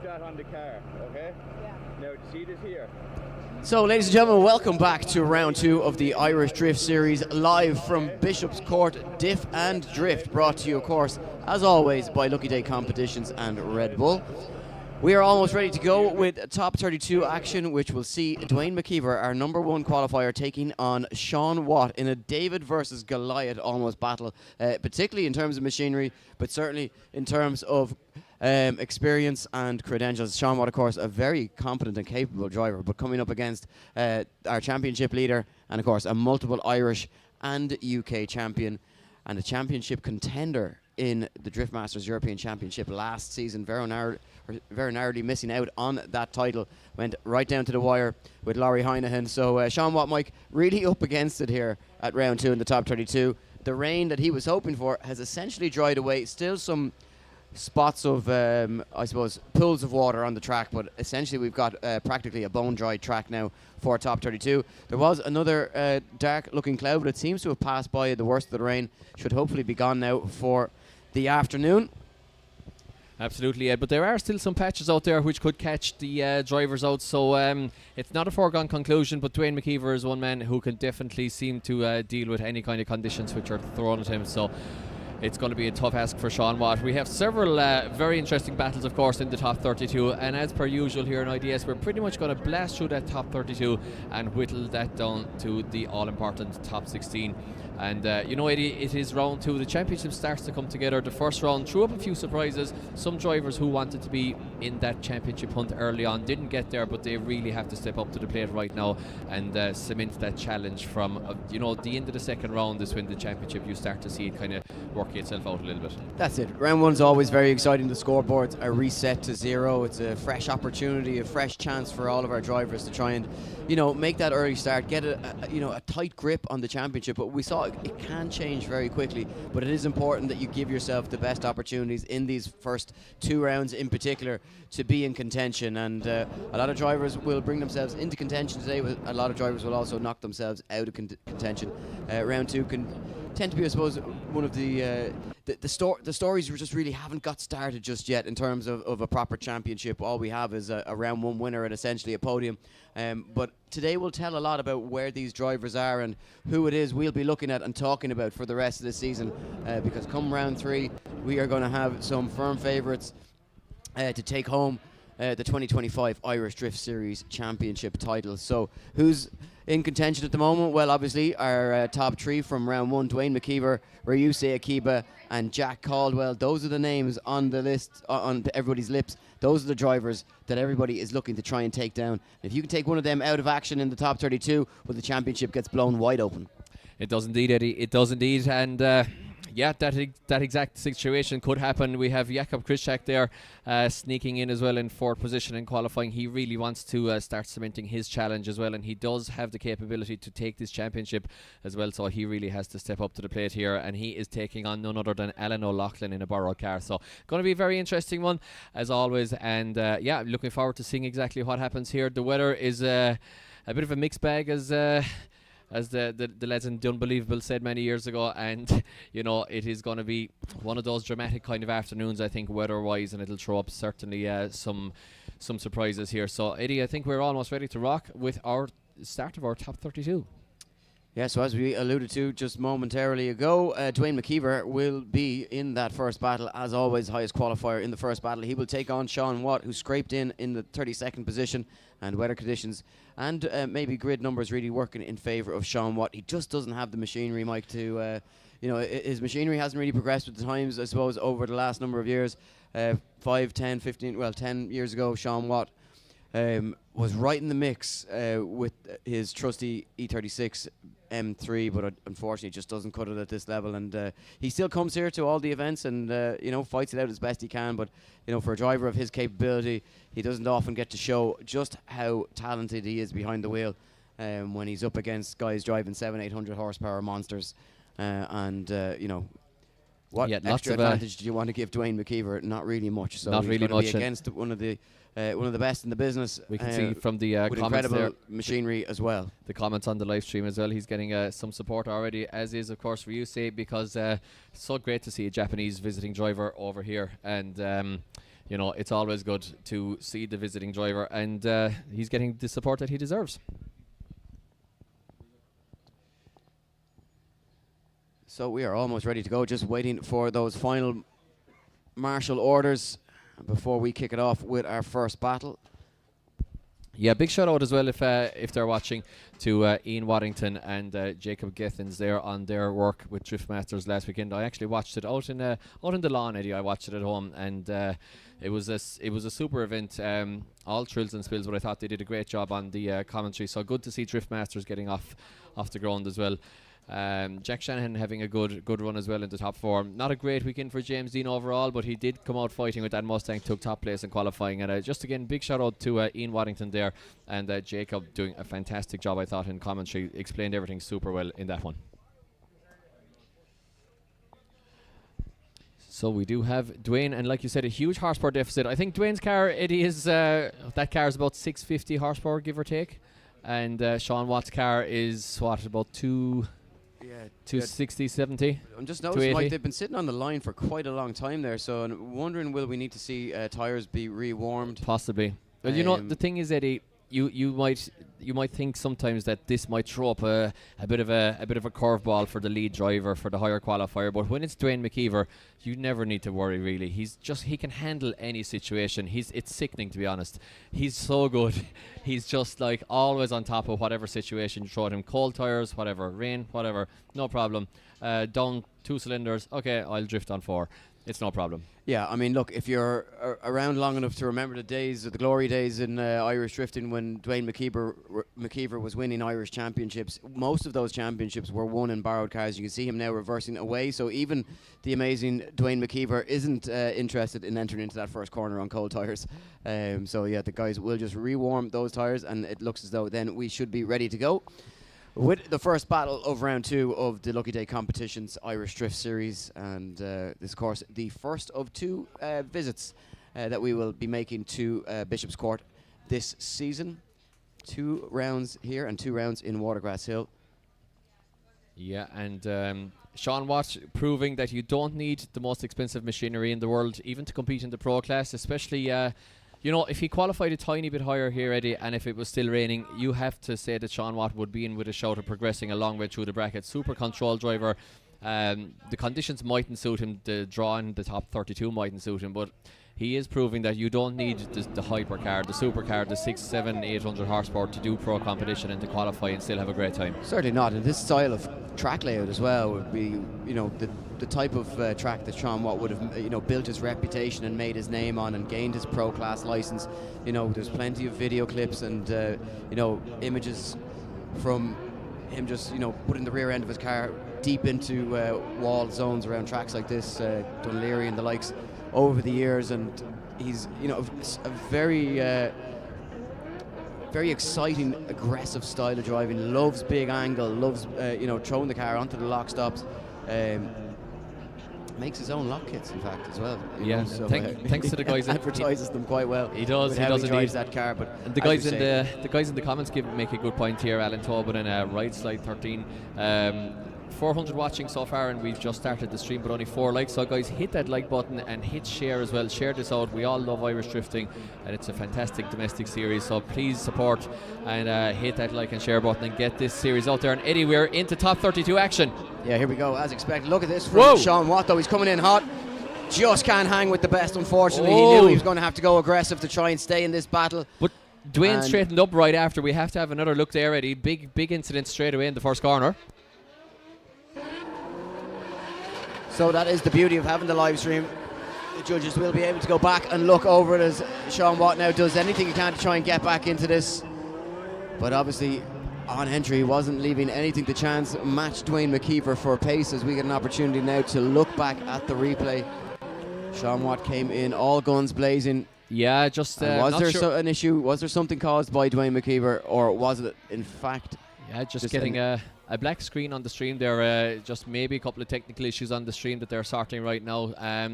that on the car, okay? Yeah. Now, the seat is here. So, ladies and gentlemen, welcome back to round 2 of the Irish Drift Series, live from Bishopscourt, Diff and Drift, brought to you, of course, as always, by Lucky Day Competitions and Red Bull. We are almost ready to go with top 32 action, which will see Dwayne McKver, our number 1 qualifier, taking on Shaun Watt in a David versus Goliath almost battle, particularly in terms of machinery, but certainly in terms of experience and credentials. Shaun Watt, of course, a very competent and capable driver, but coming up against our championship leader and, of course, a multiple Irish and UK champion and a championship contender in the Drift Masters European Championship last season. Very narrowly missing out on that title. Went right down to the wire with Laurie Heinehan. So Shaun Watt, Mike, really up against it here at round 2 in the top 32. The rain that he was hoping for has essentially dried away. Still some spots of, I suppose, pools of water on the track, but essentially we've got practically a bone-dry track now for top 32. There was another dark-looking cloud, but it seems to have passed by. The worst of the rain should hopefully be gone now for the afternoon. Absolutely, but there are still some patches out there which could catch the drivers out, so it's not a foregone conclusion, but Dwayne McKver is one man who can definitely seem to deal with any kind of conditions which are thrown at him, so it's going to be a tough ask for Shaun Watt. We have several very interesting battles, of course, in the top 32, and as per usual here in IDS, we're pretty much going to blast through that top 32 and whittle that down to the all-important top 16. And Eddie, it is round 2. The championship starts to come together. The first round threw up a few surprises. Some drivers who wanted to be in that championship hunt early on didn't get there, but they really have to step up to the plate right now and cement that challenge from the end of the second round is when the championship, you start to see it kind of work itself out a little bit. That's it. Round 1's always very exciting. The scoreboards are reset to 0. It's a fresh opportunity, a fresh chance for all of our drivers to try and make that early start, get a tight grip on the championship. But we saw it can change very quickly, but it is important that you give yourself the best opportunities in these first 2 rounds in particular to be in contention. And a lot of drivers will bring themselves into contention today, but a lot of drivers will also knock themselves out of contention. Round 2 can tend to be, I suppose, one of the stories we just really haven't got started just yet in terms of a proper championship. All we have is a round 1 winner and essentially a podium. But today we'll tell a lot about where these drivers are and who it is we'll be looking at and talking about for the rest of the season. Because come round 3, we are going to have some firm favourites to take home the 2025 Irish Drift Series Championship title. So who's in contention at the moment? Well, obviously our top 3 from round 1, Dwayne McKver, Ryus, Akiba and Jack Caldwell. Those are the names on the list, on everybody's lips. Those are the drivers that everybody is looking to try and take down. If you can take one of them out of action in the top 32, well, the championship gets blown wide open. It does indeed, Eddie. It does indeed. And that exact situation could happen. We have Jakob Kushek there sneaking in as well in 4th position in qualifying. He really wants to start cementing his challenge as well, and he does have the capability to take this championship as well, so he really has to step up to the plate here, and he is taking on none other than Alan O'Loughlin in a borrowed car. So going to be a very interesting one as always, and looking forward to seeing exactly what happens here. The weather is a bit of a mixed bag as the legend The Unbelievable said many years ago, and it is going to be one of those dramatic kind of afternoons, I think, weather-wise, and it'll throw up certainly some surprises here. So Eddie, I think we're almost ready to rock with our start of our top 32. Yeah, so as we alluded to just momentarily ago, Dwayne McKver will be in that first battle. As always, highest qualifier in the first battle. He will take on Shaun Watt, who scraped in the 32nd position, and weather conditions and maybe grid numbers really working in favour of Shaun Watt. He just doesn't have the machinery, Mike, to... his machinery hasn't really progressed with the times, I suppose, over the last number of years. 5, 10, 15... 10 years ago, Shaun Watt was right in the mix with his trusty E36 M3, but unfortunately just doesn't cut it at this level, and he still comes here to all the events and fights it out as best he can. But for a driver of his capability, he doesn't often get to show just how talented he is behind the wheel when he's up against guys driving 700-800 horsepower monsters. What extra advantage do you want to give Dwayne McKver? Not really much. So not he's really much. Be against one of the best in the business. We can see from the with comments incredible there, machinery as well. The comments on the live stream as well. He's getting some support already, as is of course Ryus, because it's so great to see a Japanese visiting driver over here, and you know, it's always good to see the visiting driver, and he's getting the support that he deserves. So we are almost ready to go, just waiting for those final martial orders before we kick it off with our first battle. Yeah, big shout out as well if they're watching to Ian Waddington and Jacob Gethins there on their work with Drift Masters last weekend. I actually watched it out in the lawn, Eddie. I watched it at home, and it was a super event. All thrills and spills, but I thought they did a great job on the commentary. So good to see Drift Masters getting off the ground as well. Jack Shanahan having a good run as well in the top four. Not a great weekend for James Dean overall, but he did come out fighting with that Mustang, took top place in qualifying. And just again, big shout out to Ian Waddington there, and Jacob doing a fantastic job, I thought, in commentary. Explained everything super well in that one. So we do have Dwayne, and like you said, a huge horsepower deficit. I think Dwayne's car, Eddie, is that car is about 650 horsepower, give or take, and Shaun Watt's car is about 260, 70. I'm just noticing, Mike, they've been sitting on the line for quite a long time there, so I'm wondering, will we need to see tyres be rewarmed? Possibly. Well, you know, the thing is, Eddie, you might think sometimes that this might throw up a bit of a curveball for the lead driver for the higher qualifier, but when it's Dwayne McKver, you never need to worry really. He can handle any situation. It's sickening, to be honest. He's so good. He's just like always on top of whatever situation you throw at him. Cold tires, whatever, rain, whatever, no problem. Down 2 cylinders, okay, I'll drift on 4. It's no problem. Yeah, I mean, look, if you're around long enough to remember the glory days in Irish drifting when Dwayne McKver was winning Irish championships, most of those championships were won in borrowed cars. You can see him now reversing away, so even the amazing Dwayne McKver isn't interested in entering into that first corner on cold tyres. So yeah, the guys will just rewarm those tyres, and it looks as though then we should be ready to go with the first battle of round 2 of the Lucky Day Competitions Irish Drift Series, and this, of course, the first of 2 visits that we will be making to Bishopscourt this season. 2 rounds here and 2 rounds in Watergrass Hill. Yeah, and Shaun Watt proving that you don't need the most expensive machinery in the world, even to compete in the pro class, especially you know, if he qualified a tiny bit higher here, Eddie, and if it was still raining, you have to say that Shaun Watt would be in with a shout of progressing a long way through the bracket. Super control driver. The conditions mightn't suit him. The draw in the top 32 mightn't suit him, but he is proving that you don't need the hypercar, the supercar, the 600, 700, 800 horsepower to do pro competition and to qualify and still have a great time. Certainly not. And this style of track layout as well would be, you know, the type of track that Shaun Watt would have, you know, built his reputation and made his name on and gained his pro class license. You know, there's plenty of video clips and you know, images from him just, you know, putting the rear end of his car deep into wall zones around tracks like this, Dunleary and the likes, over the years. And he's, you know, a very very exciting, aggressive style of driving. Loves big angle, loves you know, throwing the car onto the lock stops. Makes his own lock kits, in fact, as well. Yeah, so thanks to the guys. Advertises them quite well. He does. He does. He drives that car, but and the guys in the comments make a good point here. Alan Tobin and Right Slide 13. 400 watching so far, and we've just started the stream, but only 4 likes. So guys, hit that like button and hit share as well. Share this out. We all love Irish drifting, and it's a fantastic domestic series, so please support and hit that like and share button and get this series out there. And Eddie, we're into top 32 action. Yeah, here we go, as expected. Look at this from Shaun Watt, though. He's coming in hot. Just can't hang with the best, unfortunately. He knew he was going to have to go aggressive to try and stay in this battle. But Dwayne straightened up right after. We have to have another look there, Eddie. Big incident straight away in the first corner. So that is the beauty of having the live stream. The judges will be able to go back and look over it as Shaun Watt now does anything he can to try and get back into this. But obviously, on entry, he wasn't leaving anything to chance. Match Dwayne McKver for pace as we get an opportunity now to look back at the replay. Shaun Watt came in all guns blazing. Yeah, just was there an issue? Was there something caused by Dwayne McKver, or was it in fact? Yeah, just getting a black screen on the stream there, just maybe a couple of technical issues on the stream that they're sorting right now.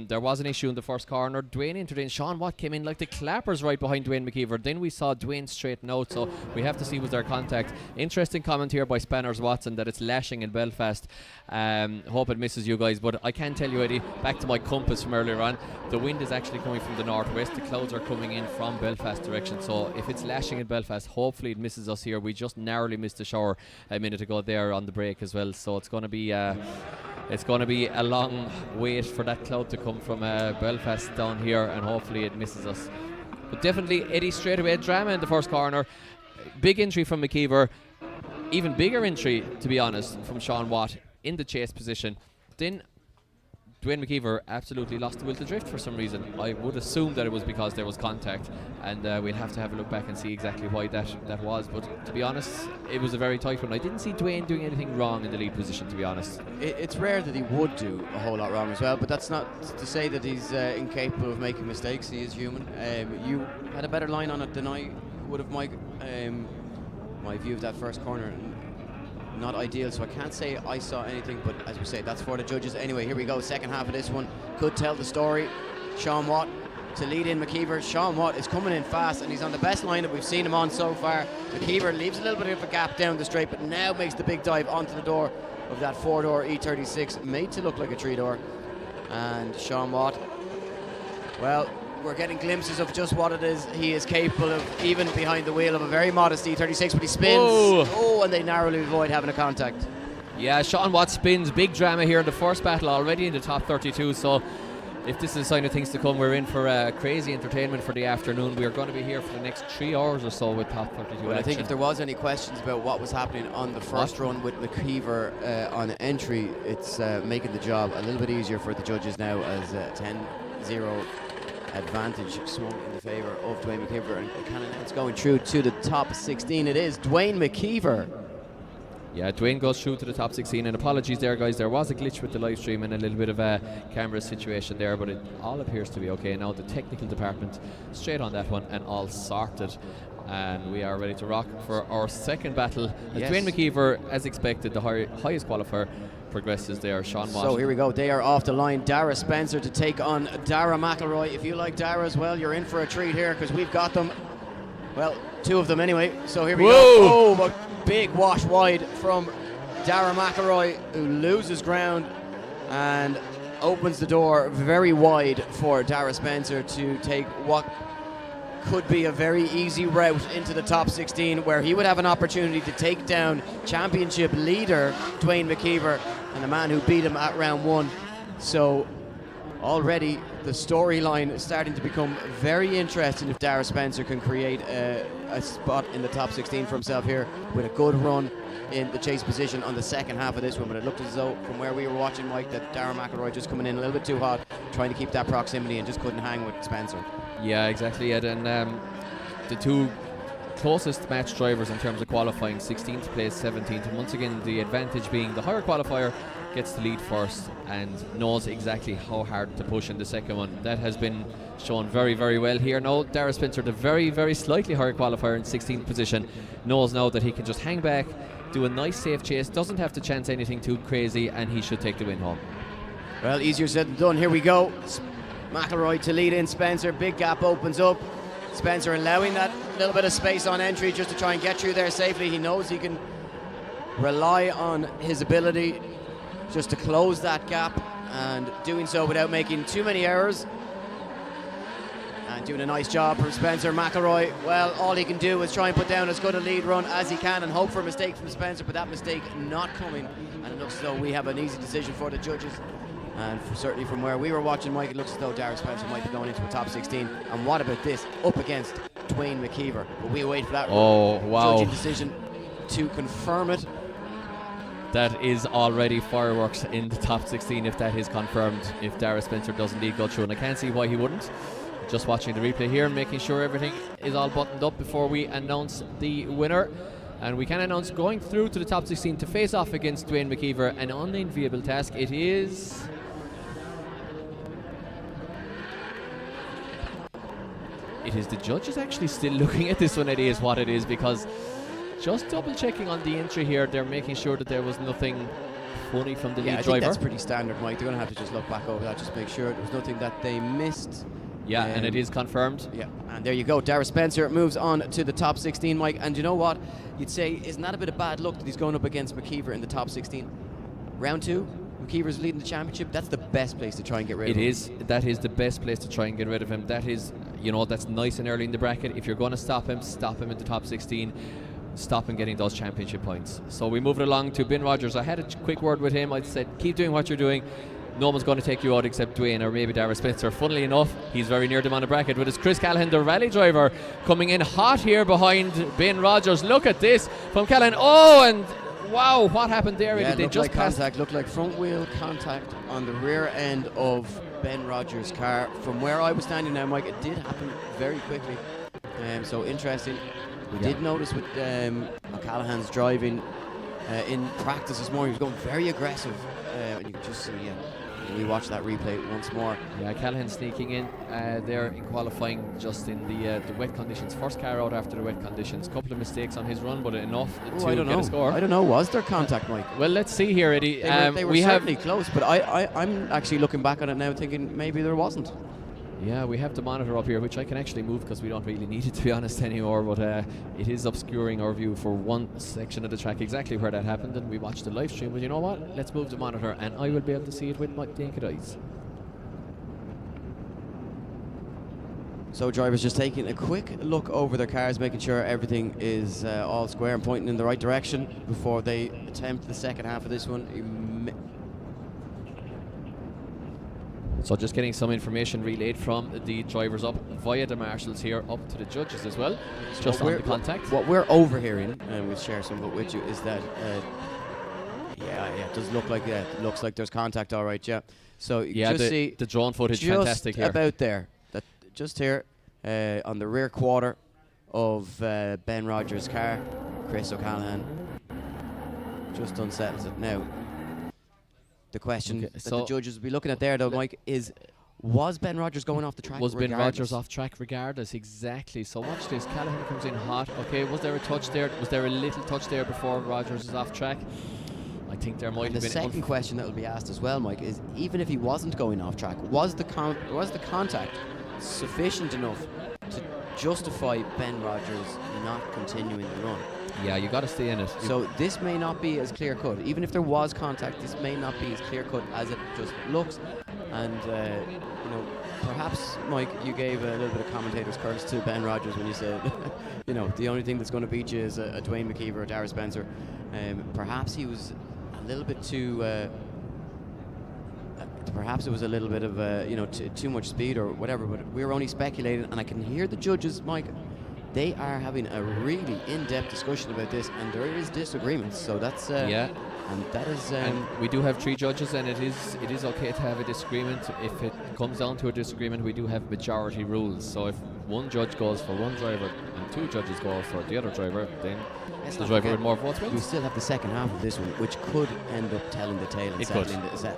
There was an issue in the first corner. Dwayne entered in. Shaun Watt came in like the clappers right behind Dwayne McKver. Then we saw Dwayne straighten out, so we have to see was their contact. Interesting comment here by Spanners Watson that it's lashing in Belfast. Hope it misses you guys, but I can tell you, Eddie, back to my compass from earlier on, the wind is actually coming from the northwest. The clouds are coming in from Belfast direction, so if it's lashing in Belfast, hopefully it misses us here. We just narrowly missed the shower a minute ago there on the break as well, so it's going to be a long wait for that cloud to come from Belfast down here, and hopefully it misses us. But definitely, Eddie, straight away drama in the first corner. Big entry from McKver, even bigger entry, to be honest, from Shaun Watt in the chase position. Then Dwayne McKver absolutely lost the will to drift for some reason. I would assume that it was because there was contact, and we'll have to have a look back and see exactly why that was. But to be honest, it was a very tight one. I didn't see Dwayne doing anything wrong in the lead position, to be honest. It's rare that he would do a whole lot wrong as well, but that's not to say that he's incapable of making mistakes. He is human. You had a better line on it than I would have, Mike. My view of that first corner, not ideal, so I can't say I saw anything, but as we say, that's for the judges. Anyway, here we go, second half of this one could tell the story. Shaun Watt to lead in McKver. Shaun Watt is coming in fast, and he's on the best line that we've seen him on so far. McKver leaves a little bit of a gap down the straight, but now makes the big dive onto the door of that 4-door E36, made to look like a 3-door. And Shaun Watt, well, we're getting glimpses of just what it is he is capable of, even behind the wheel of a very modest E36, but he spins. Whoa. Oh, and they narrowly avoid having a contact. Yeah, Shaun Watt spins. Big drama here in the first battle, already in the top 32, so if this is a sign of things to come, we're in for crazy entertainment for the afternoon. We're going to be here for the next 3 hours or so with top 32 Well, action. I think if there was any questions about what was happening on the first run with McKver on entry, it's making the job a little bit easier for the judges now, as 10-0 advantage swung in the favour of Dwayne McKver, and it's going through to the top 16. It is Dwayne McKver. Yeah, Dwayne goes through to the top 16, and apologies there, guys, there was a glitch with the live stream and a little bit of a camera situation there, but it all appears to be okay now. The technical department straight on that one and all sorted, and we are ready to rock for our second battle. As Dwayne McKver, as expected, the highest qualifier, progresses there. Shaun Watt. So here we go, they are off the line. Darra Spencer to take on Darra McElroy. If you like Darra as well, you're in for a treat here, because we've got them, well, 2 of them anyway. So here we go. Oh, but big wash wide from Darra McElroy, who loses ground and opens the door very wide for Darra Spencer to take what could be a very easy route into the top 16, where he would have an opportunity to take down championship leader Dwayne McKver and the man who beat him at round 1. So already the storyline is starting to become very interesting if Darra Spencer can create a spot in the top 16 for himself here with a good run in the chase position on the second half of this one. But it looked as though, from where we were watching, Mike, that Darra McElroy just coming in a little bit too hot, trying to keep that proximity, and just couldn't hang with Spencer. Yeah, exactly, Ed. And the 2 closest match drivers in terms of qualifying, 16th place, 17th, and once again the advantage being the higher qualifier gets the lead first and knows exactly how hard to push in the second one. That has been shown very, very well here. Now Darra Spencer, the very, very slightly higher qualifier in 16th position, knows now that he can just hang back, do a nice safe chase, doesn't have to chance anything too crazy, and he should take the win home. Well, easier said than done. Here we go. McElroy to lead in Spencer. Big gap opens up. Spencer allowing that little bit of space on entry just to try and get through there safely. He knows he can rely on his ability just to close that gap, and doing so without making too many errors. And doing a nice job from Spencer. McElroy, well, all he can do is try and put down as good a lead run as he can and hope for a mistake from Spencer, but that mistake not coming, and it looks as though we have an easy decision for the judges. And certainly from where we were watching, Mike, it looks as though Darra Spencer might be going into a top 16. And what about this, up against Dwayne McKver? But we wait for that judging decision to confirm it. That is already fireworks in the top 16 if that is confirmed, if Darra Spencer does indeed go through, and I can't see why he wouldn't. Just watching the replay here, making sure everything is all buttoned up before we announce the winner. And we can announce going through to the top 16 to face off against Dwayne McKver, an unenviable task. It is the judges actually still looking at this one. It is what it is, because just double checking on the entry here. They're making sure that there was nothing funny from the lead I driver. think that's pretty standard, Mike. They're going to have to just look back over that, just make sure there was nothing that they missed. Yeah, and it is confirmed. Yeah, and there you go. Darra Spencer moves on to the top 16, Mike. And you know what? You'd say, isn't that a bit of bad luck that he's going up against McKver in the top 16? Round 2, McKever's leading the championship. That's the best place to try and get rid of him. That is the best place to try and get rid of him. That is, that's nice and early in the bracket. If you're going to stop him in the top 16. Stop him getting those championship points. So we moved along to Ben Rogers. I had a quick word with him. I said, keep doing what you're doing. No one's going to take you out except Dwayne or maybe Darra Spencer. Funnily enough, he's very near them on the bracket with his Chris Callahan, the rally driver, coming in hot here behind Ben Rogers. Look at this from Callahan. Oh, and wow, what happened there? Yeah, they just contact. Looked like front wheel contact on the rear end of Ben Rogers' car. From where I was standing now, Mike, it did happen very quickly. So interesting. We did notice with Callahan's driving in practice this morning, he was going very aggressive. And you can just see, we watch that replay once more. Yeah, Callahan sneaking in there in qualifying just in the wet conditions. First car out after the wet conditions. Couple of mistakes on his run, but enough to get a score. I don't know. Was there contact, Mike? Well, let's see here, Eddie. They were certainly close, but I'm actually looking back on it now thinking maybe there wasn't. Yeah, we have the monitor up here, which I can actually move because we don't really need it, to be honest, anymore. But it is obscuring our view for one section of the track, exactly where that happened. And we watched the live stream. But you know what? Let's move the monitor, and I will be able to see it with my naked eyes. So drivers just taking a quick look over their cars, making sure everything is all square and pointing in the right direction before they attempt the second half of this one. So just getting some information relayed from the drivers up via the marshals here up to the judges as well, just on the contact. What we're overhearing, and we'll share some of it with you, is that it does look like looks like there's contact, all right, yeah. So yeah, just see the drone footage, fantastic here. About there, just here on the rear quarter of Ben Rogers' car, Chris O'Callahan just unsettles it now. The question that the judges will be looking at there, though, Mike, is was Ben Rogers going off the track? Was Ben Rogers off track regardless? Exactly. So watch this. Callahan comes in hot. Okay, was there a touch there? Was there a little touch there before Rogers was off track? I think there might have been. The second question that will be asked as well, Mike, is even if he wasn't going off track, was the contact sufficient enough to justify Ben Rogers not continuing the run? Yeah, you got to stay in it. So this may not be as clear-cut. Even if there was contact, this may not be as clear-cut as it just looks. And, perhaps, Mike, you gave a little bit of commentator's curse to Ben Rogers when you said, the only thing that's going to beat you is a Dwayne McKver or Darra Spencer. Perhaps he was a little bit too... perhaps it was a little bit of, too much speed or whatever, but we were only speculating, and I can hear the judges, Mike, they are having a really in-depth discussion about this, and there is disagreements. So that's and that is. And we do have 3 judges, and it is okay to have a disagreement. If it comes down to a disagreement, we do have majority rules. So if one judge goes for one driver and 2 judges go for the other driver, then the driver with more votes wins. We still have the second half of this one, which could end up telling the tale and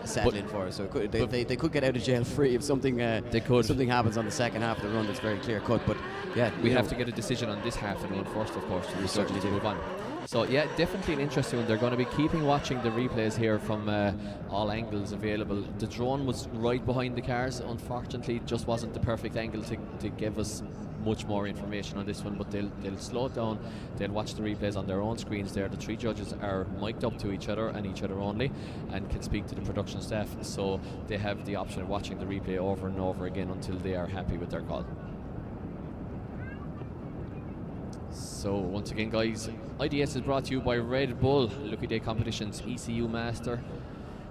settling for us. So they could get out of jail free if something something happens on the second half of the run that's very clear cut. But yeah, we have to get a decision on this half of the run first, of course, to certainly move on. So yeah, definitely an interesting one. They're going to be keeping watching the replays here from all angles available. The drone was right behind the cars. Unfortunately, it just wasn't the perfect angle to give us much more information on this one, but they'll slow it down. They'll watch the replays on their own screens there. The 3 judges are mic'd up to each other and each other only, and can speak to the production staff, so they have the option of watching the replay over and over again until they are happy with their call. So once again, guys, IDS is brought to you by Red Bull, Lucky Day Competitions, ECU Master,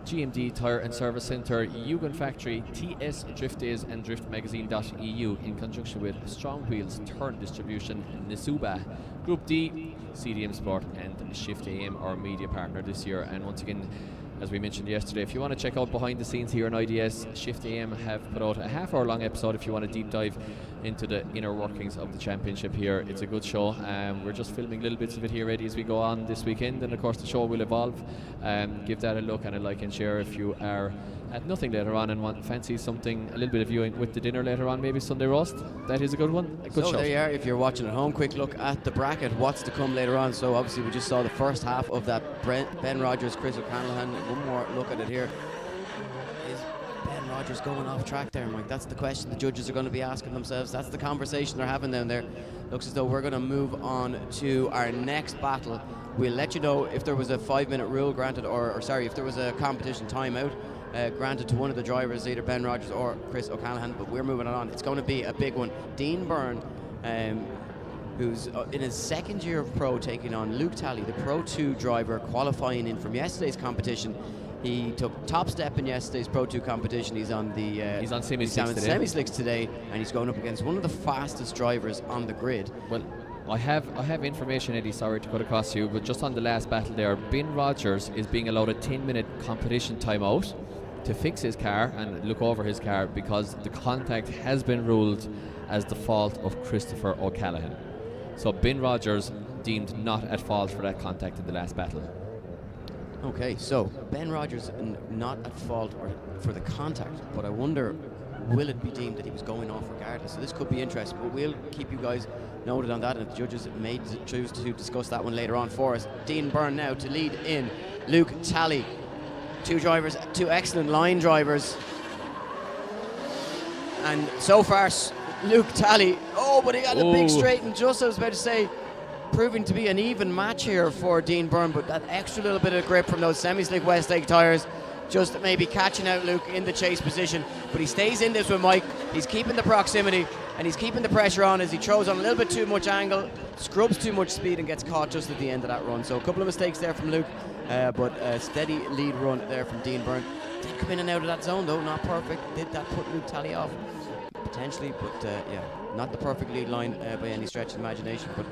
GMD Tyre and Service Centre, Yugen Factory, TS Drift Days and DriftMagazine.eu in conjunction with Strong Wheels, Turn Distribution, Nisuba, Group D, CDM Sport and Shift AM, our media partner this year. And once again, as we mentioned yesterday, if you want to check out behind the scenes here in IDS, Shift AM have put out a half-hour long episode if you want to deep dive into the inner workings of the championship here. It's a good show. We're just filming little bits of it here ready as we go on this weekend, and of course the show will evolve. Give that a look and a like and share if you are had nothing later on and fancy something, a little bit of viewing with the dinner later on, maybe Sunday roast, that is a good one. A good so shout. there you are. If you're watching at home, quick look at the bracket. What's to come later on? So obviously we just saw the first half of that Ben Rogers, Chris O'Callaghan. One more look at it here. Is Ben Rogers going off track there, Mike? That's the question the judges are going to be asking themselves. That's the conversation they're having down there. Looks as though we're going to move on to our next battle. We'll let you know if there was a 5-minute rule granted, or sorry, if there was a competition timeout granted to one of the drivers, either Ben Rogers or Chris O'Callaghan, but we're moving on. It's going to be a big one. Dean Byrne, who's in his second year of pro, taking on Luke Thally, the Pro 2 driver, qualifying in from yesterday's competition. He took top step in yesterday's Pro 2 competition. He's on the he's on semi-slicks today, and he's going up against one of the fastest drivers on the grid. Well, I have information, Eddie, sorry to put across to you, but just on the last battle there, Ben Rogers is being allowed a 10-minute competition timeout to fix his car and look over his car because the contact has been ruled as the fault of Christopher O'Callaghan. So Ben Rogers deemed not at fault for that contact in the last battle. Okay, so Ben Rogers not at fault for the contact, but I wonder, will it be deemed that he was going off regardless? So this could be interesting, but we'll keep you guys noted on that, and the judges may choose to discuss that one later on for us. Dean Byrne now to lead in Luke Thally. Two drivers, two excellent line drivers. And so far, Luke Thally, but he got a big straight, and just I was about to say, proving to be an even match here for Dean Byrne, but that extra little bit of grip from those semi-slick Westlake tyres, just maybe catching out Luke in the chase position. But he stays in this with Mike. He's keeping the proximity and he's keeping the pressure on as he throws on a little bit too much angle, scrubs too much speed, and gets caught just at the end of that run. So a couple of mistakes there from Luke, but a steady lead run there from Dean Byrne. Did come in and out of that zone though, not perfect. Did that put Luke Thally off? Potentially, but not the perfect lead line by any stretch of the imagination, but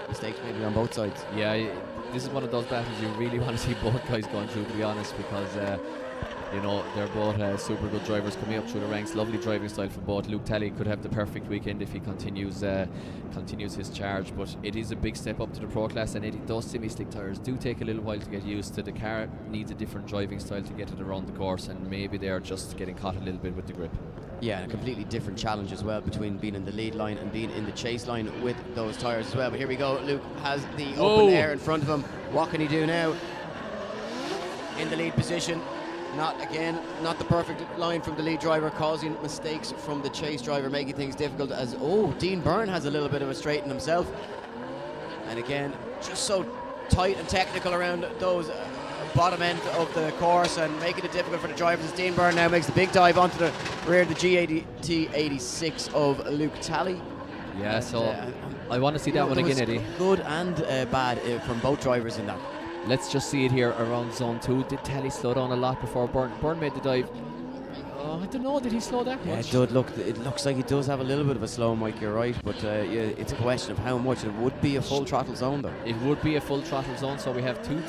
mistakes maybe on both sides. Yeah, this is one of those battles you really want to see both guys going through, to be honest, because they're both super good drivers coming up through the ranks. Lovely driving style from both. Luke Thally could have the perfect weekend if he continues his charge, but it is a big step up to the pro class, and those semi-slick tyres do take a little while to get used to. The car needs a different driving style to get it around the course, and maybe they're just getting caught a little bit with the grip. Yeah, a completely different challenge as well between being in the lead line and being in the chase line with those tyres as well. But here we go, Luke has the open air in front of him. What can he do now? In the lead position. Not the perfect line from the lead driver, causing mistakes from the chase driver, making things difficult as, Dean Byrne has a little bit of a straighten himself. And again, just so tight and technical around those bottom end of the course and making it difficult for the drivers as Dean Byrne now makes the big dive onto the rear of the GT86 of Luke Thally. Yeah, I want to see that one again, Eddie. Good and bad from both drivers in that. Let's just see it here around zone 2. Did Thally slow down a lot before Byrne made the dive? I don't know, did he slow that much? It looks like he does have a little bit of a slow, Mike, you're right, but it's a question of how much. It would be a full throttle zone though. It would be a full throttle zone, so we have two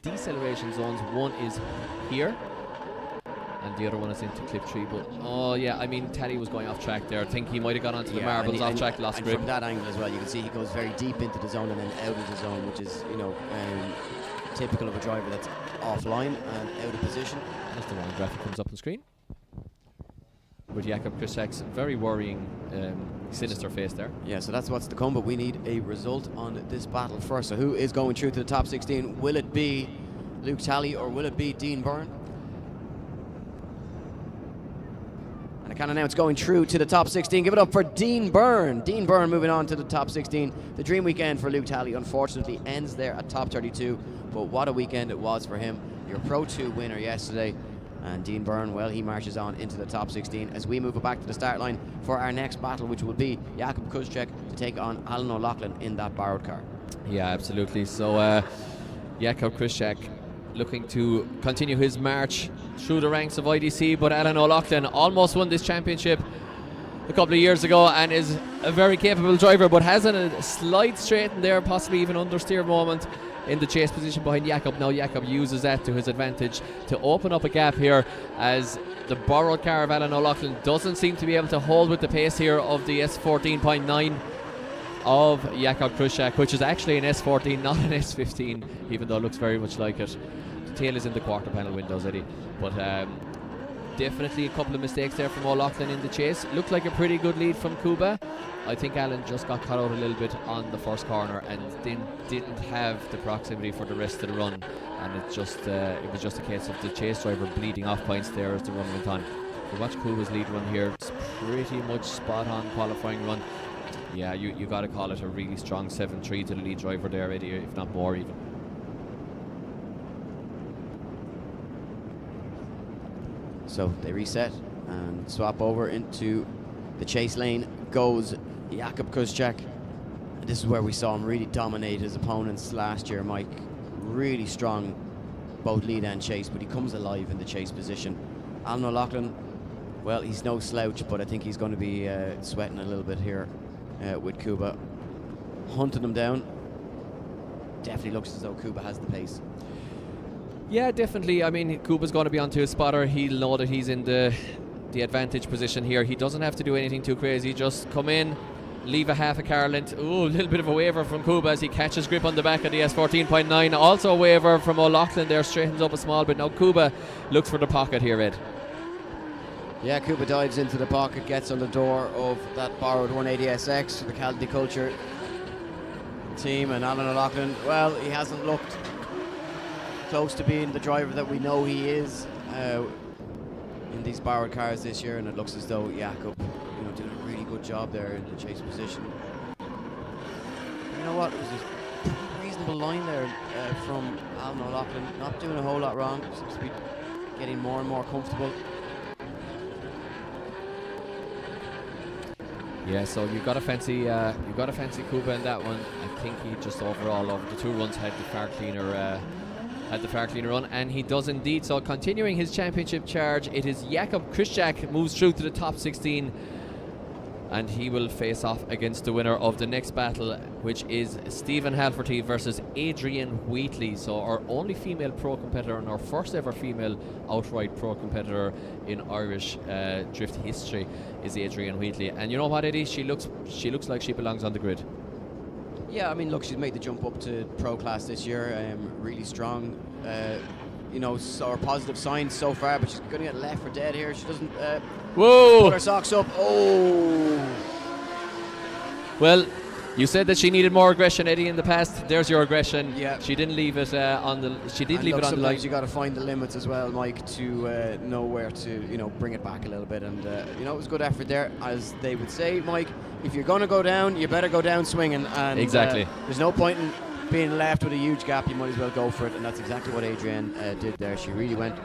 deceleration zones. One is here and the other one is into clip 3, but Thally was going off track there. I think he might have gone onto the marbles, off track, lost grip. From that angle as well, you can see he goes very deep into the zone and then out of the zone, which is typical of a driver that's offline and out of position. That's the wrong graphic comes up on screen with Jakob Kushek's very worrying sinister face there. Yeah, so that's what's to come, but we need a result on this battle first. So who is going through to the top 16? Will it be Luke Thally or will it be Dean Byrne? And I can announce going through to the top 16. Give it up for Dean Byrne. Dean Byrne moving on to the top 16. The dream weekend for Luke Thally unfortunately ends there at top 32, but what a weekend it was for him. Your Pro 2 winner yesterday. And Dean Byrne, well, he marches on into the top 16 as we move back to the start line for our next battle, which will be Jakob Kushek to take on Alan O'Loughlin in that borrowed car. Yeah, absolutely. So Jakob Kushek looking to continue his march through the ranks of IDC, but Alan O'Loughlin almost won this championship a couple of years ago and is a very capable driver, but has a slight straighten there, possibly even understeer moment in the chase position behind Jakob. Now Jakob uses that to his advantage to open up a gap here as the borrowed car of Alan O'Loughlin doesn't seem to be able to hold with the pace here of the S14.9 of Jakob Kushek, which is actually an S14, not an S15, even though it looks very much like it. the tail is in the quarter panel windows, Eddie. But definitely a couple of mistakes there from O'Loughlin in the chase. Looked like a pretty good lead from Kuba. I think Alan just got caught out a little bit on the first corner and then didn't have the proximity for the rest of the run, and it was just a case of the chase driver bleeding off points there as the run went on. If you watch Kuba's lead run here, it's pretty much spot on qualifying run. Yeah, you got to call it a really strong 7-3 to the lead driver there, Eddie, if not more even. So they reset and swap over into the chase lane. Goes Jakob Kushek. This is where we saw him really dominate his opponents last year, Mike. Really strong, both lead and chase, but he comes alive in the chase position. Alan O'Loughlin, well, he's no slouch, but I think he's going to be sweating a little bit here with Kuba. Hunting him down. Definitely looks as though Kuba has the pace. Yeah, definitely. I mean, Kuba's going to be onto his spotter. He'll know that he's in the advantage position here. He doesn't have to do anything too crazy. Just come in, leave a half a car length. Ooh, a little bit of a waiver from Kuba as he catches grip on the back of the S14.9. Also a waiver from O'Loughlin there, straightens up a small bit. Now Kuba looks for the pocket here, Ed. Yeah, Kuba dives into the pocket, gets on the door of that borrowed 180SX, the Caldy Culture team, and Alan O'Loughlin, well, he hasn't looked close to being the driver that we know he is in these borrowed cars this year, and it looks as though Jakob, did a really good job there in the chase position. You know what? It was a reasonable line there from Alan O'Loughlin, not doing a whole lot wrong. Seems to be getting more and more comfortable. Yeah, so you got to fancy Kuba in that one. I think he just overall over the two runs had the far cleaner run, and he does indeed. So continuing his championship charge, it is Jakob Kushek moves through to the top 16, and he will face off against the winner of the next battle, which is Stephen Halvery versus Adrian Wheatley. So our only female pro competitor and our first ever female outright pro competitor in Irish drift history is Adrian Wheatley. And you know what, Eddie? She looks like she belongs on the grid. Yeah, I mean, look, she's made the jump up to pro class this year. Really strong. Saw her positive signs so far, but she's going to get left for dead here. She doesn't put her socks up. Oh! Well, you said that she needed more aggression, Eddie, in the past. There's your aggression. Yeah. She didn't leave it on the. She did leave it on the line. Sometimes you got to find the limits as well, Mike, to know where to bring it back a little bit. And it was good effort there, as they would say, Mike. If you're going to go down, you better go down swinging. And exactly. There's no point in being left with a huge gap. You might as well go for it, and that's exactly what Adrian did there. She really went,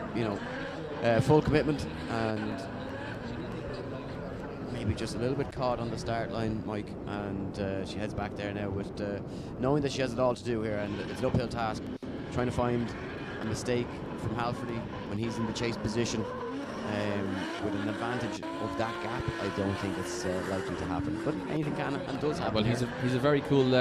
full commitment, and maybe just a little bit caught on the start line, Mike, and she heads back there now with knowing that she has it all to do here, and it's an uphill task, trying to find a mistake from Halvery when he's in the chase position. With an advantage of that gap, I don't think it's likely to happen. But anything can and does happen. Well, he's a very cool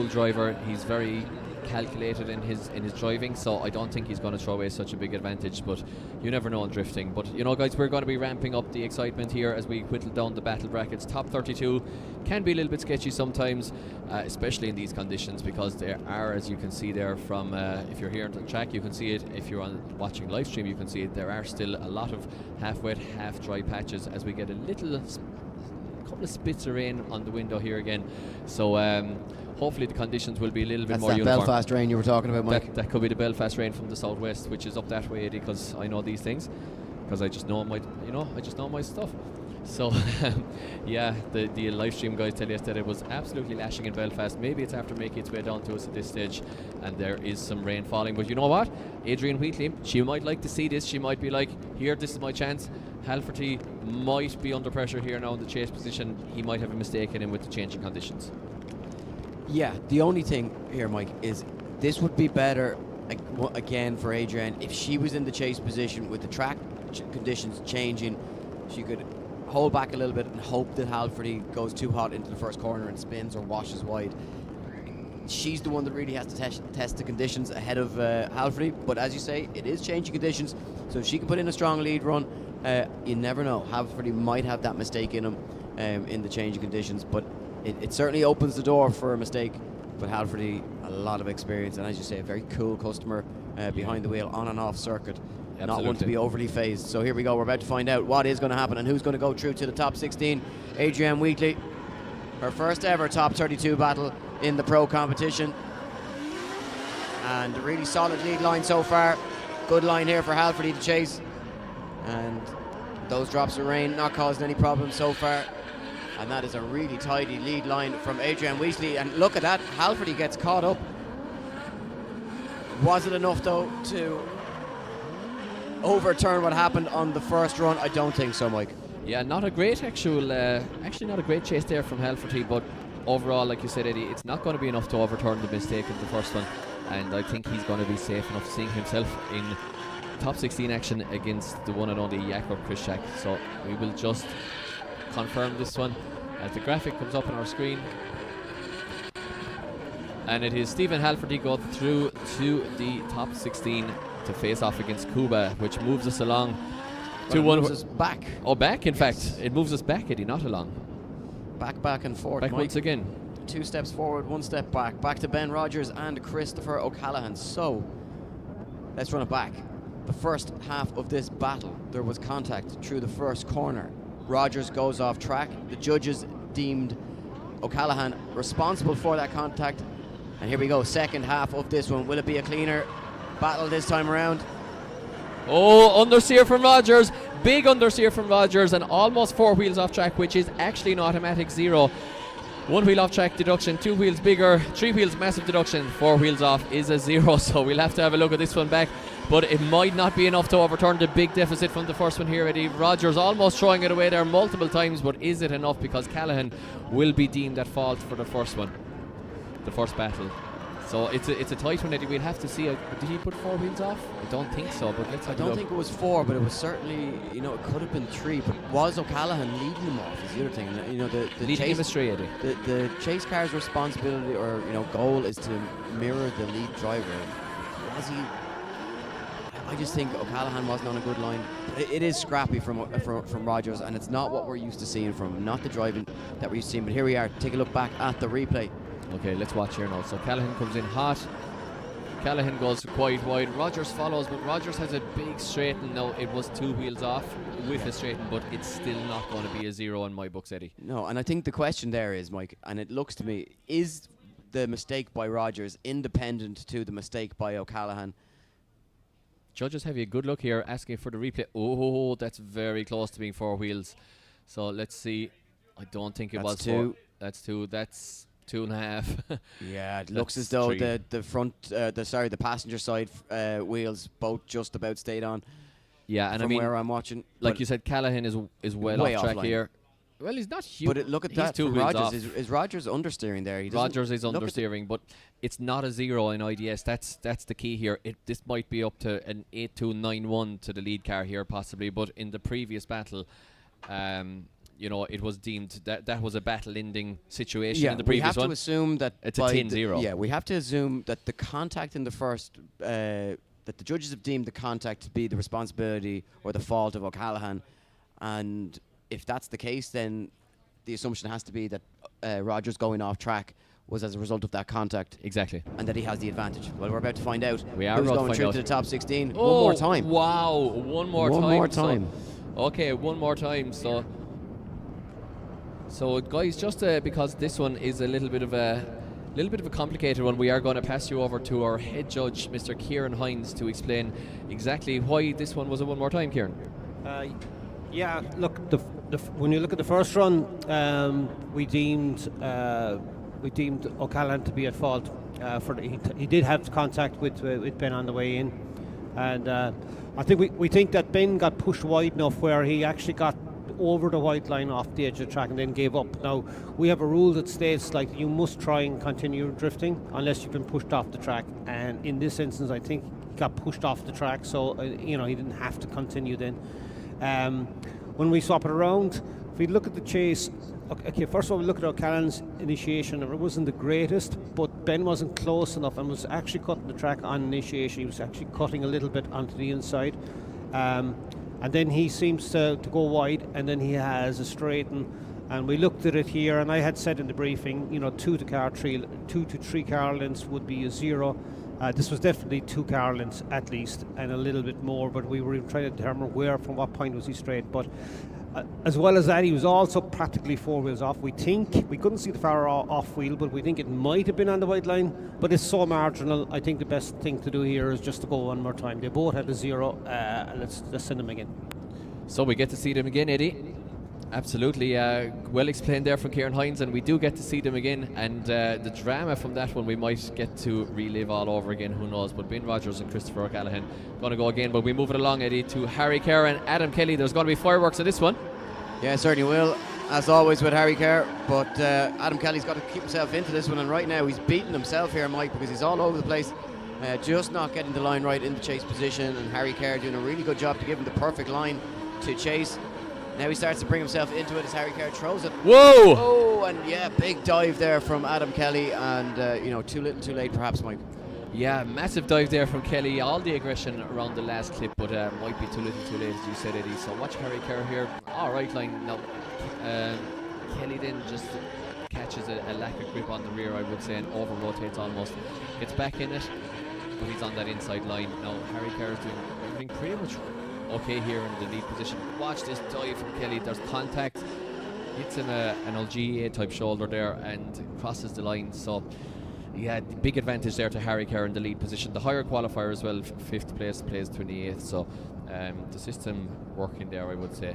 driver. He's very calculated in his driving, so I don't think he's going to throw away such a big advantage, but you never know in drifting. But guys, we're going to be ramping up the excitement here as we whittle down the battle brackets. Top 32 can be a little bit sketchy sometimes, especially in these conditions, because there are, as you can see there from if you're here on the track, you can see it. If you're watching live stream, you can see it. There are still a lot of half wet, half dry patches as we get a couple of spits of rain on the window here again. So hopefully the conditions will be a little bit more uniform. That's that Belfast rain you were talking about, Mike. That could be the Belfast rain from the southwest, which is up that way, Eddie, because I know these things, because I just know my stuff. So yeah, the live stream guys tell us that it was absolutely lashing in Belfast. Maybe it's after making its way down to us at this stage, and there is some rain falling. But you know what, Adrian Wheatley, she might like to see this. She might be like, here, this is my chance. Halvery might be under pressure here now in the chase position. He might have a mistake in him with the changing conditions. Yeah, the only thing here, Mike, is this would be better again for Adrian if she was in the chase position with the track conditions changing. She could hold back a little bit and hope that Halvery goes too hot into the first corner and spins or washes wide. She's the one that really has to test the conditions ahead of Halvery, but as you say, it is changing conditions, so if she can put in a strong lead run, you never know. Halvery might have that mistake in him in the changing conditions, but it certainly opens the door for a mistake. But Halvery a lot of experience, and as you say, a very cool customer behind the wheel, on and off circuit. Absolutely. Not one to be overly phased. So here we go. We're about to find out what is going to happen and who's going to go through to the top 16. Adrian Wheatley, her first ever top 32 battle in the pro competition. And a really solid lead line so far. Good line here for Halvery to chase. And those drops of rain not causing any problems so far. And that is a really tidy lead line from Adrian Wheatley. And look at that, Halvery gets caught up. Was it enough though to overturn what happened on the first run? I don't think so, Mike. Yeah, not a great actually not a great chase there from Halvery, but overall, like you said, Eddie, it's not going to be enough to overturn the mistake of the first one, and I think he's going to be safe enough seeing himself in top 16 action against the one and only Jakob Kushek. So we will just confirm this one as the graphic comes up on our screen. And it is Stephen Halvery go through to the top 16 to face off against Cuba, which moves us along to one. Moves us back. Oh, back, in fact. It moves us back, Eddie, not along. Back and forth. Back Mike. once again. 2 steps forward, 1 step back. Back to Ben Rogers and Christopher O'Callahan. So, let's run it back. The first half of this battle, there was contact through the first corner. Rogers goes off track. The judges deemed O'Callahan responsible for that contact. And here we go, second half of this one. Will it be a cleaner battle this time around? Oh, understeer from Rogers. Big understeer from Rogers, and almost 4 wheels off track, which is actually an automatic 0. 1 wheel off track deduction, 2 wheels bigger, 3 wheels massive deduction, 4 wheels off is a 0. So we'll have to have a look at this one back. But it might not be enough to overturn the big deficit from the first one here, Eddie. Rogers almost throwing it away there multiple times, but is it enough? Because Callahan will be deemed at fault for the first one, the first battle. So it's a tight one, Eddie. We'll have to see. Did he put 4 wheels off? I don't think so, but let's have a look. I don't think it was 4, but it was certainly, it could have been 3. But was O'Callahan leading them off is the other thing. The leading chase, chemistry, Eddie. The chase car's responsibility or goal is to mirror the lead driver. Was he? I just think O'Callahan wasn't on a good line. It is scrappy from Rogers, and it's not what we're used to seeing from him, not the driving that we're used to seeing. But here we are. Take a look back at the replay. Okay, let's watch here now. So Callahan comes in hot. Callahan goes quite wide. Rogers follows, but Rogers has a big straighten. Now, it was 2 wheels off with a straighten, but it's still not going to be a 0 in my books, Eddie. No, and I think the question there is, Mike, and it looks to me, is the mistake by Rogers independent to the mistake by O'Callahan? Judges have a good look here, asking for the replay. Oh, that's very close to being 4 wheels. So let's see. I don't think it was 2. 4. That's 2. That's 2.5. Yeah, it looks as though the front, the passenger side wheels both just about stayed on. Yeah, and from where I'm watching, like you said, Callahan is well off track here. Well, he's not huge. But look at that from Rogers. Is Rogers understeering there? Rogers is understeering, but it's not a 0 in IDS. That's the key here. This might be up to an 8-2-9-1 to the lead car here, possibly. But in the previous battle, it was deemed that was a battle-ending situation in the previous one. We have to assume that it's a 10-0. Yeah, we have to assume that the contact in the first, that the judges have deemed the contact to be the responsibility or the fault of O'Callahan, and if that's the case, then the assumption has to be that Rogers going off track was as a result of that contact. Exactly. And that he has the advantage. Well, we're about to find out. We are who's about going to through find to out. the top 16. Oh, one more time. Wow, one more time. Okay, one more time. So guys, just because this one is a little bit of a complicated one, we are going to pass you over to our head judge, Mr. Kieran Hines, to explain exactly why this one was a one more time, Kieran. Yeah, look, when you look at the first run, we deemed O'Callahan to be at fault for he did have contact with Ben on the way in, and I think we think that Ben got pushed wide enough where he actually got over the white line off the edge of the track and then gave up. Now we have a rule that states like you must try and continue drifting unless you've been pushed off the track, and in this instance I think he got pushed off the track, so he didn't have to continue then. When we swap it around, if we look at the chase, okay, first of all we look at O'Callaghan's initiation. It wasn't the greatest, but Ben wasn't close enough and was actually cutting the track on initiation. He was actually cutting a little bit onto the inside, and then he seems to go wide, and then he has a straighten, And we looked at it here, and I had said in the briefing, 2 to 3 car lengths would be a 0. This was definitely 2 car lengths at least, and a little bit more, but we were trying to determine from what point was he straight. But as well as that, he was also practically 4 wheels off. We couldn't see the far off wheel, but we think it might have been on the white line, but it's so marginal. I think the best thing to do here is just to go one more time. They both had a 0. Let's send them again. So we get to see them again, Eddie. Absolutely, well explained there from Kieran Hines, and we do get to see them again, and the drama from that one we might get to relive all over again, who knows. But Ben Rogers and Christopher Callahan going to go again, but we move it along, Eddie, to Harry Kerr and Adam Kelly. There's going to be fireworks on this one. Yeah, certainly will, as always with Harry Kerr, but Adam Kelly's got to keep himself into this one, and right now he's beating himself here, Mike, because he's all over the place, just not getting the line right in the chase position, and Harry Kerr doing a really good job to give him the perfect line to chase. Now he starts to bring himself into it as Harry Kerr throws it. Whoa! Oh, and yeah, big dive there from Adam Kelly, and too little too late perhaps, Mike. Yeah, massive dive there from Kelly. All the aggression around the last clip, but might be too little too late, as you said, Eddie. So watch Harry Kerr here. All right line now. Kelly then just catches a lack of grip on the rear, I would say, and over rotates almost. Gets back in it, but he's on that inside line. Now Harry Kerr is doing everything pretty much okay here in the lead position. Watch this dive from Kelly. There's contact. Hits him an LGA type shoulder there and crosses the line. So yeah, big advantage there to Harry Kerr in the lead position. The higher qualifier as well, 5th place, plays 28th. So the system working there, I would say.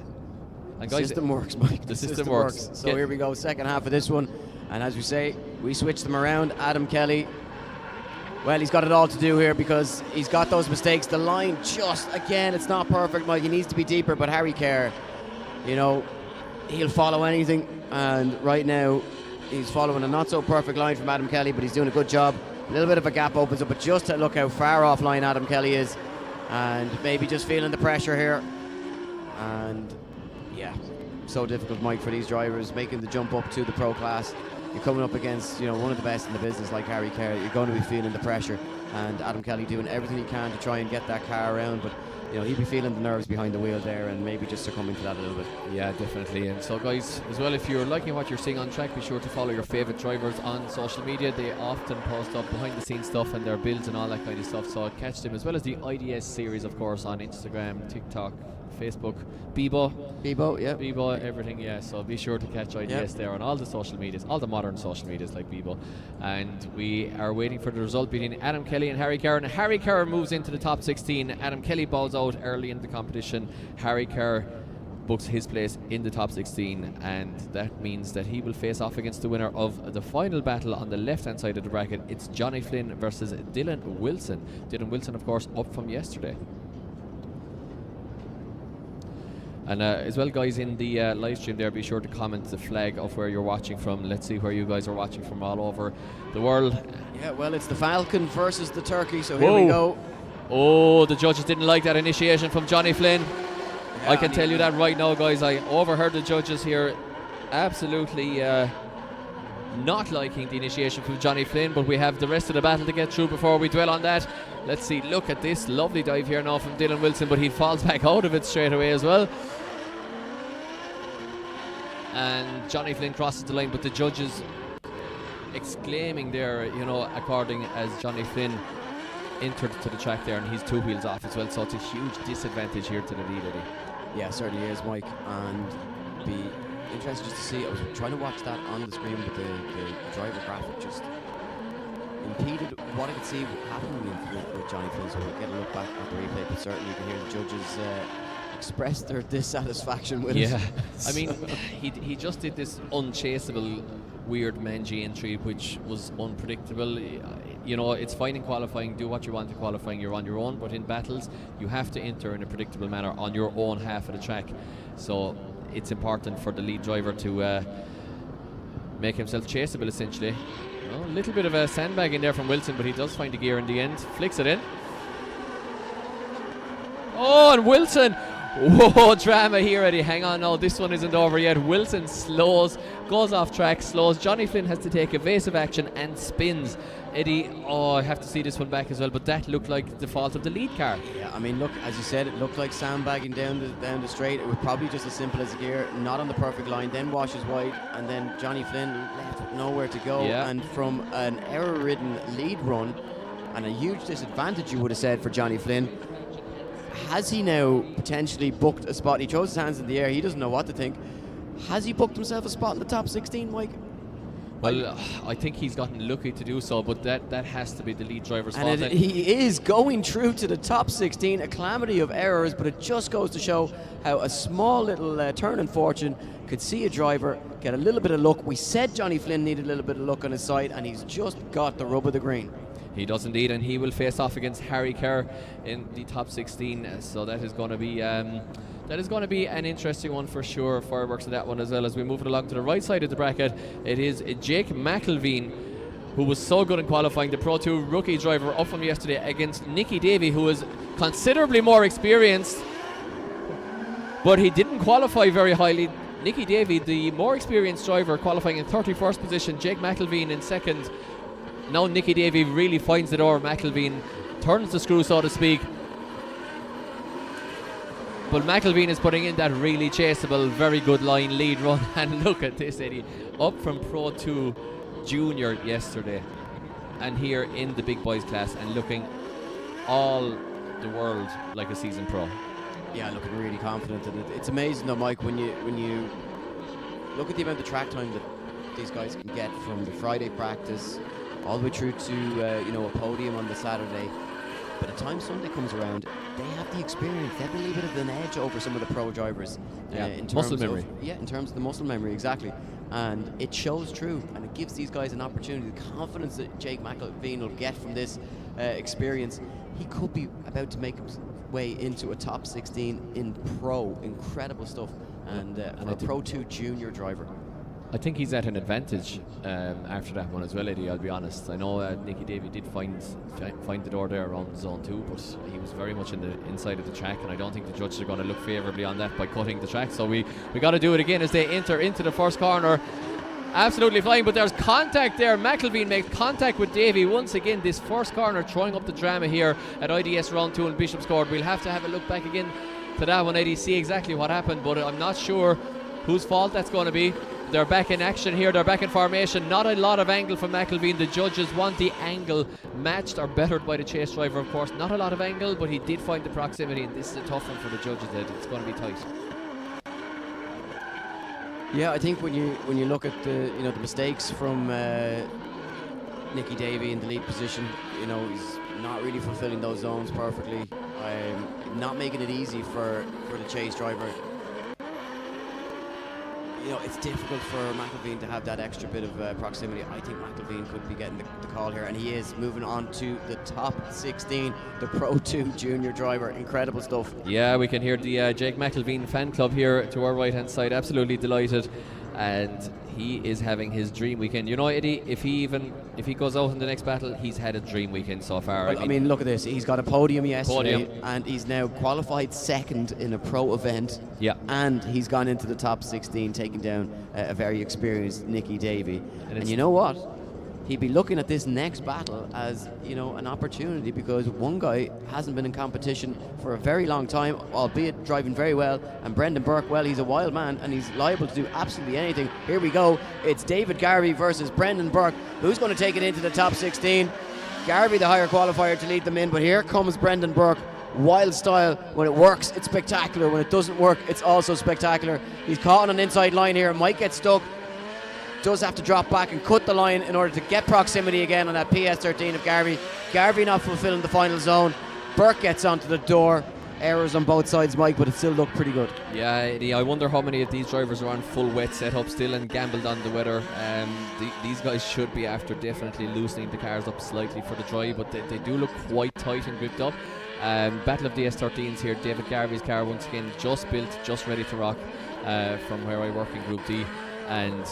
And the system works, Mike. The system works. So here we go, second half of this one. And as we say, we switch them around. Adam Kelly, well, he's got it all to do here because he's got those mistakes. The line just, again, it's not perfect, Mike. He needs to be deeper, but Harry Kerr, he'll follow anything. And right now, he's following a not so perfect line from Adam Kelly, but he's doing a good job. A little bit of a gap opens up, but just to look how far offline Adam Kelly is, and maybe just feeling the pressure here. And yeah, so difficult, Mike, for these drivers making the jump up to the pro class. You're coming up against one of the best in the business like Harry Kerr. You're going to be feeling the pressure, and Adam Kelly doing everything he can to try and get that car around, but he'd be feeling the nerves behind the wheel there and maybe just succumbing to that a little bit. Yeah, definitely. And so guys, as well, if you're liking what you're seeing on track, be sure to follow your favourite drivers on social media. They often post up behind the scenes stuff and their builds and all that kind of stuff, so catch them, as well as the IDS series, of course, on Instagram, TikTok, Facebook, Bebo, yeah, Bebo, everything, yeah. So be sure to catch IDS there on all the social medias, all the modern social medias like Bebo. And we are waiting for the result between Adam Kelly and Harry Kerr. And Harry Kerr moves into the top 16. Adam Kelly bows out early in the competition. Harry Kerr books his place in the top 16, and that means that he will face off against the winner of the final battle on the left hand side of the bracket. It's Johnny Flynn versus Dylan Wilson. Dylan Wilson, of course, up from yesterday. And as well, guys, in the live stream there, be sure to comment the flag of where you're watching from. Let's see where you guys are watching from all over the world. Yeah, well, it's the Falcon versus the Turkey, so here we go. Oh, the judges didn't like that initiation from Johnny Flynn. Yeah, I can tell you that right now, guys. I overheard the judges here absolutely not liking the initiation from Johnny Flynn, but we have the rest of the battle to get through before we dwell on that. Let's see, look at this lovely dive here now from Dylan Wilson, but he falls back out of it straight away as well. And Johnny Flynn crosses the line, but the judges exclaiming there, according as Johnny Flynn entered to the track there, and he's 2 wheels off as well, so it's a huge disadvantage here to the lead, Eddie. Yeah, certainly is, Mike, and be interesting just to see. I was trying to watch that on the screen, but the driver graphic just impeded what I could see happening with Johnny Flynn, so we'll get a look back at the replay, but certainly you can hear the judges express their dissatisfaction with it. I mean, he just did this unchaseable weird mangy entry, which was unpredictable. It's fine in qualifying, do what you want in qualifying, you're on your own, but in battles you have to enter in a predictable manner on your own half of the track. So it's important for the lead driver to make himself chaseable, essentially. A little bit of a sandbag in there from Wilson, but he does find the gear in the end, flicks it in. Oh, and Wilson Whoa, drama here, Eddie. Hang on, no, this one isn't over yet. Wilson slows, goes off track, slows. Johnny Flynn has to take evasive action and spins. Eddie, I have to see this one back as well, but that looked like the fault of the lead car. Yeah, I mean, look, as you said, it looked like sandbagging down the straight. It was probably just as simple as a gear, not on the perfect line, then washes wide, and then Johnny Flynn left with nowhere to go. Yeah. And from an error-ridden lead run, and a huge disadvantage, you would have said, for Johnny Flynn, has he now potentially booked a spot? He throws his hands in the air, he doesn't know what to think. Has he booked himself a spot in the top 16, Mike? Well, I think he's gotten lucky to do so, but that has to be the lead driver's fault. And he is going through to the top 16, a calamity of errors, but it just goes to show how a small little turn in fortune could see a driver get a little bit of luck. We said Johnny Flynn needed a little bit of luck on his side, and he's just got the rub of the green. He does indeed, and he will face off against Harry Kerr in the top 16. So that is going to be an interesting one for sure. Fireworks in that one as well. As we move it along to the right side of the bracket, it is Jake Mlvine, who was so good in qualifying, the Pro 2 rookie driver, up from yesterday against Nikki Davyy, who is considerably more experienced, but he didn't qualify very highly. Nikki Davyy, the more experienced driver, qualifying in 31st position. Jake Mlvine in second. Now Nikki Davyy really finds the door. Mlvine turns the screw, so to speak. But Mlvine is putting in that really chaseable, very good line lead run. And look at this, Eddie. Up from Pro 2 Junior yesterday. And here in the big boys class, and looking all the world like a seasoned pro. Yeah, looking really confident. And it's amazing though, Mike, when you look at the amount of track time that these guys can get from the Friday practice all the way through to a podium on the Saturday. By the time Sunday comes around, they have the experience. They have a little bit of an edge over some of the pro drivers. In terms muscle memory. In terms of the muscle memory, exactly. And it shows true, and it gives these guys an opportunity. The confidence that Jake Mlvine will get from this experience, he could be about to make his way into a top 16 in pro. Incredible stuff. And for a Pro 2 junior driver. I think he's at an advantage after that one as well, Eddie, I'll be honest. I know Nikki Davyy did find the door there around zone 2, but he was very much in the inside of the track, and I don't think the judges are going to look favourably on that by cutting the track. So we got to do it again as they enter into the first corner. Absolutely flying, but there's contact there. Mlvine makes contact with Davyy once again. This first corner throwing up the drama here at IDS round 2 in Bishopscourt. We'll have to have a look back again to that one, Eddie, see exactly what happened, but I'm not sure whose fault that's going to be. They're back in action here. They're back in formation. Not a lot of angle from Mlvine. The judges want the angle matched or bettered by the chase driver, of course. Not a lot of angle, but he did find the proximity, and this is a tough one for the judges. It's going to be tight. Yeah, I think when you look at the mistakes from Nikki Davyy in the lead position, he's not really fulfilling those zones perfectly. Not making it easy for the chase driver. It's difficult for Mlvine to have that extra bit of proximity. I think Mlvine could be getting the call here, and he is moving on to the top 16, the Pro 2 junior driver. Incredible stuff. Yeah, we can hear the Jake Mlvine fan club here to our right hand side, absolutely delighted, and he is having his dream weekend. Eddie, if he goes out in the next battle, he's had a dream weekend so far. Well, I mean, look at this. He's got a podium yesterday, and he's now qualified second in a pro event. Yeah. And he's gone into the top 16, taking down a very experienced Nikki Davyy. And you know what? He'd be looking at this next battle as, an opportunity, because one guy hasn't been in competition for a very long time, albeit driving very well, and Brendan Burke, well, he's a wild man and he's liable to do absolutely anything. Here we go. It's David Garvey versus Brendan Burke. Who's going to take it into the top 16? Garvey, the higher qualifier, to lead them in, but here comes Brendan Burke. Wild style. When it works, it's spectacular. When it doesn't work, it's also spectacular. He's caught on an inside line here, might get stuck. Does have to drop back and cut the line in order to get proximity again on that PS13 of Garvey. Garvey not fulfilling the final zone. Burke gets onto the door. Errors on both sides, Mike, but it still looked pretty good. Yeah, Eddie, I wonder how many of these drivers are on full wet setup still and gambled on the weather. These guys should be after definitely loosening the cars up slightly for the dry, but they do look quite tight and gripped up. Battle of the S13s here. David Garvey's car once again just built, just ready to rock from where I work in Group D, and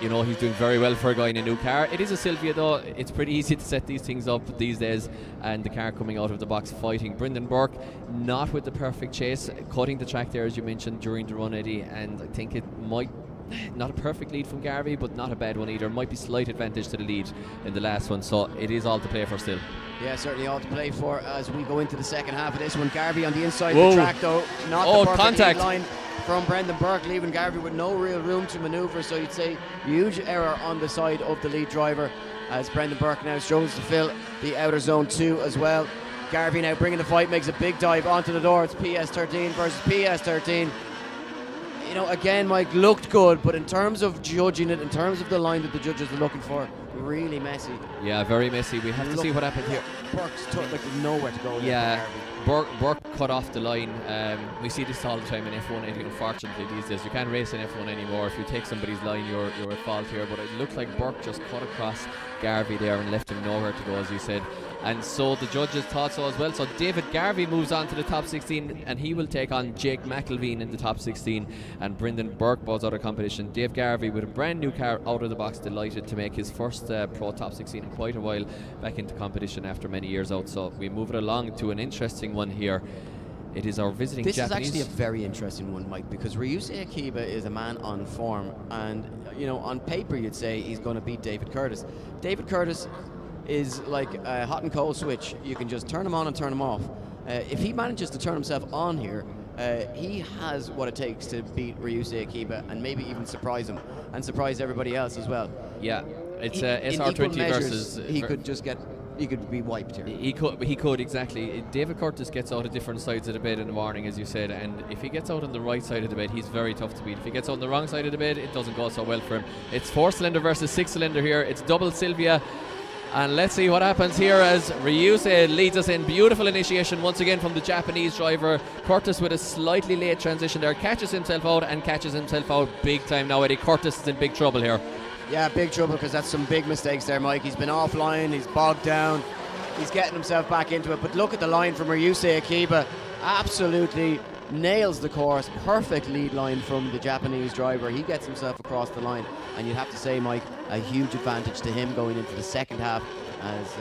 you know, he's doing very well for a guy in a new car. It is a Sylvia though. It's pretty easy to set these things up these days, and the car coming out of the box fighting. Brendan Burke not with the perfect chase, cutting the track there as you mentioned during the run, Eddie, and I think it might not a perfect lead from Garvey, but not a bad one either. Might be slight advantage to the lead in the last one, so it is all to play for still. Yeah, certainly all to play for as we go into the second half of this one. Garvey on the inside of the track though, not the perfect contact lead line from Brendan Burke, leaving Garvey with no real room to manoeuvre, so you'd say huge error on the side of the lead driver as Brendan Burke now struggles to fill the outer zone 2 as well. Garvey now bringing the fight, makes a big dive onto the door. It's PS13 versus PS13. You know, again, Mike, looked good, but in terms of judging it, in terms of the line that the judges are looking for, really messy. Yeah, very messy. We have to see what happened here. Burke's like nowhere to go. Yeah, Burke cut off the line. We see this all the time in F1, unfortunately, these days. You can't race in F1 anymore. If you take somebody's line, you're at fault here. But it looked like Burke just cut across Garvey there and left him nowhere to go, as you said. And so the judges thought so as well. So David Garvey moves on to the top 16, and he will take on Jake Mlvine in the top 16. And Brendan Burke bows out of competition. Dave Garvey with a brand new car out of the box, delighted to make his first pro top 16 in quite a while, back into competition after many years out. So we move it along to an interesting one here. It is our visiting This Japanese. is actually a very interesting one, Mike, because Ryus Akiba is a man on form, and you know, on paper you'd say he's going to beat David Curtis. David Curtis is like a hot and cold switch. You can just turn him on and turn him off. If he manages to turn himself on here, he has what it takes to beat Ryus Akiba and maybe even surprise him and surprise everybody else as well. Yeah, it's in SR20 equal measures, versus. He could be wiped here. He could exactly. David Curtis gets out of different sides of the bed in the morning, as you said, and if he gets out on the right side of the bed, he's very tough to beat. If he gets out on the wrong side of the bed, it doesn't go so well for him. It's 4-cylinder versus 6-cylinder here. It's double Sylvia. And let's see what happens here as Ryus leads us in. Beautiful initiation once again from the Japanese driver. Curtis with a slightly late transition there, catches himself out big time now, Eddie. Curtis is in big trouble here. Yeah, big trouble, because that's some big mistakes there, Mike. He's been offline, he's bogged down, he's getting himself back into it. But look at the line from Ryus Akiba. Absolutely nails the course. Perfect lead line from the Japanese driver. He gets himself across the line, and you'd have to say, Mike, a huge advantage to him going into the second half, as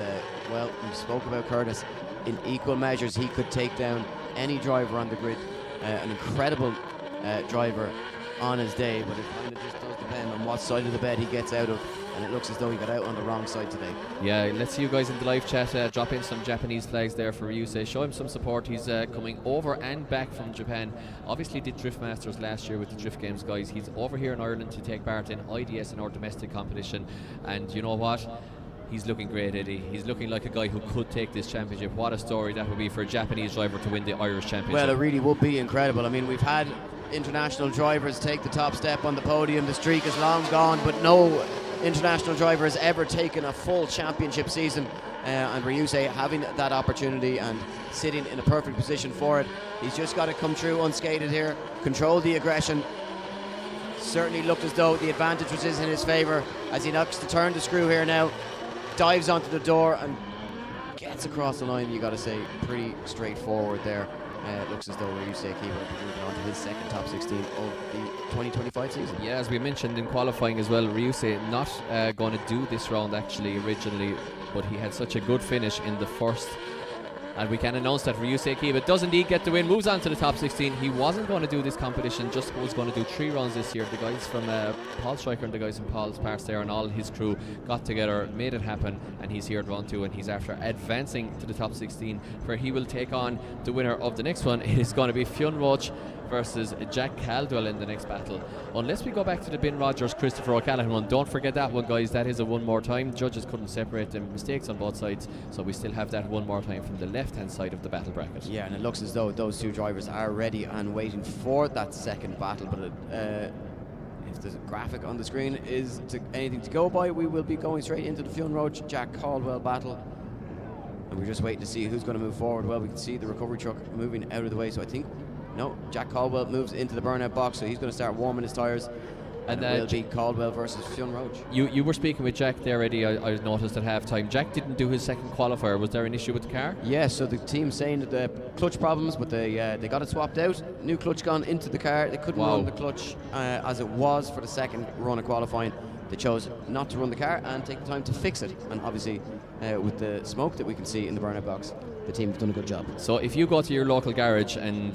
well, we spoke about Curtis. In equal measures, he could take down any driver on the grid. An incredible driver on his day, but it kind of just does depend on what side of the bed he gets out of, and it looks as though he got out on the wrong side today. Yeah, let's see you guys in the live chat drop in some Japanese flags there for Ryus. Show him some support. He's coming over and back from Japan. Obviously did Drift Masters last year with the Drift Games guys. He's over here in Ireland to take part in IDS in our domestic competition, and you know what? He's looking great, Eddie. He's looking like a guy who could take this championship. What a story that would be for a Japanese driver to win the Irish championship. Well, it really would be incredible. I mean, we've had international drivers take the top step on the podium. The streak is long gone, but no international driver has ever taken a full championship season, and Ryus having that opportunity and sitting in a perfect position for it. He's just got to come through unscathed here, control the aggression. Certainly looked as though the advantage was in his favour as he looks to turn the screw here now, dives onto the door and gets across the line. You got to say, pretty straightforward there. It looks as though Ryus Akiba will be moving on to his second top 16 of the 2025 season. Yeah, as we mentioned in qualifying as well, Ryus not going to do this round actually originally, but he had such a good finish in the first. And we can announce that Ryus Akiba does indeed get the win, moves on to the top 16. He wasn't going to do this competition, just was going to do 3 rounds this year. The guys from Paul Stryker and the guys from Paul's Parts there and all his crew got together, made it happen, and he's here at round 2, and he's after advancing to the top 16, where he will take on the winner of the next one. It is going to be Fionn Roach versus Jack Caldwell in the next battle. Unless we go back to the Ben Rogers Christopher O'Callaghan one, don't forget that one, guys. That is a one more time. Judges couldn't separate the mistakes on both sides, so we still have that one more time from the left hand side of the battle bracket. Yeah, and it looks as though those two drivers are ready and waiting for that second battle, but if the graphic on the screen is anything to go by, we will be going straight into the Fionn Roach Jack Caldwell battle, and we're just waiting to see who's going to move forward. Well, we can see the recovery truck moving out of the way, so I think Jack Caldwell moves into the burnout box, so he's going to start warming his tyres. And it will be Caldwell versus Fionn Roach. You were speaking with Jack there, Eddie. I noticed at half-time. Jack didn't do his second qualifier. Was there an issue with the car? Yeah, so the team's saying that the clutch problems, but they got it swapped out. New clutch gone into the car. They couldn't run the clutch as it was for the second run of qualifying. they chose not to run the car and take the time to fix it. And obviously, with the smoke that we can see in the burnout box, the team have done a good job. So if you go to your local garage and,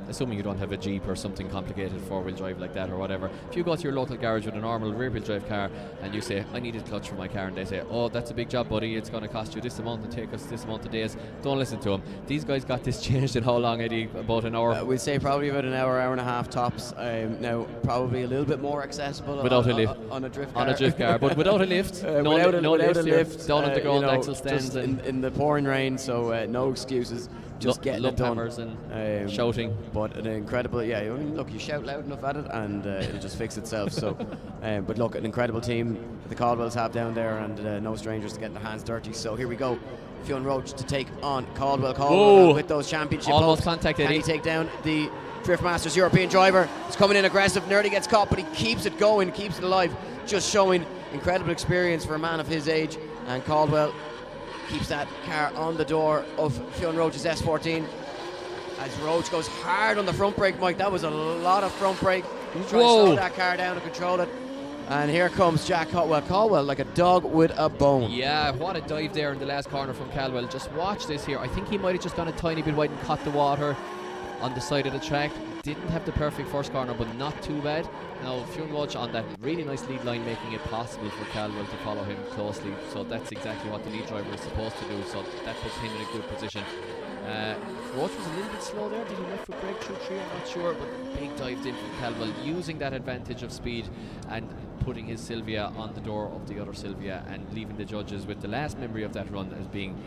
assuming you don't have a Jeep or something complicated, 4-wheel drive like that or whatever, if you go to your local garage with a normal rear-wheel drive car and you say, I need a clutch for my car, and they say, oh, that's a big job, buddy, it's going to cost you this amount and take us this amount of days, don't listen to them. These guys got this changed in how long, Eddie? About an hour? We'd say probably about an hour, hour and a half tops. Now, probably a little bit more accessible without a lift. On a drift car. On a drift car, but without a lift. Without a lift. Down on the ground, axle stands. In the pouring rain, so no excuses. Just getting it done. Hammers and shouting. But an incredible, I mean, look, you shout loud enough at it and it'll just fix itself. So, but look, an incredible team the Caldwells have down there, and no strangers to getting their hands dirty. So here we go. Fionn Roach to take on Caldwell with those championship almost hopes. contacted. Can he take down the Drift Masters European driver? He's coming in aggressive, nearly gets caught, but he keeps it going, keeps it alive, just showing incredible experience for a man of his age. And Caldwell keeps that car on the door of Fionn Roach's S14 as Roach goes hard on the front brake. Mike, that was a lot of front brake. He's trying to slow that car down and control it. And here comes Jack Caldwell like a dog with a bone. Yeah, what a dive there in the last corner from Caldwell. Just watch this here. I think he might have just gone a tiny bit wide and caught the water on the side of the track. Didn't have the perfect first corner, but not too bad. Now Fionn Roach on that really nice lead line, making it possible for Caldwell to follow him closely. So that's exactly what the lead driver is supposed to do. So that puts him in a good position. Roach was a little bit slow there. Did he left foot brake through tree? I'm not sure, but big dived in from Caldwell, using that advantage of speed and putting his Sylvia on the door of the other Sylvia, and leaving the judges with the last memory of that run as being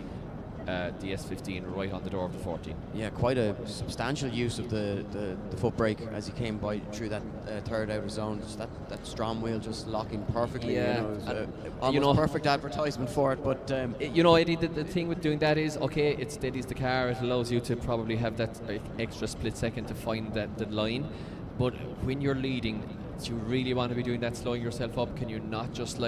the S15 right on the door of the 14. Yeah, quite a substantial use of the foot brake as he came by through that third outer zone. Just that Strom wheel just locking perfectly. Yeah, almost perfect advertisement for it. But Eddie, the thing with doing that is, okay, it steadies the car. It allows you to probably have that extra split second to find the line. But when you're leading, do you really want to be doing that, slowing yourself up? Can you not just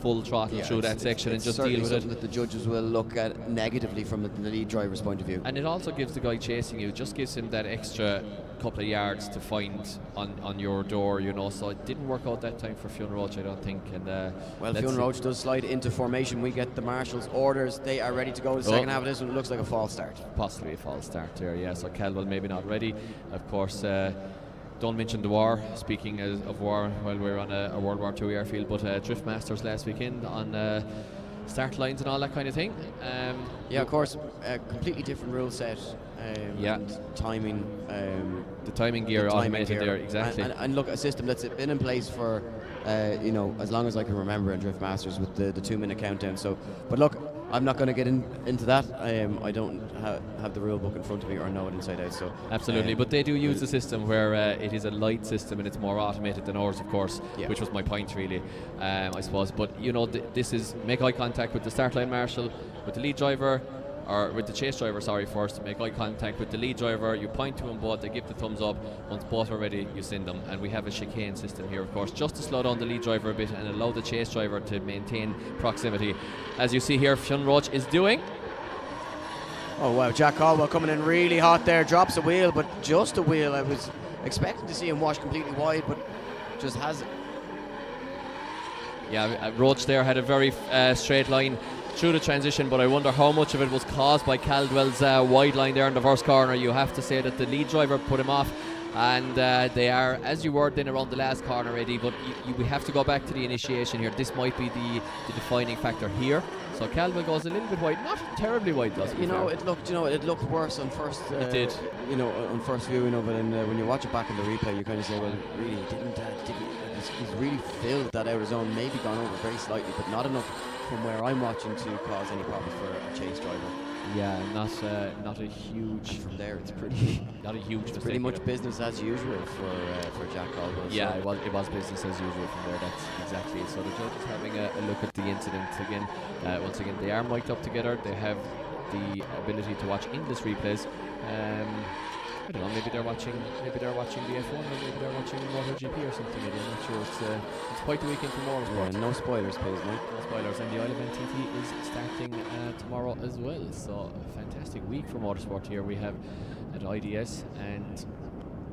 full throttle through that section and just deal with it? That the judges will look at negatively from the lead driver's point of view. And it also gives the guy chasing you, just gives him that extra couple of yards to find on your door, so it didn't work out that time for Fionn Roach, I don't think. And Fionn Roach does slide into formation. We get the marshal's orders. They are ready to go. The second half of this one, it looks like a false start. Possibly a false start there, yeah. So Caldwell maybe not ready. Of course, don't mention the war, speaking of war while we're on a World War II airfield, but Drift Masters last weekend on start lines and all that kind of thing. Of course, a completely different rule set. And timing. The timing gear automated there, exactly. And look, a system that's been in place for as long as I can remember in Drift Masters with the 2-minute countdown. So, but look, I'm not going to get into that. I don't have the rule book in front of me or know it inside out. So absolutely, but they do use the system where it is a light system and it's more automated than ours, of course, which was my point really, I suppose. But this is make eye contact with the start line marshal, with the lead driver, or with the chase driver, first. Make eye contact with the lead driver, you point to them both, they give the thumbs up. Once both are ready, you send them. And we have a chicane system here, of course, just to slow down the lead driver a bit and allow the chase driver to maintain proximity, as you see here Fionn Roach is doing. Oh wow, Jack Caldwell coming in really hot there, drops a wheel, but just a wheel. I was expecting to see him wash completely wide, but just has it. Yeah, Roach there had a very straight line through the transition, but I wonder how much of it was caused by Caldwell's wide line there in the first corner. You have to say that the lead driver put him off, and they are, as you were then around the last corner, Eddie, but we have to go back to the initiation here. This might be the defining factor here. So Caldwell goes a little bit wide, not terribly wide, does it? It looked worse on first. It did. On first view, but then when you watch it back in the replay, you kind of say, well, really, he's really filled that outer zone, maybe gone over very slightly, but not enough from where I'm watching to cause any problems for a chase driver. Yeah, not a huge. From there, it's pretty not a huge. It's pretty much business as usual for Jack Caldwell. Yeah, so it was business as usual from there. That's exactly it. So the judge is having a look at the incident again. Once again, they are mic'd up together. They have the ability to watch endless replays. I don't know, maybe they're watching the F1, or maybe they're watching MotoGP or something. I'm not sure. It's quite the weekend for motorsport. Yeah, no spoilers, please, Mike. No spoilers. And the Isle of Man TT is starting tomorrow as well. So a fantastic week for motorsport here we have at IDS, and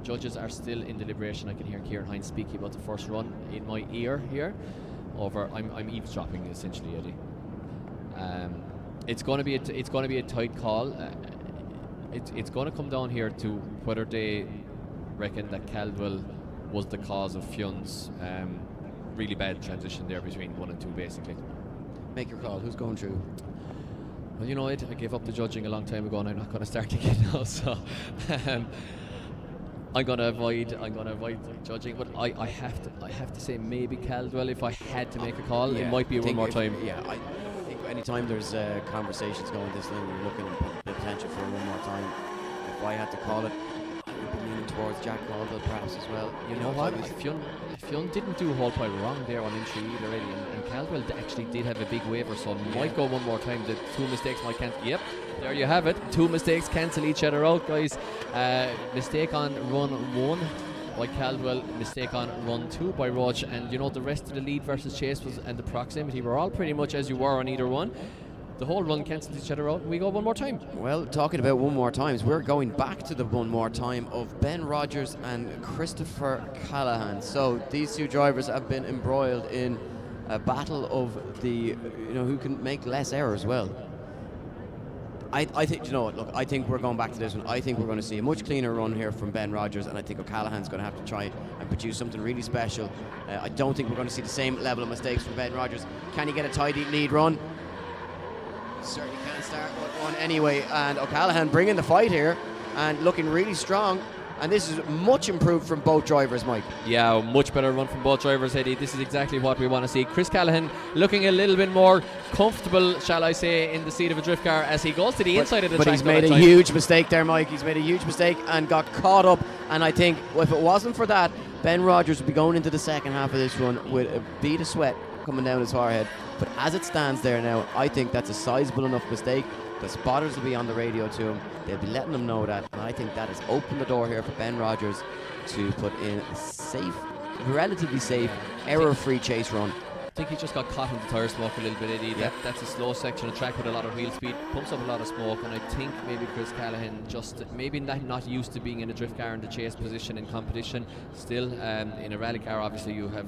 judges are still in deliberation. I can hear Kieran Hines speaking about the first run in my ear here. I'm eavesdropping essentially, Eddie. It's going to be a tight call. It's going to come down here to whether they reckon that Caldwell was the cause of Fion's really bad transition there between 1 and 2, basically. Make your call. Who's going through? Well, you know it. I gave up the judging a long time ago, and I'm not going to start again now. So I'm going to avoid judging. But I have to say maybe Caldwell if I had to make a call. It might be one more time. Yeah, I think anytime there's conversations going this level, we're looking at the potential for one more time. If I had to call it, I would be leaning towards Jack Caldwell perhaps as well. You know what? Fionn didn't do a whole pile wrong there on entry either, already, and Caldwell actually did have a big waiver, so might go one more time. The 2 mistakes might cancel. Yep, there you have it. 2 mistakes cancel each other out, guys. Mistake on run 1 by Caldwell, mistake on run 2 by Roach, and you know the rest of the lead versus chase and the proximity were all pretty much as you were on either one. The whole run cancels each other out, and we go one more time. Well, talking about one more times, we're going back to the one more time of Ben Rogers and Christopher Callahan. So these two drivers have been embroiled in a battle of the, who can make less errors. Well, I think, I think we're going back to this one. I think we're going to see a much cleaner run here from Ben Rogers, and I think O'Callahan's going to have to try and produce something really special. I don't think we're going to see the same level of mistakes from Ben Rogers. Can he get a tidy lead run? Certainly can start with one anyway, and O'Callahan bringing the fight here and looking really strong, and this is much improved from both drivers, Mike. Yeah, much better run from both drivers, Eddie. This is exactly what we want to see. Chris Callahan looking a little bit more comfortable, shall I say, in the seat of a drift car as he goes to the inside of the track. But he's made a huge mistake there, Mike. He's made a huge mistake and got caught up, and I think if it wasn't for that, Ben Rogers would be going into the second half of this run with a bead of sweat coming down his forehead. But as it stands there now, I think that's a sizable enough mistake. The spotters will be on the radio to him. They'll be letting him know that. And I think that has opened the door here for Ben Rogers to put in a safe, relatively safe, error-free chase run. I think he just got caught in the tyre smoke a little bit, Eddie. Yeah. That's a slow section of track with a lot of wheel speed, pumps up a lot of smoke, and I think maybe Chris Callahan just maybe not used to being in a drift car in the chase position in competition. Still, in a rally car, obviously you have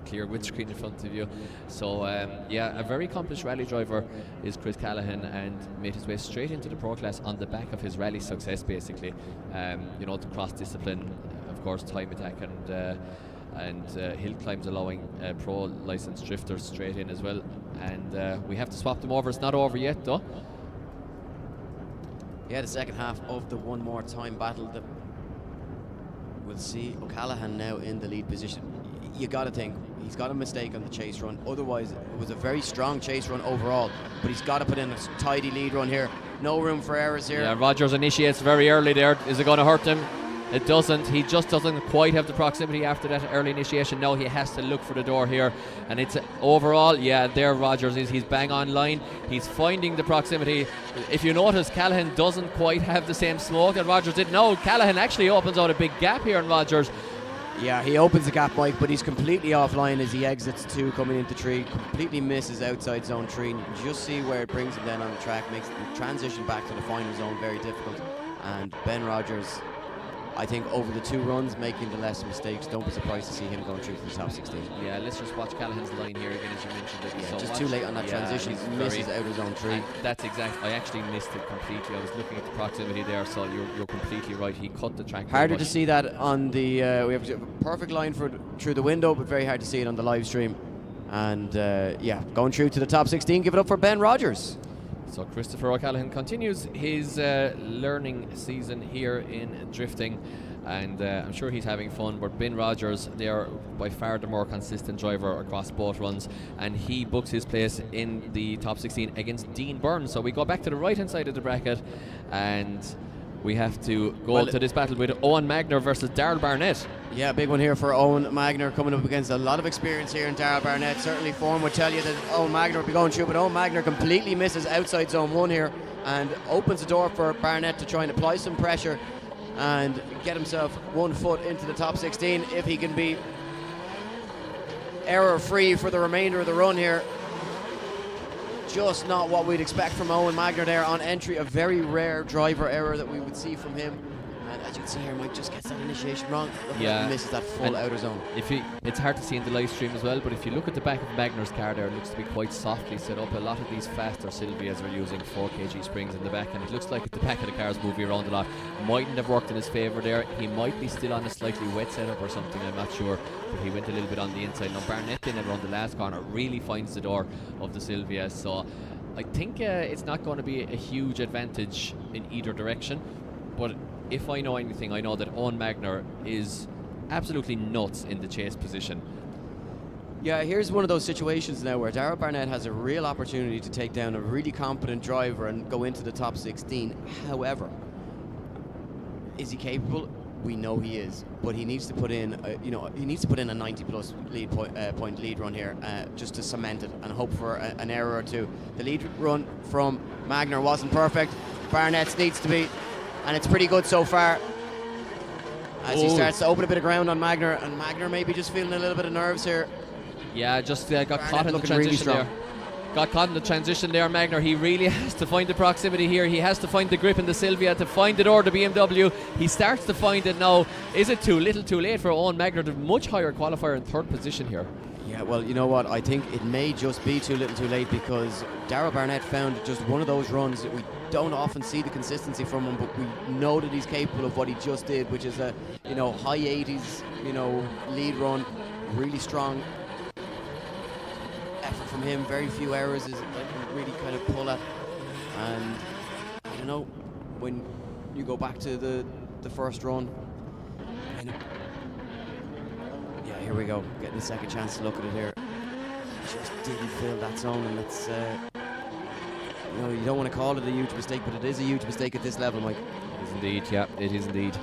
clear windscreen in front of you, so a very accomplished rally driver is Chris Callahan, and made his way straight into the pro class on the back of his rally success, basically. The cross discipline, of course, time attack and hill climbs allowing pro licensed drifters straight in as well, and we have to swap them over. It's not over yet though. Yeah, the second half of the one more time battle that we'll see O'Callahan now in the lead position. You got to think he's got a mistake on the chase run, otherwise it was a very strong chase run overall, but he's got to put in a tidy lead run here. No room for errors here. Yeah, Rogers initiates very early there. Is it going to hurt him? It doesn't. He just doesn't quite have the proximity after that early initiation. Now he has to look for the door here, and it's overall, there Rogers is. He's bang on line. He's finding the proximity. If you notice, Callahan doesn't quite have the same smoke that Rogers did. No, Callahan actually opens out a big gap here in Rogers. Yeah, he opens the gap, Mike, but he's completely offline as he exits 2 coming into 3, completely misses outside zone 3. Just see where it brings him then on the track, makes the transition back to the final zone very difficult. And Ben Rogers, I think over the 2 runs, making the less mistakes. Don't be surprised to see him going through to the top 16. Yeah, let's just watch Callahan's line here again, as you mentioned it. Yeah, so just too late on that transition. He misses out of zone 3. That's exactly. I actually missed it completely. I was looking at the proximity there, so you're completely right. He cut the track. Harder to see that on the. We have a perfect line through the window, but very hard to see it on the live stream. And going through to the top 16. Give it up for Ben Rogers. So Christopher O'Callahan continues his learning season here in drifting, and I'm sure he's having fun. But Ben Rogers, they are by far the more consistent driver across both runs, and he books his place in the top 16 against Dean Byrne. So we go back to the right hand side of the bracket, and we have to go to this battle with Owen Magnar versus Daryl Barnett. Yeah, big one here for Owen Magnar, coming up against a lot of experience here in Daryl Barnett. Certainly form would tell you that Owen Magnar will be going through, but Owen Magnar completely misses outside zone 1 here and opens the door for Barnett to try and apply some pressure and get himself 1 foot into the top 16 if he can be error free for the remainder of the run here. Just not what we'd expect from Owen Magnar there on entry. A very rare driver error that we would see from him. And as you can see here, Mike just gets that initiation wrong. Yeah. Misses that full outer zone. It's hard to see in the live stream as well, but if you look at the back of Magnar's car there, it looks to be quite softly set up. A lot of these faster Sylvias are using 4 kg springs in the back, and it looks like the back of the car is moving around a lot. Mightn't have worked in his favour there. He might be still on a slightly wet setup or something, I'm not sure, but he went a little bit on the inside. Now Barnett in around the last corner really finds the door of the Sylvia, so I think it's not going to be a huge advantage in either direction, but if I know anything, I know that Owen Magnar is absolutely nuts in the chase position. Yeah, here's one of those situations now where Daryl Barnett has a real opportunity to take down a really competent driver and go into the top 16. However, is he capable? We know he is, but he needs to put in, a 90-plus lead point lead run here, just to cement it and hope for an error or two. The lead run from Magnar wasn't perfect. Barnett's needs to be. And it's pretty good so far. As he starts to open a bit of ground on Magnar, and Magnar maybe just feeling a little bit of nerves here. Yeah, just got Barnett caught in the transition really there. Got caught in the transition there, Magnar. He really has to find the proximity here. He has to find the grip in the Sylvia to find the door, the BMW. He starts to find it now. Is it too little too late for Owen Magnar? The much higher qualifier in 3rd position here. Yeah, well, you know what? I think it may just be too little too late, because Daryl Barnett found just one of those runs that we don't often see the consistency from him, but we know that he's capable of what he just did, which is a high 80s lead run, really strong effort from him. Very few errors is that can really kind of pull at. And I don't know, when you go back to the first run, yeah, here we go, getting a second chance to look at it here. Just didn't fill that zone, and that's you don't want to call it a huge mistake, but it is a huge mistake at this level, Mike. It is indeed, yeah, it is indeed.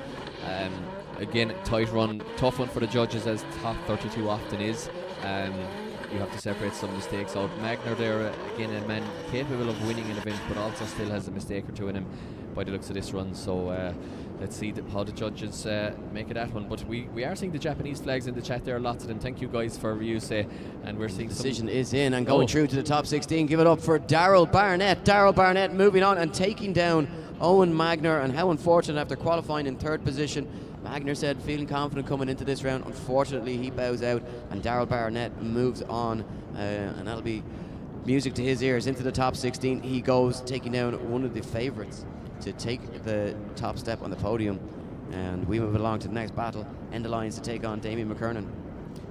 Again, tight run, tough one for the judges, as top 32 often is. You have to separate some mistakes out. Magnar there, again, a man capable of winning an event, but also still has a mistake or two in him by the looks of this run. So let's see how the judges make it that one. But we are seeing the Japanese flags in the chat there, lots of them. Thank you guys for Ryus, and we're seeing decision is in and going through to the top 16. Give it up for Daryl Barnett. Daryl Barnett moving on and taking down Owen Magnar, and how unfortunate after qualifying in 3rd position. Magnar said feeling confident coming into this round. Unfortunately, he bows out, and Daryl Barnett moves on, and that'll be music to his ears. Into the top 16 he goes, taking down one of the favourites to take the top step on the podium. And we move along to the next battle, Enda Lions to take on Davyy McKernan.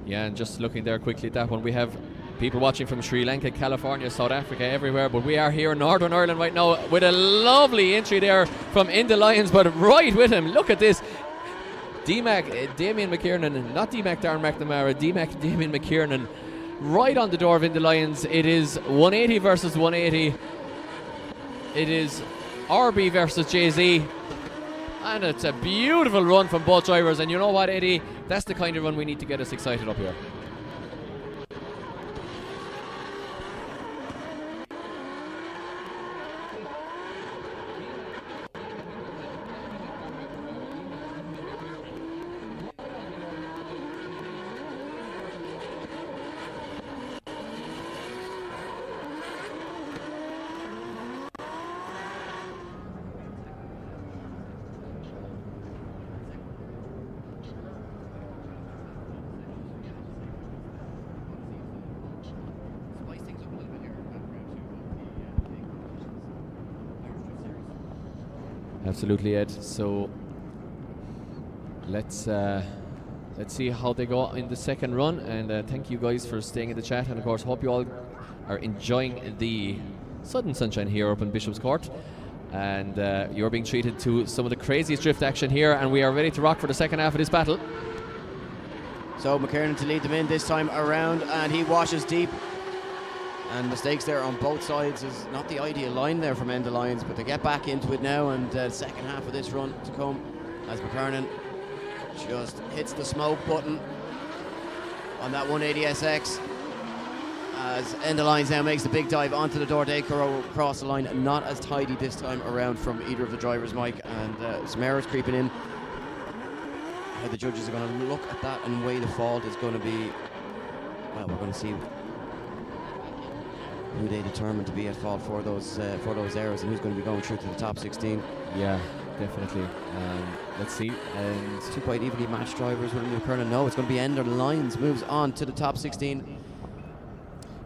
Yeah, and just looking there quickly at that one, we have people watching from Sri Lanka, California, South Africa, everywhere, but we are here in Northern Ireland right now with a lovely entry there from Enda Lions, but right with him, look at this. Damien McKiernan, not D-Mac Darren McNamara, D-Mac Damien McKiernan, right on the door of Enda Lions. It is 180 versus 180. It is RB versus Jay-Z. And it's a beautiful run from both drivers. And you know what, Eddie? That's the kind of run we need to get us excited up here. Absolutely, Ed. So let's see how they go in the second run, and thank you guys for staying in the chat, and of course hope you all are enjoying the sudden sunshine here up in Bishopscourt, and you're being treated to some of the craziest drift action here, and we are ready to rock for the second half of this battle. So McKernan to lead them in this time around, and he washes deep. And mistakes there on both sides is not the ideal line there from Enda Lions, but they get back into it now, and second half of this run to come as McKernan just hits the smoke button on that 180SX as Enda Lions now makes the big dive onto the door. They go across the line, not as tidy this time around from either of the drivers, Mike, and some errors creeping in. How the judges are going to look at that and weigh the fault is going to be, well, we're going to see who they determine to be at fault for those errors, and who's going to be going through to the top 16. Yeah, definitely. Let's see. And Two quite evenly matched drivers within the Kernan. No, it's going to be Enda. Lines moves on to the top 16.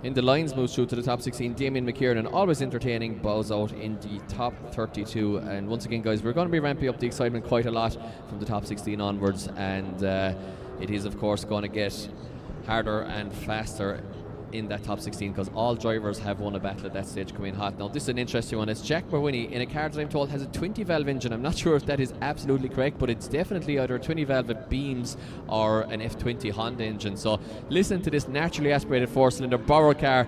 in the lines moves through to the top 16. Damien McKiernan, always entertaining, bows out in the top 32. And once again, guys, we're going to be ramping up the excitement quite a lot from the top 16 onwards. And it is, of course, going to get harder and faster in that top 16 because all drivers have won a battle at that stage coming hot. Now this is an interesting one. It's Jack Mrwini in a car that I'm told has a 20 valve engine. I'm not sure if that is absolutely correct, but it's definitely either a 20 valve at Beams or an F20 Honda engine. So listen to this naturally aspirated 4-cylinder borrowed car.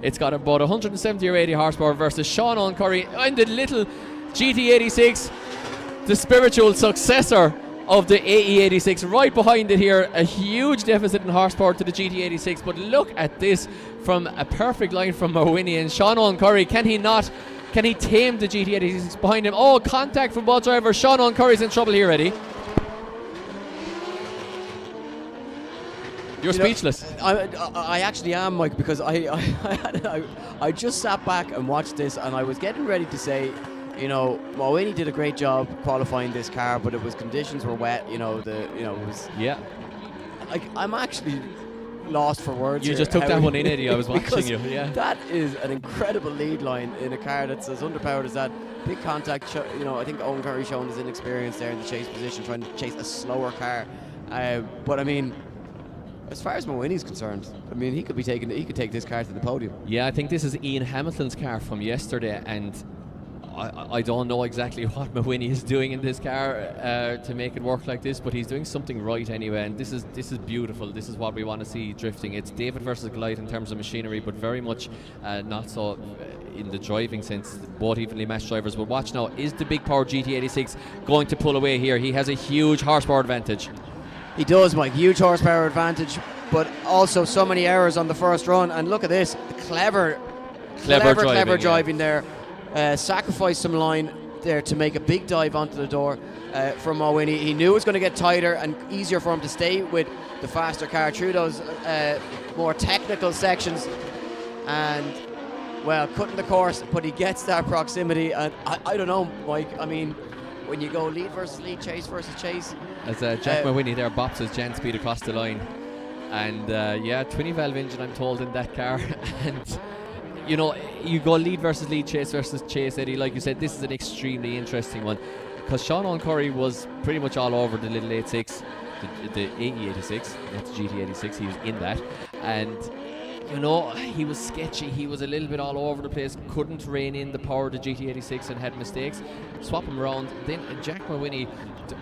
It's got about 170 or 80 horsepower versus Shaun Owen Curry in the little GT86, the spiritual successor of the AE86. Right behind it here, a huge deficit in horsepower to the GT86, but look at this from a perfect line from Mrwini and Shaun Owen Curry. Can he tame the GT86 behind him? Oh, contact from both drivers. Shaun Owen Curry's in trouble here, Eddie. You're speechless. I actually am, Mike, because I just sat back and watched this, and I was getting ready to say, you know, Mrwini did a great job qualifying this car, but conditions were wet. It was. Yeah. I'm actually lost for words. You just took that one in, Eddie. I was watching you. Yeah. That is an incredible lead line in a car that's as underpowered as that. Big contact. I think Owen Curry showing his inexperience there in the chase position, trying to chase a slower car. But I mean, as far as Mrwini's concerned, I mean, he could take this car to the podium. Yeah, I think this is Ian Hamilton's car from yesterday, and I don't know exactly what Mrwini is doing in this car to make it work like this, but he's doing something right anyway, and this is beautiful. This is what we want to see drifting. It's David versus Goliath in terms of machinery, but very much not so in the driving sense. Both evenly matched drivers. But watch now, is the big power GT86 going to pull away here? He has a huge horsepower advantage. He does, Mike. Huge horsepower advantage, but also so many errors on the first run. And look at this, clever driving there. Sacrificed some line there to make a big dive onto the door from Mrwini. He knew it was going to get tighter and easier for him to stay with the faster car through those more technical sections, and cutting the course, but he gets that proximity. And I don't know, Mike, I mean, when you go lead versus lead, chase versus chase, as Jack Mrwini there bops his gen speed across the line, and 20 valve engine I'm told in that car. And you know, you go lead versus lead, chase versus chase, Eddie. Like you said, this is an extremely interesting one because Shaun Owen Curry was pretty much all over the little 86, the AE86, that's GT86. He was in that, and you know, he was sketchy. He was a little bit all over the place. Couldn't rein in the power of the GT86 and had mistakes. Swap him around. Then Jack Mrwini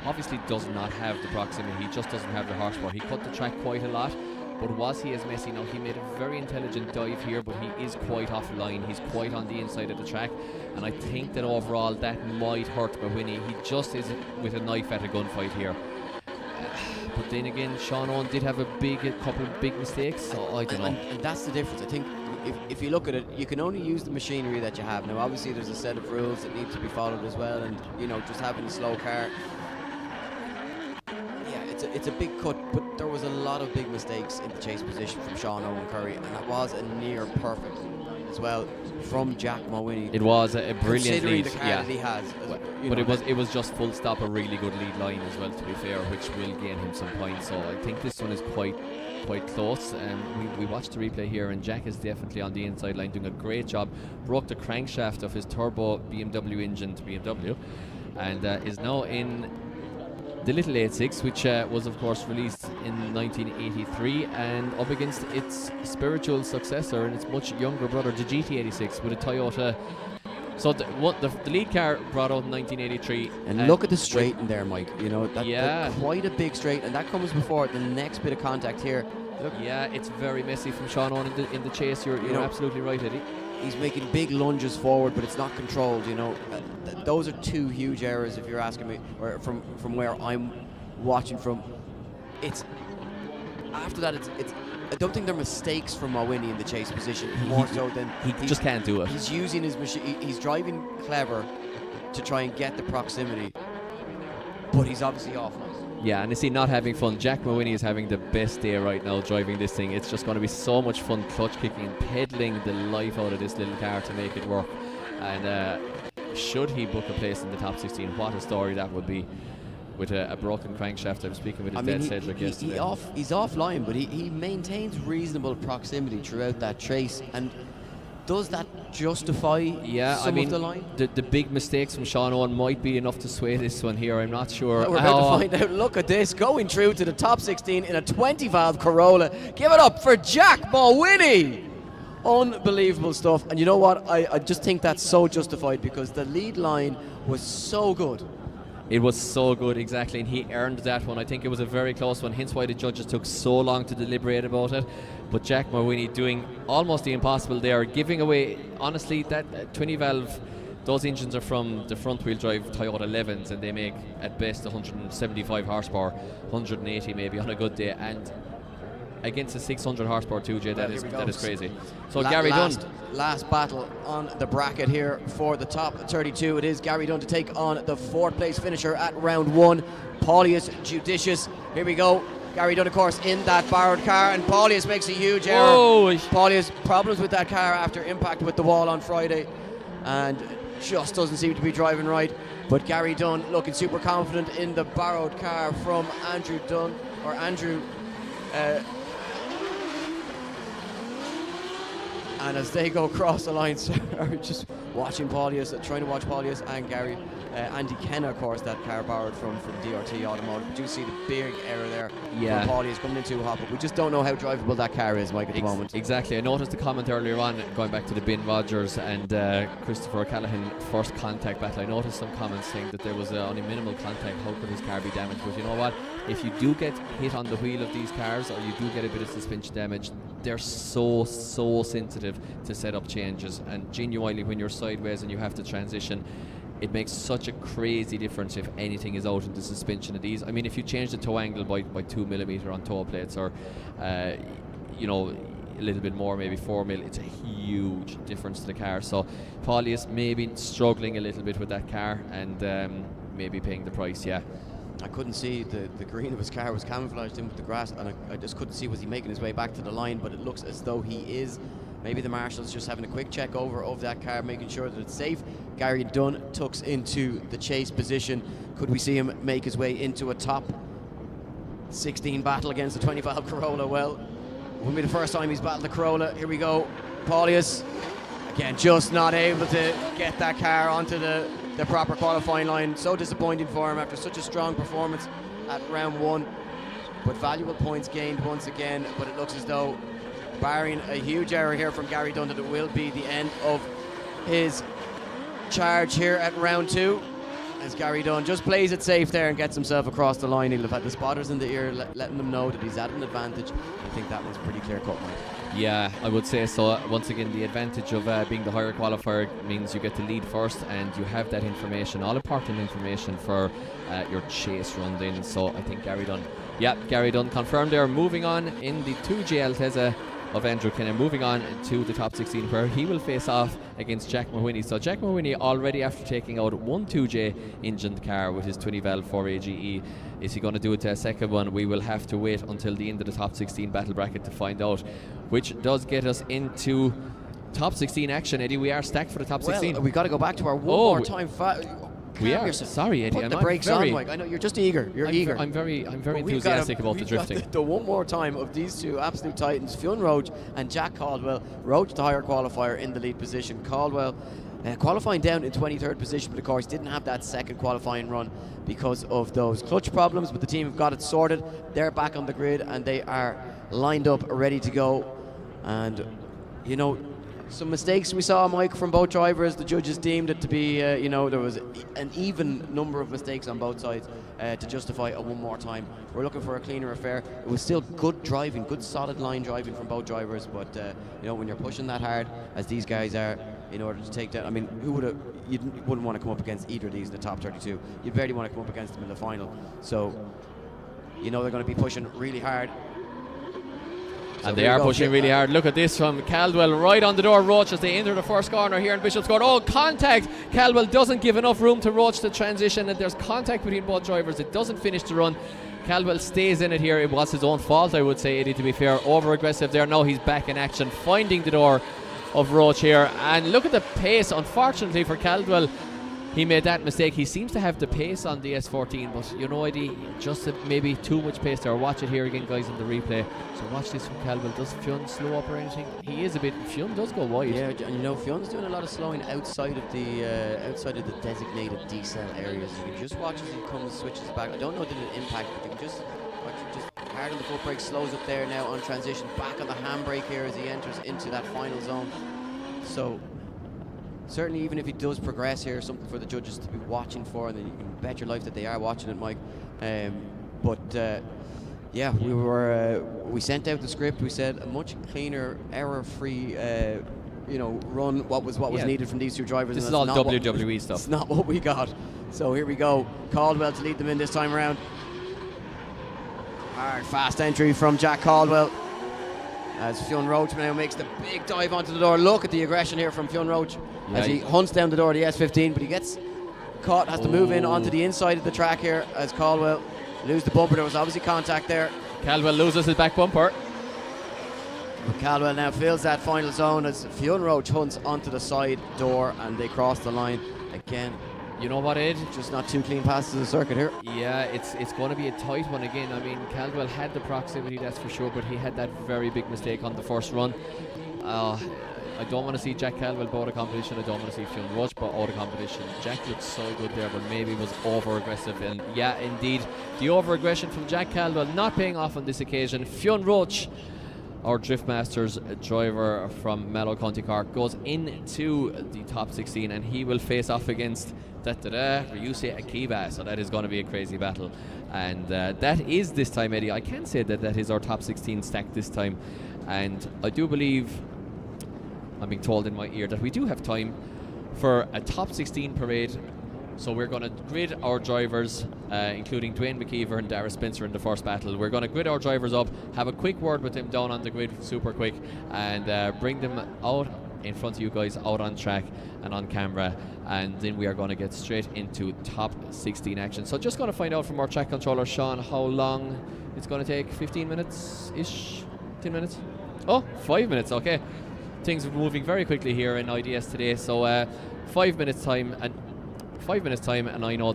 obviously does not have the proximity. He just doesn't have the horsepower. He cut the track quite a lot. But was he as messy? Now, he made a very intelligent dive here, but he is quite offline. He's quite on the inside of the track, and I think that overall that might hurt Mrwini. He just is with a knife at a gunfight here. But then again, Shaun Owen did have a couple of big mistakes, so I don't know. And that's the difference. I think if you look at it, you can only use the machinery that you have. Now, obviously, there's a set of rules that need to be followed as well, and just having a slow car. It's a big cut, but there was a lot of big mistakes in the chase position from Shaun Owen Curry, and that was a near perfect as well from Jack Mrwini. It was a brilliant lead, the car that he has. But it was just full stop, a really good lead line as well, to be fair, which will gain him some points. So I think this one is quite close. We watched the replay here, and Jack is definitely on the inside line doing a great job. Broke the crankshaft of his turbo BMW engine to BMW, and is now in the little 86, which was of course released in 1983, and up against its spiritual successor and its much younger brother, the GT86, with a Toyota. So the lead car brought out in 1983. And look at the straight in there, Mike. That's quite a big straight, and that comes before the next bit of contact here. Look. Yeah, it's very messy from Shaun Owen in the chase. You're absolutely right, Eddie. He's making big lunges forward, but it's not controlled. Those are two huge errors, if you're asking me, or from where I'm watching from. It's after that. It's. I don't think they're mistakes from Mrwini in the chase position, more so than he just can't do it. He's using his machine. He's driving clever to try and get the proximity, but he's obviously off. Yeah, and you see, not having fun. Jack Mrwini is having the best day right now driving this thing. It's just going to be so much fun clutch kicking and pedaling the life out of this little car to make it work. And should he book a place in the top 16, what a story that would be. With a broken crankshaft. I was speaking with his dad Cedric yesterday. He's offline, but he maintains reasonable proximity throughout that chase. And does that justify some of the line? The big mistakes from Shaun Owen might be enough to sway this one here. I'm not sure. We're about to find out. Look at this, going through to the top 16 in a 20 valve Corolla. Give it up for Jack Mulvine. Unbelievable stuff. And you know what? I just think that's so justified because the lead line was so good. It was so good, exactly, and he earned that one. I think it was a very close one, hence why the judges took so long to deliberate about it. But Jack Mulvine doing almost the impossible there, giving away, honestly, that 20 valve, those engines are from the front wheel drive Toyota 11s, and they make at best 175 horsepower, 180 maybe on a good day, and against a 600 horsepower 2J, that is crazy. So Gary Dunn. Last battle on the bracket here for the top 32. It is Gary Dunn to take on the 4th place finisher at round 1, Paulius Judicious. Here we go. Gary Dunn, of course, in that borrowed car, and Paulius makes a huge error. Paulius, problems with that car after impact with the wall on Friday, and just doesn't seem to be driving right. But Gary Dunn looking super confident in the borrowed car from Andrew Dunn, or Andrew. And as they go across the line, just watching Paulius, trying to watch Paulius and Gary. Andy Kenna, of course, that car borrowed from DRT Automotive. But you see the big error there from Paulius coming in too hot. But we just don't know how drivable that car is, Mike, at the moment. Exactly. I noticed the comment earlier on, going back to the Ben Rogers and Christopher Callahan first contact battle. I noticed some comments saying that there was only minimal contact. How could his car be damaged? But you know what? If you do get hit on the wheel of these cars, or you do get a bit of suspension damage, they're so sensitive to setup changes. And genuinely, when you're sideways and you have to transition, it makes such a crazy difference if anything is out in the suspension of these. I mean, if you change the toe angle by 2mm on toe plates, or a little bit more, maybe 4mm, it's a huge difference to the car. So Paulius maybe struggling a little bit with that car, and maybe paying the price. I couldn't see the green of his car was camouflaged in with the grass, and I just couldn't see, was he making his way back to the line, but it looks as though he is. Maybe the marshal's just having a quick check over of that car, making sure that it's safe. Gary Dunn tucks into the chase position. Could we see him make his way into a top 16 battle against the 20 valve Corolla? Well, it wouldn't be the first time he's battled the Corolla. Here we go. Paulius, again, just not able to get that car onto the proper qualifying line. So disappointing for him after such a strong performance at round 1. But valuable points gained once again. But it looks as though, barring a huge error here from Gary Dunn, that it will be the end of his charge here at round 2, as Gary Dunn just plays it safe there and gets himself across the line. He'll have had the spotters in the ear letting them know that he's at an advantage. I think that was pretty clear cut, Mike. Yeah, I would say so. Once again, the advantage of being the higher qualifier means you get to lead first, and you have that information, all important information for your chase run then. So I think Gary Dunn confirmed there. Moving on in the 2J Altezza of Andrew Kennan, moving on to the top 16, where he will face off against Jack Mulvine. So Jack Mulvine, already after taking out one 2J engined car with his 20 valve 4AGE, is he going to do it to a second one? We will have to wait until the end of the top 16 battle bracket to find out, which does get us into top 16 action. Eddie, we are stacked for the top 16. We've got to go back to our more time. We are. Sorry, Eddie. Put the brakes on, Mike. I know you're just eager. You're eager. I'm very enthusiastic about the drifting. Got the one more time of these two absolute titans, Fionn Roach and Jack Caldwell. Roach, the higher qualifier, in the lead position. Caldwell qualifying down in 23rd position, but of course didn't have that second qualifying run because of those clutch problems. But the team have got it sorted. They're back on the grid and they are lined up, ready to go. And some mistakes we saw, Mike, from both drivers. The judges deemed it to be, there was an even number of mistakes on both sides to justify a one more time. We're looking for a cleaner affair. It was still good driving, good solid line driving from both drivers, but when you're pushing that hard, as these guys are, in order to take down, I mean, you wouldn't want to come up against either of these in the top 32. You'd barely want to come up against them in the final. So, they're going to be pushing really hard. And they are pushing really hard. Look at this from Caldwell, right on the door. Roach as they enter the first corner here in Bishopscourt. Oh, contact! Caldwell doesn't give enough room to Roach to transition, and there's contact between both drivers. It doesn't finish the run. Caldwell stays in it here. It was his own fault, I would say, Eddie, to be fair. Over aggressive there. Now he's back in action, finding the door of Roach here. And look at the pace, unfortunately for Caldwell. he made that mistake. He seems to have the pace on the S14, but you know, Eddie, just maybe too much pace there. Watch it here again, guys, in the replay. So watch this from Caldwell. Does Fionn slow up or anything? He is a bit. Fionn does go wide. Yeah, and you know, Fionn's doing a lot of slowing outside of the designated decel areas. You can just watch as he comes, switches back. I don't know did it impact, but you can just watch it, just hard on the foot brake, slows up there now on transition, back on the handbrake here as he enters into that final zone. So certainly, even if he does progress here, something for the judges to be watching for, and then you can bet your life that they are watching it, Mike. Yeah, we sent out the script. We said a much cleaner, error-free, run. What was needed from these two drivers. This and is all not WWE stuff. It's not what we got. So here we go. Caldwell to lead them in this time around. Hard, fast entry from Jack Caldwell. As Fionn Roach now makes the big dive onto the door. Look at the aggression here from Fionn Roach as he hunts down the door of the S15, but he gets caught, has to move in onto the inside of the track here as Caldwell loses the bumper. There was obviously contact there. Caldwell loses his back bumper. But Caldwell now fills that final zone as Fionn Roach hunts onto the side door and they cross the line again. You know what, Ed? Just not two clean passes in the circuit here. Yeah, it's going to be a tight one again. I mean, Caldwell had the proximity, that's for sure, but he had that very big mistake on the first run. I don't want to see Jack Caldwell out of competition. I don't want to see Fionn Roach out of competition. Jack looked so good there, but maybe was over-aggressive. And yeah, indeed, the over-aggression from Jack Caldwell not paying off on this occasion. Fionn Roach, our Drift Masters driver from Mallow County Cork, goes into the top 16 and he will face off against Ryus Akiba. So that is going to be a crazy battle. And that is this time, Eddie. I can say that is our top 16 stack this time. And I do believe, I'm being told in my ear, that we do have time for a top 16 parade. So we're going to grid our drivers, including Dwayne McKver and Darra Spencer in the first battle. We're going to grid our drivers up, have a quick word with them down on the grid super quick, and bring them out in front of you guys, out on track and on camera. And then we are going to get straight into top 16 action. So just going to find out from our track controller, Shaun, how long it's going to take. 15 minutes-ish? 10 minutes? Oh, 5 minutes, okay. Things are moving very quickly here in IDS today. So 5 minutes time, and 5 minutes time, and I know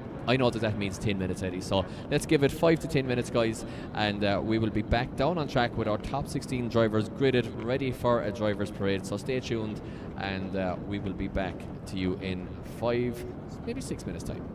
that means 10 minutes, Eddie. So let's give it 5 to 10 minutes, guys, and we will be back down on track with our top 16 drivers gridded, ready for a drivers parade. So stay tuned, and we will be back to you in 5, maybe 6 minutes time.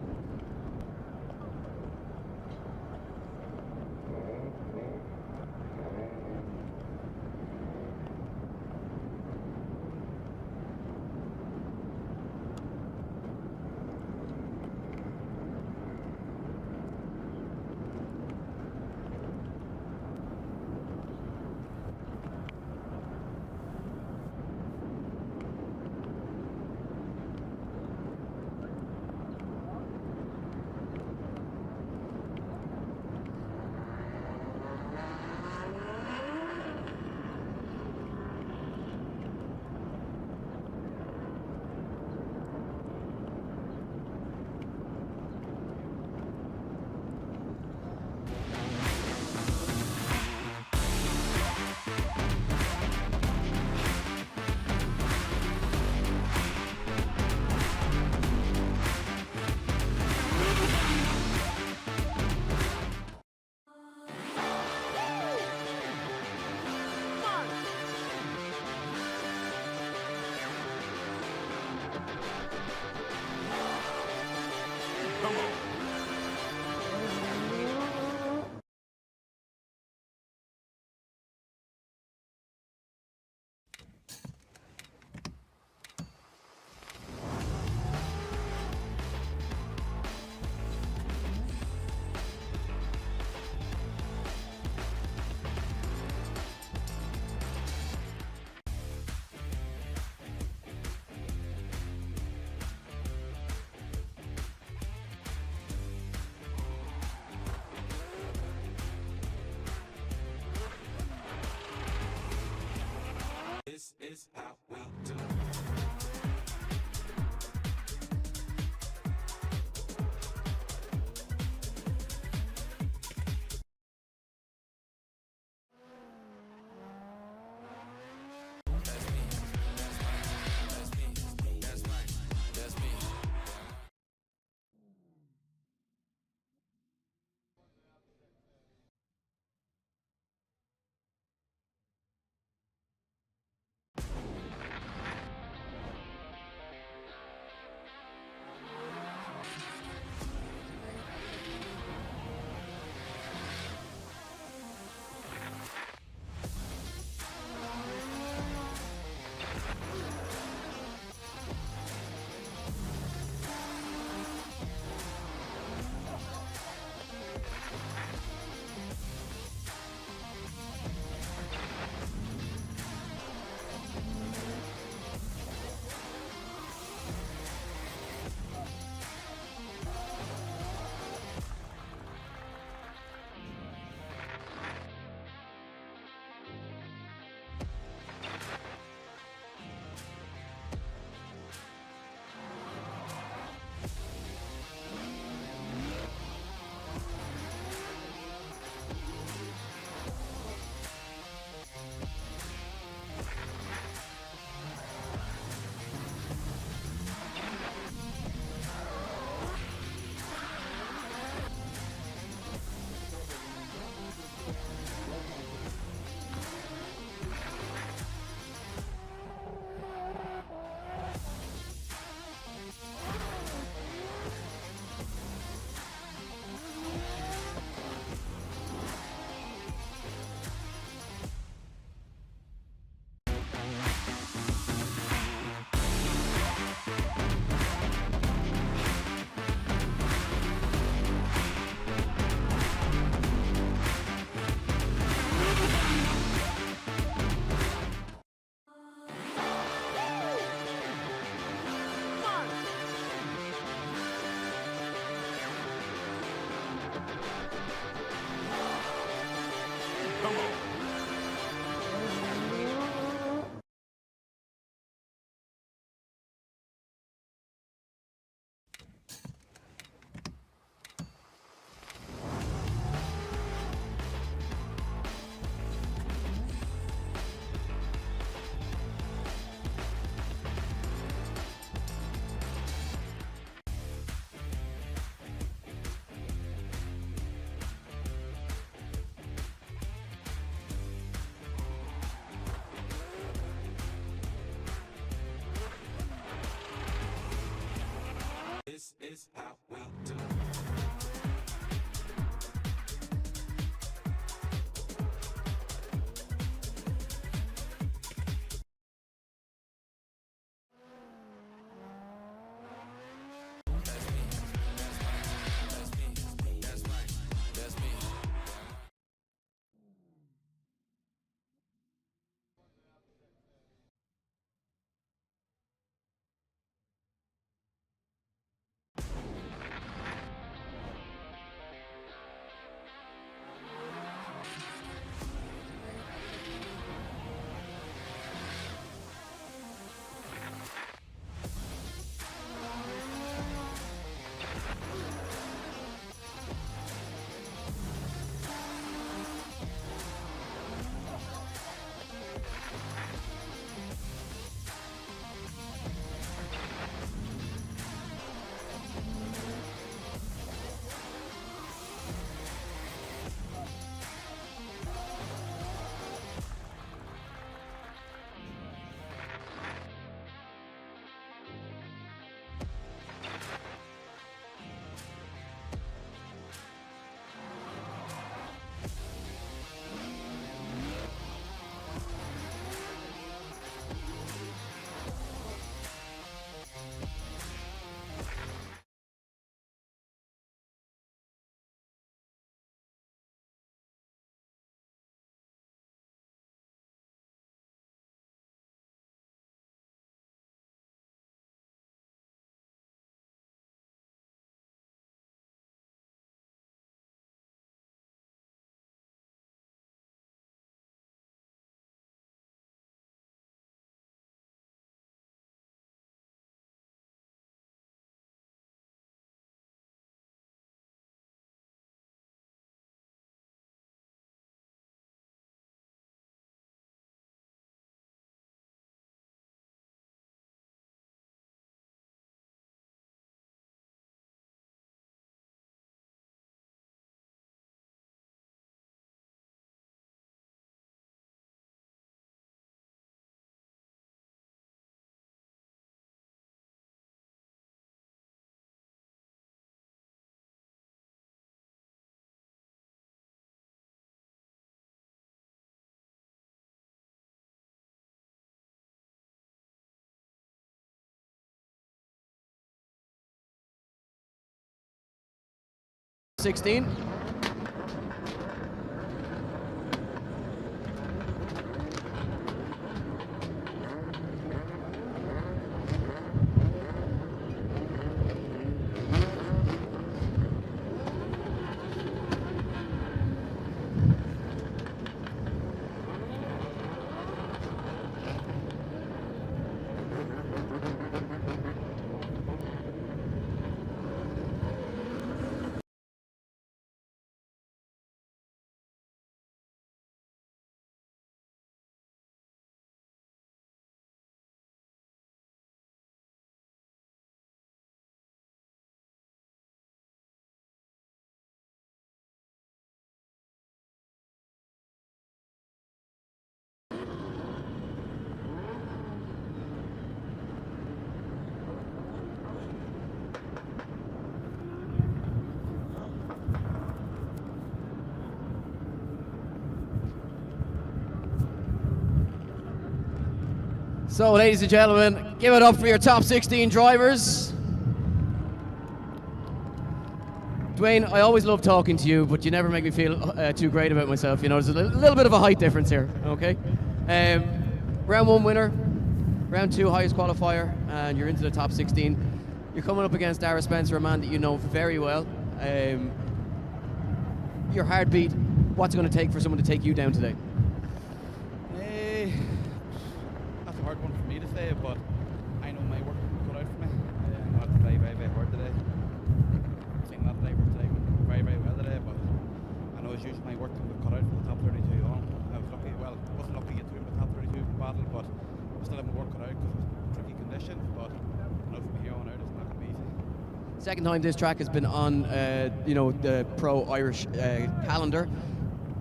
This is how we do. .16. So, ladies and gentlemen, give it up for your top 16 drivers. Dwayne, I always love talking to you, but you never make me feel too great about myself. You know, there's a little bit of a height difference here, okay? Round 1 winner, round 2 highest qualifier, and you're into the top 16. You're coming up against Darra Spencer, a man that you know very well. your heartbeat, what's it going to take for someone to take you down today? That's a hard one for me to say, but I know my work cut out for me. I had to play very, very hard today. I think that today went very, very well today, but I know as usual my work can be cut out from the top 32 on. I was lucky, well, wasn't lucky to get through the top 32 battle, but I still have my work cut out because it was tricky conditions, but I know from here on out it's not going to be easy. Second time this track has been on, the pro Irish calendar.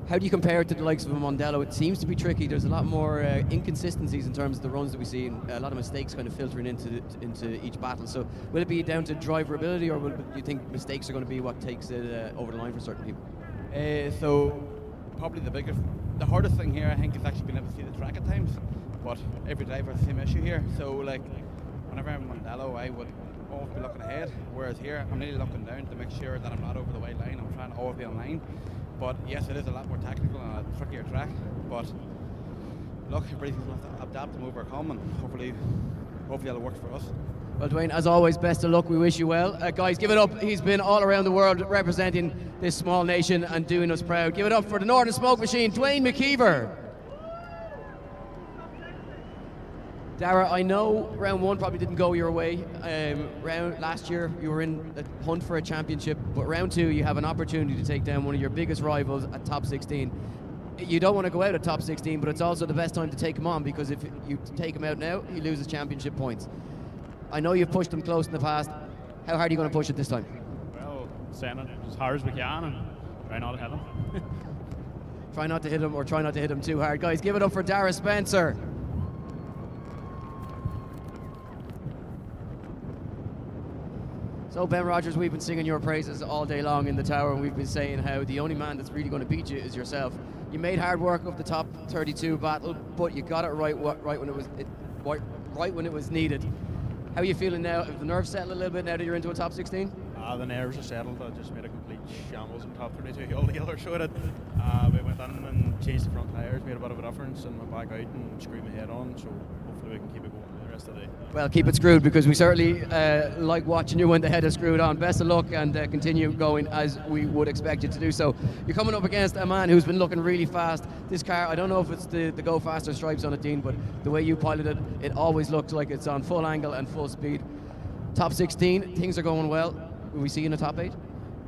How do you compare it to the likes of a Mondello? It seems to be tricky. There's a lot more inconsistencies in terms of the runs that we see, and a lot of mistakes kind of filtering into each battle. So will it be down to driver ability, or do you think mistakes are going to be what takes it over the line for certain people? So probably the hardest thing here I think is actually being able to see the track at times, but every driver has the same issue here. So like whenever I'm Mondello, I would always be looking ahead, whereas here I'm nearly looking down to make sure that I'm not over the white line. I'm trying to always be on line. But yes, it is a lot more technical and a trickier track. But look, everybody's going to have to adapt and overcome, and hopefully that'll work for us. Well, Dwayne, as always, best of luck. We wish you well. Guys, give it up. He's been all around the world representing this small nation and doing us proud. Give it up for the Northern Smoke Machine, Dwayne McKver. Darra, I know round one probably didn't go your way. Last year you were in a hunt for a championship, but round two you have an opportunity to take down one of your biggest rivals at top 16. You don't want to go out at top 16, but it's also the best time to take him on, because if you take him out now, he loses championship points. I know you've pushed him close in the past. How hard are you going to push it this time? Well, send it as hard as we can and try not to hit him. Try not to hit him, or try not to hit him too hard. Guys, give it up for Darra Spencer. So Ben Rogers, we've been singing your praises all day long in the tower, and we've been saying how the only man that's really going to beat you is yourself. You made hard work of the top 32 battle, but you got it right when it was needed. How are you feeling now? Have the nerves settled a little bit now that you're into a top 16? The nerves are settled. I just made a complete shambles in top 32 altogether, so I did. We went in and changed the front tyres, made a bit of a difference, and went back out and screwed my head on, so hopefully we can keep it going the rest of the day. Well, keep it screwed, because we certainly like watching you when the head is screwed on. Best of luck, and continue going as we would expect you to do so. You're coming up against a man who's been looking really fast. This car, I don't know if it's the Go Faster stripes on it, Dean, but the way you piloted it, it always looks like it's on full angle and full speed. Top 16, things are going well. Will we see you in the top 8?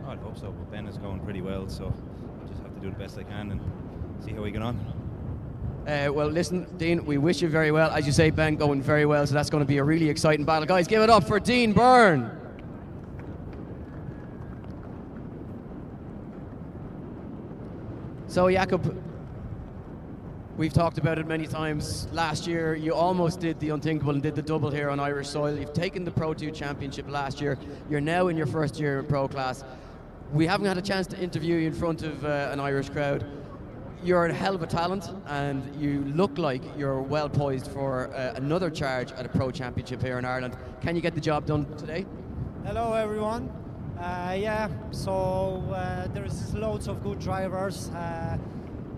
Oh, I hope so, but Ben is going pretty well, so I just have to do the best I can and see how we get on. Well, listen, Dean, we wish you very well. As you say, Ben going very well, so that's going to be a really exciting battle. Guys, give it up for Dean Byrne. So, Jakob, we've talked about it many times. Last year, you almost did the unthinkable and did the double here on Irish soil. You've taken the Pro 2 Championship last year. You're now in your first year in Pro class. We haven't had a chance to interview you in front of an Irish crowd. You're a hell of a talent, and you look like you're well poised for another charge at a Pro Championship here in Ireland. Can you get the job done today? Hello everyone. There's loads of good drivers.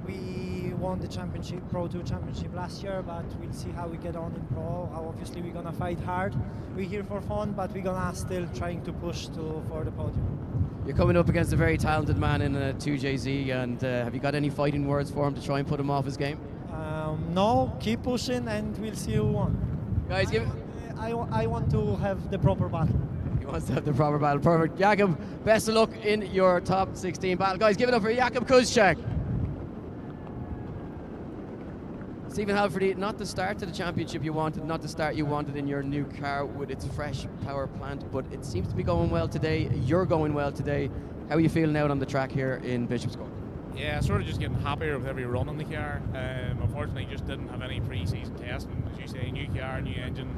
We won the championship, Pro 2 Championship last year, but we'll see how we get on in Pro. Obviously we're gonna fight hard. We're here for fun, but we're gonna still trying to push for the podium. You're coming up against a very talented man in a 2JZ, and have you got any fighting words for him to try and put him off his game? No, keep pushing and we'll see who won. Guys, I want to have the proper battle. He wants to have the proper battle. Perfect. Jakob, best of luck in your top 16 battle. Guys, give it up for Jakob Kushek. Stephen Halvery, not the start to the championship you wanted, not the start you wanted in your new car with its fresh power plant, but it seems to be going well today. You're going well today. How are you feeling out on the track here in Bishopscourt? Yeah, sort of just getting happier with every run on the car. Unfortunately, just didn't have any pre-season testing. As you say, new car, new engine.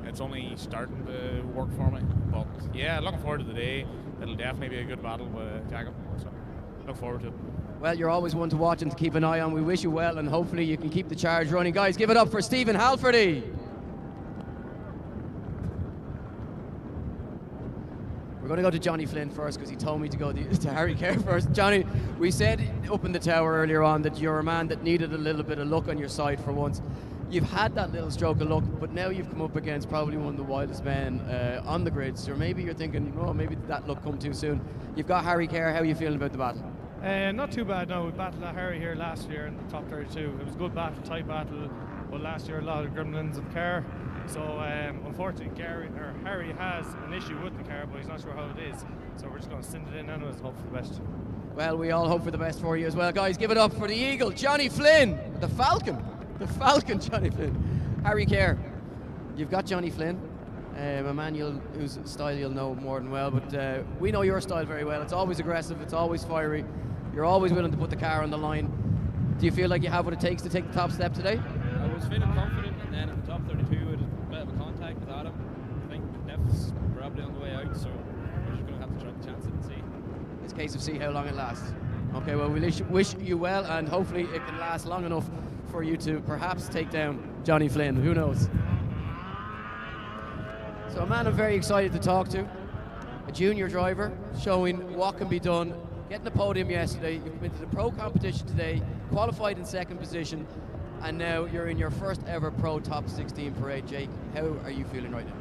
It's only starting to work for me. But yeah, looking forward to the day. It'll definitely be a good battle with Jakob. So look forward to it. Well, you're always one to watch and to keep an eye on. We wish you well, and hopefully you can keep the charge running. Guys, give it up for Stephen Halvery. We're going to go to Johnny Flynn first, because he told me to go to Harry Kerr first. Johnny, we said up in the tower earlier on that you're a man that needed a little bit of luck on your side for once. You've had that little stroke of luck, but now you've come up against probably one of the wildest men on the grid. So maybe you're thinking, oh, maybe that luck come too soon. You've got Harry Kerr. How are you feeling about the battle? Not too bad, no. We battled Harry here last year in the top 32. It was a good battle, tight battle, but last year a lot of gremlins in the car. So unfortunately Harry has an issue with the car, but he's not sure how it is. So we're just going to send it in anyways and hope for the best. Well, we all hope for the best for you as well. Guys, give it up for the Eagle, Johnny Flynn, the Falcon, Johnny Flynn. Harry Kerr, you've got Johnny Flynn, a man whose style you'll know more than well, but we know your style very well. It's always aggressive, it's always fiery. You're always willing to put the car on the line. Do you feel like you have what it takes to take the top step today? I was feeling confident, and then in the top 32 with a bit of a contact with Adam. I think Diff's probably on the way out, so we're just going to have to try to chance it and see. It's a case of see how long it lasts. Okay, well, we wish you well, and hopefully it can last long enough for you to perhaps take down Johnny Flynn. Who knows? So a man I'm very excited to talk to, a junior driver, showing what can be done, getting the podium yesterday. You've been to the pro competition today, qualified in second position, and now you're in your first ever pro top 16 parade. Jake, how are you feeling right now?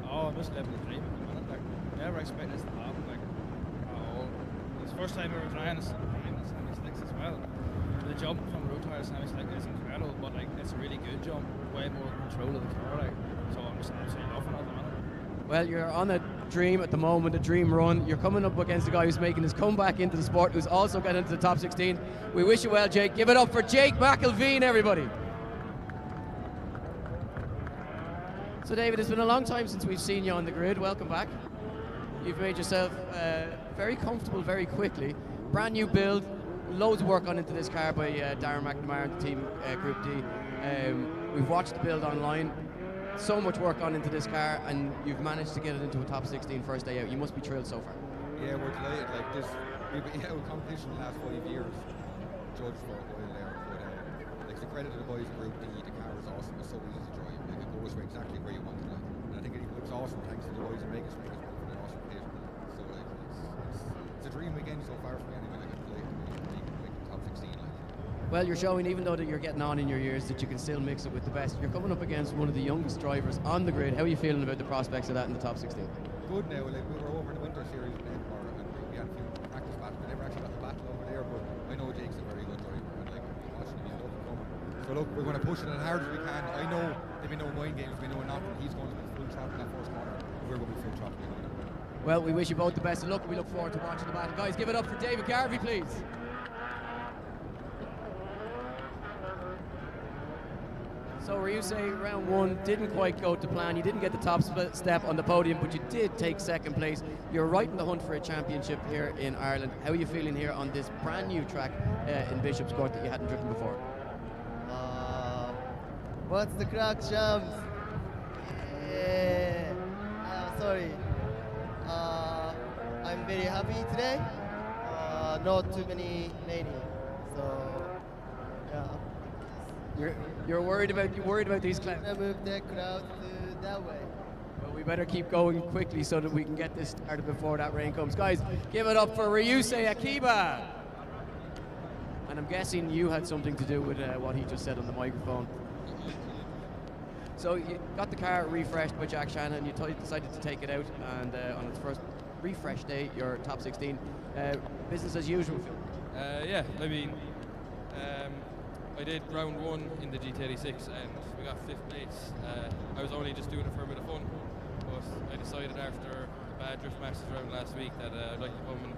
Oh, I'm just living the dream at the minute. Like, never expected this to happen. Like, it's the first time we were trying this semi-slicks as well. The jump from road tire to semi-slick is incredible, but like, it's a really good jump, way more control of the car. Like, so I'm just absolutely loving it at the minute. Well, you're on a dream at the moment, a dream run. You're coming up against a guy who's making his comeback into the sport, who's also got into the top 16. We wish you well, Jake. Give it up for Jake Mlvine, everybody. So, David, it's been a long time since we've seen you on the grid. Welcome back. You've made yourself very comfortable very quickly. Brand new build, loads of work gone into this car by Darra McNamara and the team Group D. We've watched the build online. So much work gone into this car, and you've managed to get it into a top 16 first day out. You must be thrilled so far. Yeah, we're delighted. Like this, we've been out of competition the last 5 years. Judged for a while there, but like the credit to the boys in Group D, the car is awesome. It's so easy to drive. Like it goes exactly where you want it. And I think it looks awesome thanks to the boys in Vegas making us for an awesome kit. So like it's a dream weekend so far for me anyway. Like I'm delighted to be top 16. Like. Well, you're showing, even though that you're getting on in your years, that you can still mix it with the best. You're coming up against one of the youngest drivers on the grid. How are you feeling about the prospects of that in the top 16? Good now. Like we were over in the winter series in Edinburgh, and we had a few practice battles. We never actually got the battle over there, but I know Jake's a very good driver, and like watching him, he's up and coming. So look, we're going to push it as hard as we can. I know there'll be no mind games, we know nothing. He's going to be full throttle in that first corner. We're going to be full throttle. Well, we wish you both the best of luck. We look forward to watching the battle. Guys, give it up for David Garvey, please. So Ryus, round one didn't quite go to plan. You didn't get the top step on the podium, but you did take second place. You're right in the hunt for a championship here in Ireland. How are you feeling here on this brand new track in Bishopscourt that you hadn't driven before? What's the crack, champs? Yeah. Sorry. I'm very happy today. Not too many ladies, so yeah. You're worried about these clouds. I'm gonna move the crowd to that way. Well, we better keep going quickly so that we can get this started before that rain comes. Guys, give it up for Ryus Akiba. And I'm guessing you had something to do with what he just said on the microphone. So you got the car refreshed by Jack Shannon, and you decided to take it out, and on its first refresh day, you're top 16. Business as usual. Yeah, I mean, I did round one in the GT86 and we got 5th place. I was only just doing it for a bit of fun, but I decided after the bad Drift Masters round last week that I'd like to come and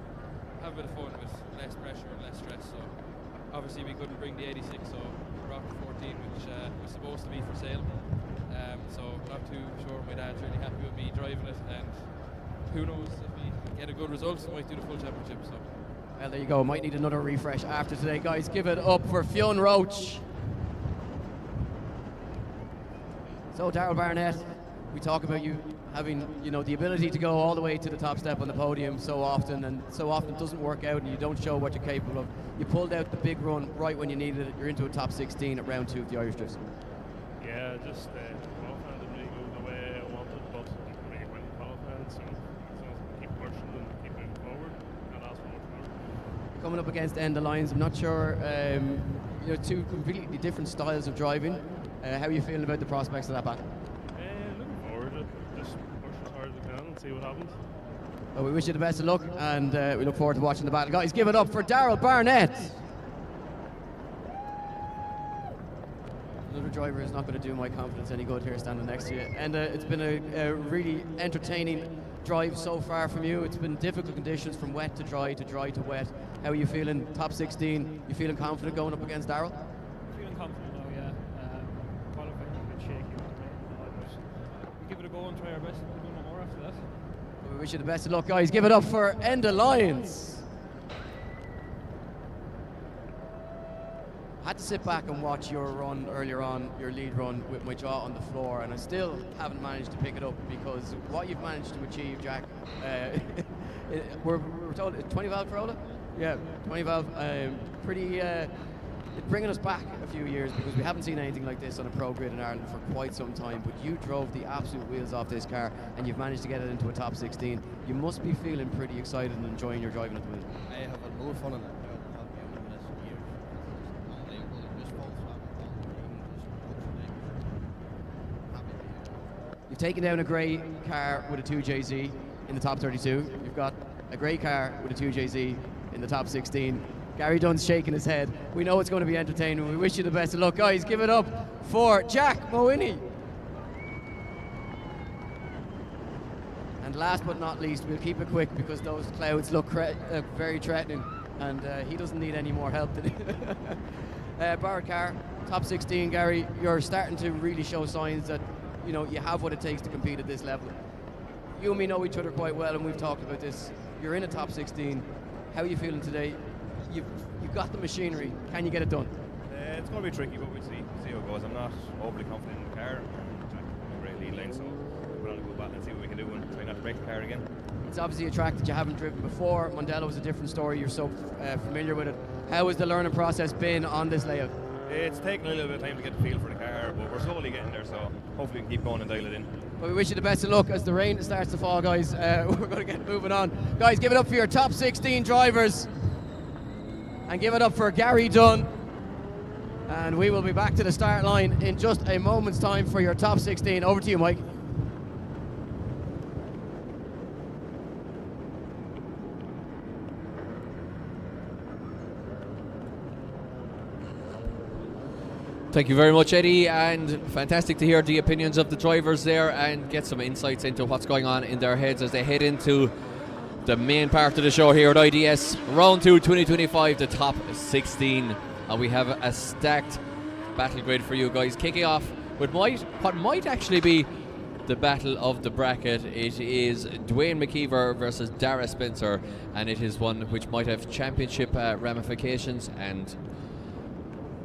have a bit of fun with less pressure and less stress. So obviously we couldn't bring the 86, so we brought the 14, which was supposed to be for sale. So not too sure. My dad's really happy with me driving it, and who knows, if we get a good result, we might do the full championship. So. Well, there you go. Might need another refresh after today. Guys, give it up for Fionn Roach. So, Daryl Barnett, we talk about you having, the ability to go all the way to the top step on the podium so often, and so often it doesn't work out and you don't show what you're capable of. You pulled out the big run right when you needed it. You're into a top 16 at round 2 of the Irish Drifts. Yeah, just qualifying didn't really go the way I wanted, but I really went qualifying, so keep pushing and keep moving forward, and that's what we're doing. Coming up against Enda Lions, I'm not sure, two completely different styles of driving. How are you feeling about the prospects of that battle? Looking forward to it. Just push as hard as we can and see what happens. But we wish you the best of luck, and we look forward to watching the battle. Guys, give it up for Daryl Barnett. Another driver is not going to do my confidence any good here standing next to you. And it's been a really entertaining drive so far from you. It's been difficult conditions from wet to dry to wet. How are you feeling? Top 16, you feeling confident going up against Daryl? Feeling confident now, yeah. Qualifying a bit shaky with the rain, but we give it a go and try our best. We'll do no more after that. We wish you the best of luck, guys. Give it up for Enda Lions. I had to sit back and watch your run earlier on, your lead run, with my jaw on the floor, and I still haven't managed to pick it up, because what you've managed to achieve, Jack, we're told it's 20 valve Corolla? Yeah, 20 valve. Pretty, it's bringing us back a few years, because we haven't seen anything like this on a pro grid in Ireland for quite some time. But you drove the absolute wheels off this car, and you've managed to get it into a top 16. You must be feeling pretty excited and enjoying your driving at the minute. I have had more fun in it. You've taken down a grey car with a 2JZ in the top 32. You've got a grey car with a 2JZ in the top 16. Gary Dunn's shaking his head. We know it's going to be entertaining. We wish you the best of luck. Guys, give it up for Jack Mowini. And last but not least, we'll keep it quick, because those clouds look very threatening, and he doesn't need any more help than Barrett car, top 16. Gary, you're starting to really show signs that you have what it takes to compete at this level. You and me know each other quite well, and we've talked about this. You're in a top 16. How are you feeling today? You've got the machinery. Can you get it done? It's going to be tricky, but we'll see how it goes. I'm not overly confident in the car. I'm a great lead lane, so we'll put on a good battle and see what we can do and try not to break the car again. It's obviously a track that you haven't driven before. Mondello was a different story. You're so familiar with it. How has the learning process been on this layout? It's taken a little bit of time to get the feel for the car, but we're slowly getting there, so hopefully we can keep going and dial it in. Well, we wish you the best of luck as the rain starts to fall, guys. We're going to get moving on. Guys, give it up for your top 16 drivers. And give it up for Gary Dunn. And we will be back to the start line in just a moment's time for your top 16. Over to you, Mike. Thank you very much, Eddie, and fantastic to hear the opinions of the drivers there and get some insights into what's going on in their heads as they head into the main part of the show here at IDS. Round 2 2025, the top 16. And we have a stacked battle grid for you guys, kicking off with what might actually be the battle of the bracket. It is Dwayne McKver versus Darra Spencer, and it is one which might have championship ramifications, and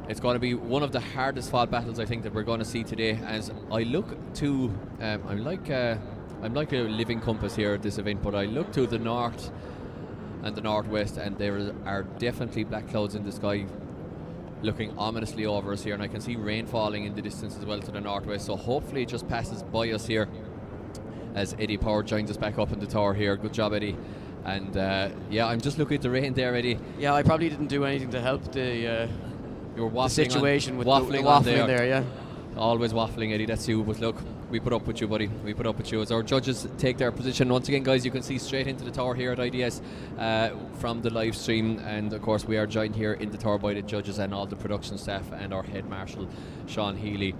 it's going to be one of the hardest fought battles I think that we're going to see today. As I look to, I'm like a living compass here at this event, but I look to the north and the northwest, and there are definitely black clouds in the sky looking ominously over us here, and I can see rain falling in the distance as well to the northwest, so hopefully it just passes by us here as Eddie Power joins us back up in the tower here. Good job, Eddie. And yeah, I'm just looking at the rain there, Eddie. Yeah, I probably didn't do anything to help the situation with waffling, waffling there, yeah. Always waffling, Eddie, that's you. But look, we put up with you, buddy. We put up with you as our judges take their position. Once again, guys, you can see straight into the tower here at IDS from the live stream. And of course, we are joined here in the tower by the judges and all the production staff and our head marshal, Shaun Healy.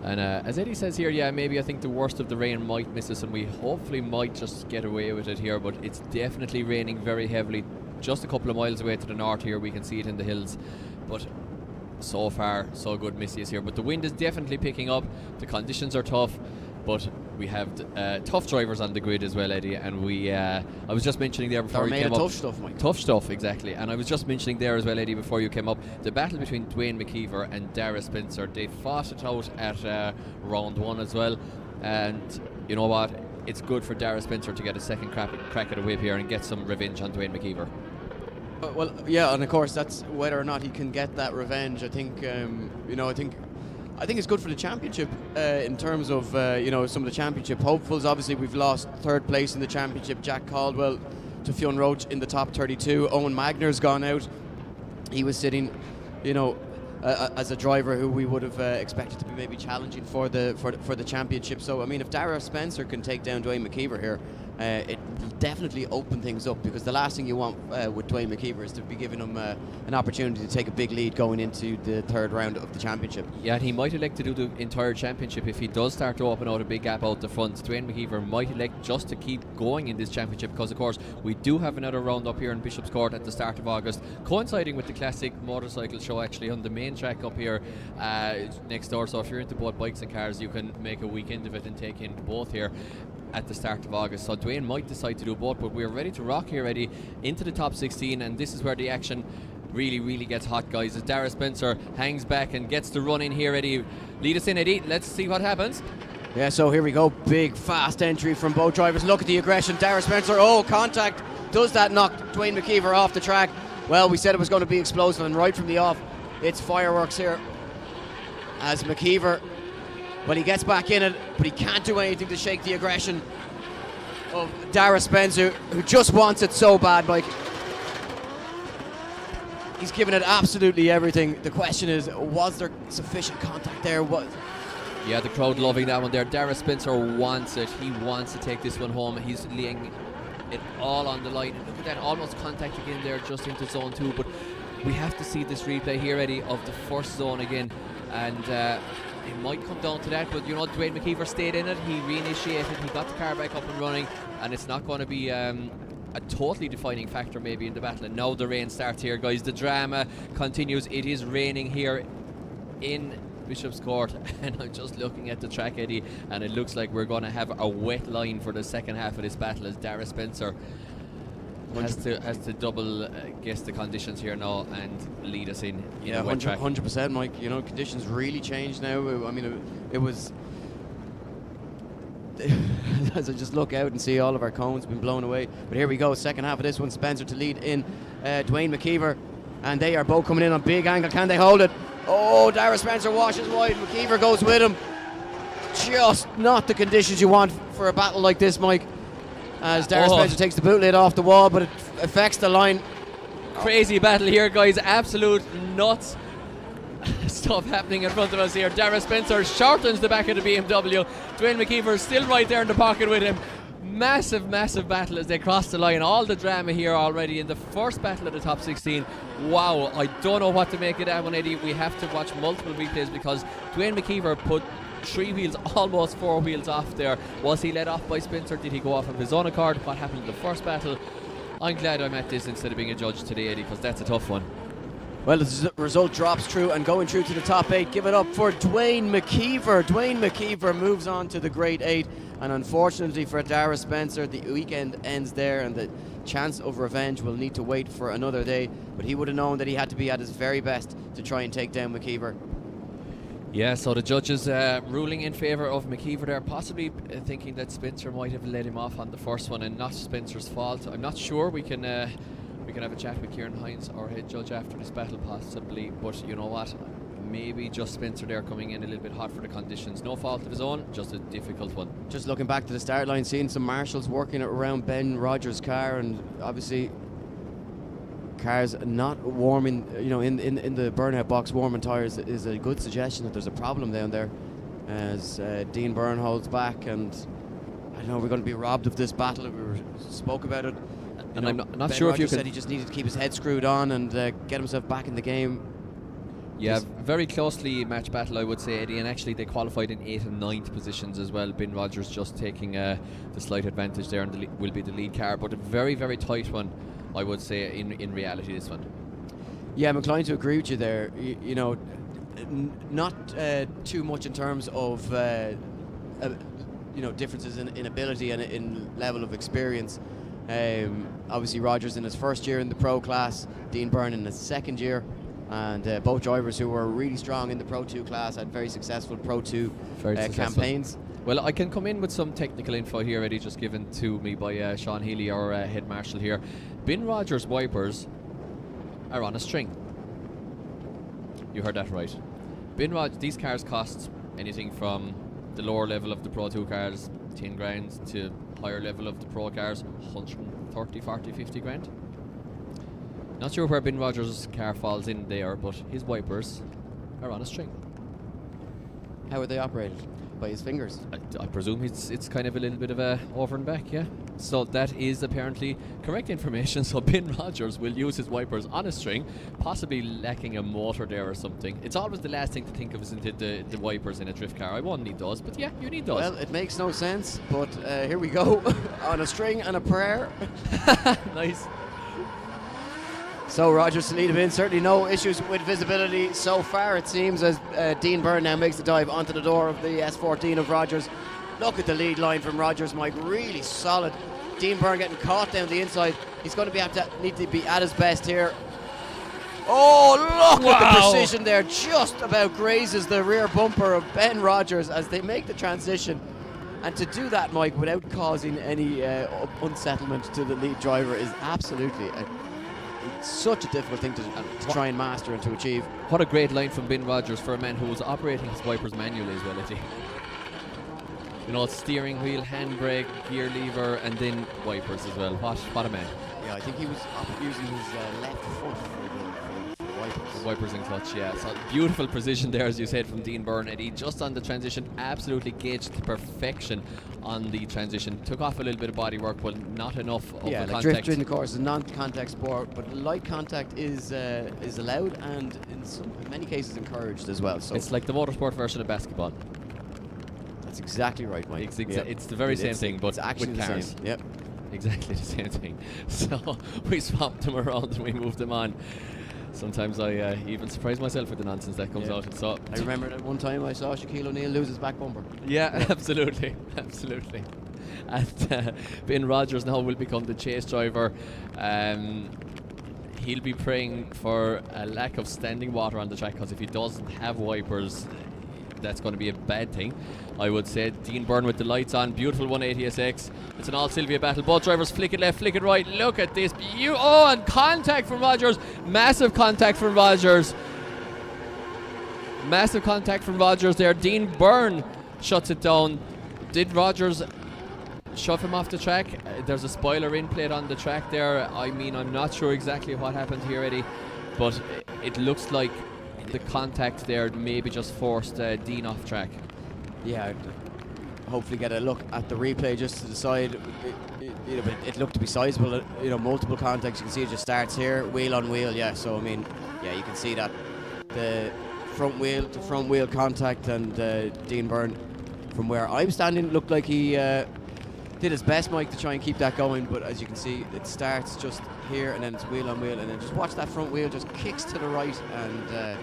And as Eddie says here, yeah, maybe I think the worst of the rain might miss us, and we hopefully might just get away with it here. But it's definitely raining very heavily. Just a couple of miles away to the north here, we can see it in the hills. But so far, so good. Missy is here, but the wind is definitely picking up. The conditions are tough, but we have tough drivers on the grid as well, Eddie. And we, I was just mentioning there before you came up. Tough stuff, Mike. Tough stuff, exactly. And I was just mentioning there as well, Eddie, before you came up, the battle between Dwayne McKver and Darra Spencer. They fought it out at round 1 as well. And you know what? It's good for Darra Spencer to get a second crack at the whip here and get some revenge on Dwayne McKver. Well, yeah, and of course that's whether or not he can get that revenge. I think, I think it's good for the championship in terms of, some of the championship hopefuls. Obviously, we've lost third place in the championship. Jack Caldwell to Fionn Roach in the top 32. Owen Magnar's gone out. He was sitting, as a driver who we would have expected to be maybe challenging for the championship. So I mean, if Darra Spencer can take down Dwayne McKver here, it will definitely open things up, because the last thing you want with Dwayne McKver is to be giving him an opportunity to take a big lead going into the third round of the championship. Yeah, and he might elect to do the entire championship if he does start to open out a big gap out the front. Dwayne McKver might elect just to keep going in this championship, because of course we do have another round up here in Bishopscourt at the start of August, coinciding with the classic motorcycle show actually on the main track up here next door. So if you're into both bikes and cars, you can make a weekend of it and take in both here at the start of August. So Dwayne might decide to do both, but we're ready to rock here, ready into the top 16, and this is where the action really gets hot, guys, as Darra Spencer hangs back and gets the run in here. Eddie, lead us in, Eddie. Let's see what happens. Yeah, so here we go. Big fast entry from both drivers. Look at the aggression. Darra Spencer, contact. Does that knock Dwayne McKver off the track? Well, we said it was going to be explosive, and right from the off, it's fireworks here as McKver, well, he gets back in it, but he can't do anything to shake the aggression of Darra Spencer, who just wants it so bad, Mike. He's given it absolutely everything. The question is, was there sufficient contact there? Yeah, the crowd loving that one there. Darra Spencer wants it. He wants to take this one home. He's laying it all on the line. And look at that, almost contact again there just into zone 2. But we have to see this replay here, Eddie, of the first zone again. And it might come down to that, but you know, Dwayne McKver stayed in it. He reinitiated, he got the car back up and running, and it's not going to be a totally defining factor maybe in the battle. And now the rain starts here, guys. The drama continues. It is raining here in Bishopscourt, and I'm just looking at the track, Eddie, and it looks like we're going to have a wet line for the second half of this battle, as Darra Spencer has to double guess the conditions here now and lead us in a wet track. 100%, Mike. You know, conditions really changed now. I mean, it was as I just look out and see all of our cones been blown away. But here we go, second half of this one. Spencer to lead in Dwayne McKver, and they are both coming in on big angle. Can they hold it? Oh, Darra Spencer washes wide. McKver goes with him. Just not the conditions you want for a battle like this, Mike. As Darra Spencer takes the boot lid off the wall, but it affects the line. Crazy battle here, guys. Absolute nuts stuff happening in front of us here. Darra Spencer shortens the back of the BMW. Dwayne McKver is still right there in the pocket with him. Massive battle as they cross the line. All the drama here already in the first battle of the top 16. Wow, I don't know what to make of that one, Eddie. We have to watch multiple replays, because Dwayne McKver put 3 wheels, almost 4 wheels off there. Was he let off by Spencer? Did he go off of his own accord? What happened in the first battle? I'm glad I'm at this instead of being a judge today, Eddie, because that's a tough one. Well, the result drops through, and going through to the top 8. Give it up for Dwayne McKver. Dwayne McKver moves on to the Grade 8, and unfortunately for Darra Spencer, the weekend ends there, and the chance of revenge will need to wait for another day. But he would have known that he had to be at his very best to try and take down McKver. Yeah, so the judges ruling in favour of McKver there, possibly thinking that Spencer might have let him off on the first one and not Spencer's fault. I'm not sure. We can have a chat with Kieran Hines, our head judge, after this battle possibly, but you know what, maybe just Spencer there coming in a little bit hot for the conditions. No fault of his own, just a difficult one. Just looking back to the start line, seeing some marshals working around Ben Rogers' car, and obviously cars not warming, you know, in the burnout box, warming tyres is a good suggestion that there's a problem down there, as Dean Byrne holds back, and I don't know, we're going to be robbed of this battle. We spoke about it. And I'm not Ben sure Rogers if you said he just needed to keep his head screwed on and get himself back in the game. Yeah, very closely matched battle, I would say, Eddie, and actually they qualified in 8th and 9th positions as well. Ben Rogers just taking the slight advantage there, and will be the lead car, but a very tight one, I would say, in reality, this one. Yeah, I'm inclined to agree with you there. You know, not too much in terms of you know, differences in ability and in level of experience. Obviously Rogers in his first year in the pro class, Dean Byrne in his second year, and both drivers who were really strong in the Pro 2 class, had very successful Pro 2 campaigns. Well, I can come in with some technical info here, Eddie, just given to me by Shaun Healy, our head marshal here. Ben Rogers' wipers are on a string. You heard that right. These cars cost anything from the lower level of the Pro 2 cars, 10 grand, to higher level of the Pro cars, 130, 40, 50 grand. Not sure where Ben Rogers' car falls in there, but his wipers are on a string. How are they operated? By his fingers? I presume it's kind of a little bit of a over and back, yeah. So that is apparently correct information. So Ben Rogers will use his wipers on a string, possibly lacking a motor there or something. It's always the last thing to think of, isn't it, the wipers in a drift car. I won't need those, but yeah, you need those. Well, it makes no sense, but here we go. On a string and a prayer. Nice. So Rogers to lead him in. Certainly no issues with visibility so far, it seems, as Dean Byrne now makes the dive onto the door of the S14 of Rogers. Look at the lead line from Rogers, Mike. Really solid. Dean Byrne getting caught down the inside. He's going to need to be at his best here. Oh, look at the precision there. Just about grazes the rear bumper of Ben Rogers as they make the transition. And to do that, Mike, without causing any unsettlement to the lead driver is absolutely such a difficult thing to try and master and to achieve. What a great line from Ben Rogers for a man who was operating his wipers manually as well, Eddie. You know, steering wheel, handbrake, gear lever, and then wipers as well. What a man. Yeah, I think he was using his left foot for the wipers. The wipers and clutch, yeah. So beautiful precision there, as you said, from Dean Byrne. Eddie, just on the transition, absolutely gauged to perfection on the transition. Took off a little bit of body work, but not enough of the contact. Drift during the course is a non-contact sport, but light contact is allowed and in many cases encouraged as well. So it's like the motorsport version of basketball. That's exactly right, Mike. It's the very same thing, but it's actually with cars. the same. Yep. Exactly the same thing. So we swapped them around and we moved them on. Sometimes I even surprise myself with the nonsense that comes out. So I remember that one time I saw Shaquille O'Neal lose his back bumper. Yeah, absolutely. And Ben Rogers now will become the chase driver. He'll be praying for a lack of standing water on the track, because if he doesn't have wipers, that's going to be a bad thing, I would say. Dean Byrne with the lights on, beautiful 180SX. It's an all Sylvia battle. Both drivers flick it left, flick it right. Look at this. And contact from Rogers. Massive contact from Rogers. Massive contact from Rogers there. Dean Byrne shuts it down. Did Rogers shove him off the track? There's a spoiler in plate on the track there. I mean, I'm not sure exactly what happened here, Eddie, but it looks like the contact there maybe just forced Dean off track. Yeah, hopefully get a look at the replay just to decide. It looked to be sizable. Multiple contacts. You can see it just starts here, wheel on wheel. Yeah, so I mean, yeah, you can see that the front wheel to front wheel contact, and Dean Byrne, from where I'm standing, looked like he did his best, Mike, to try and keep that going. But as you can see, it starts just here and then it's wheel on wheel, and then just watch that front wheel just kicks to the right, and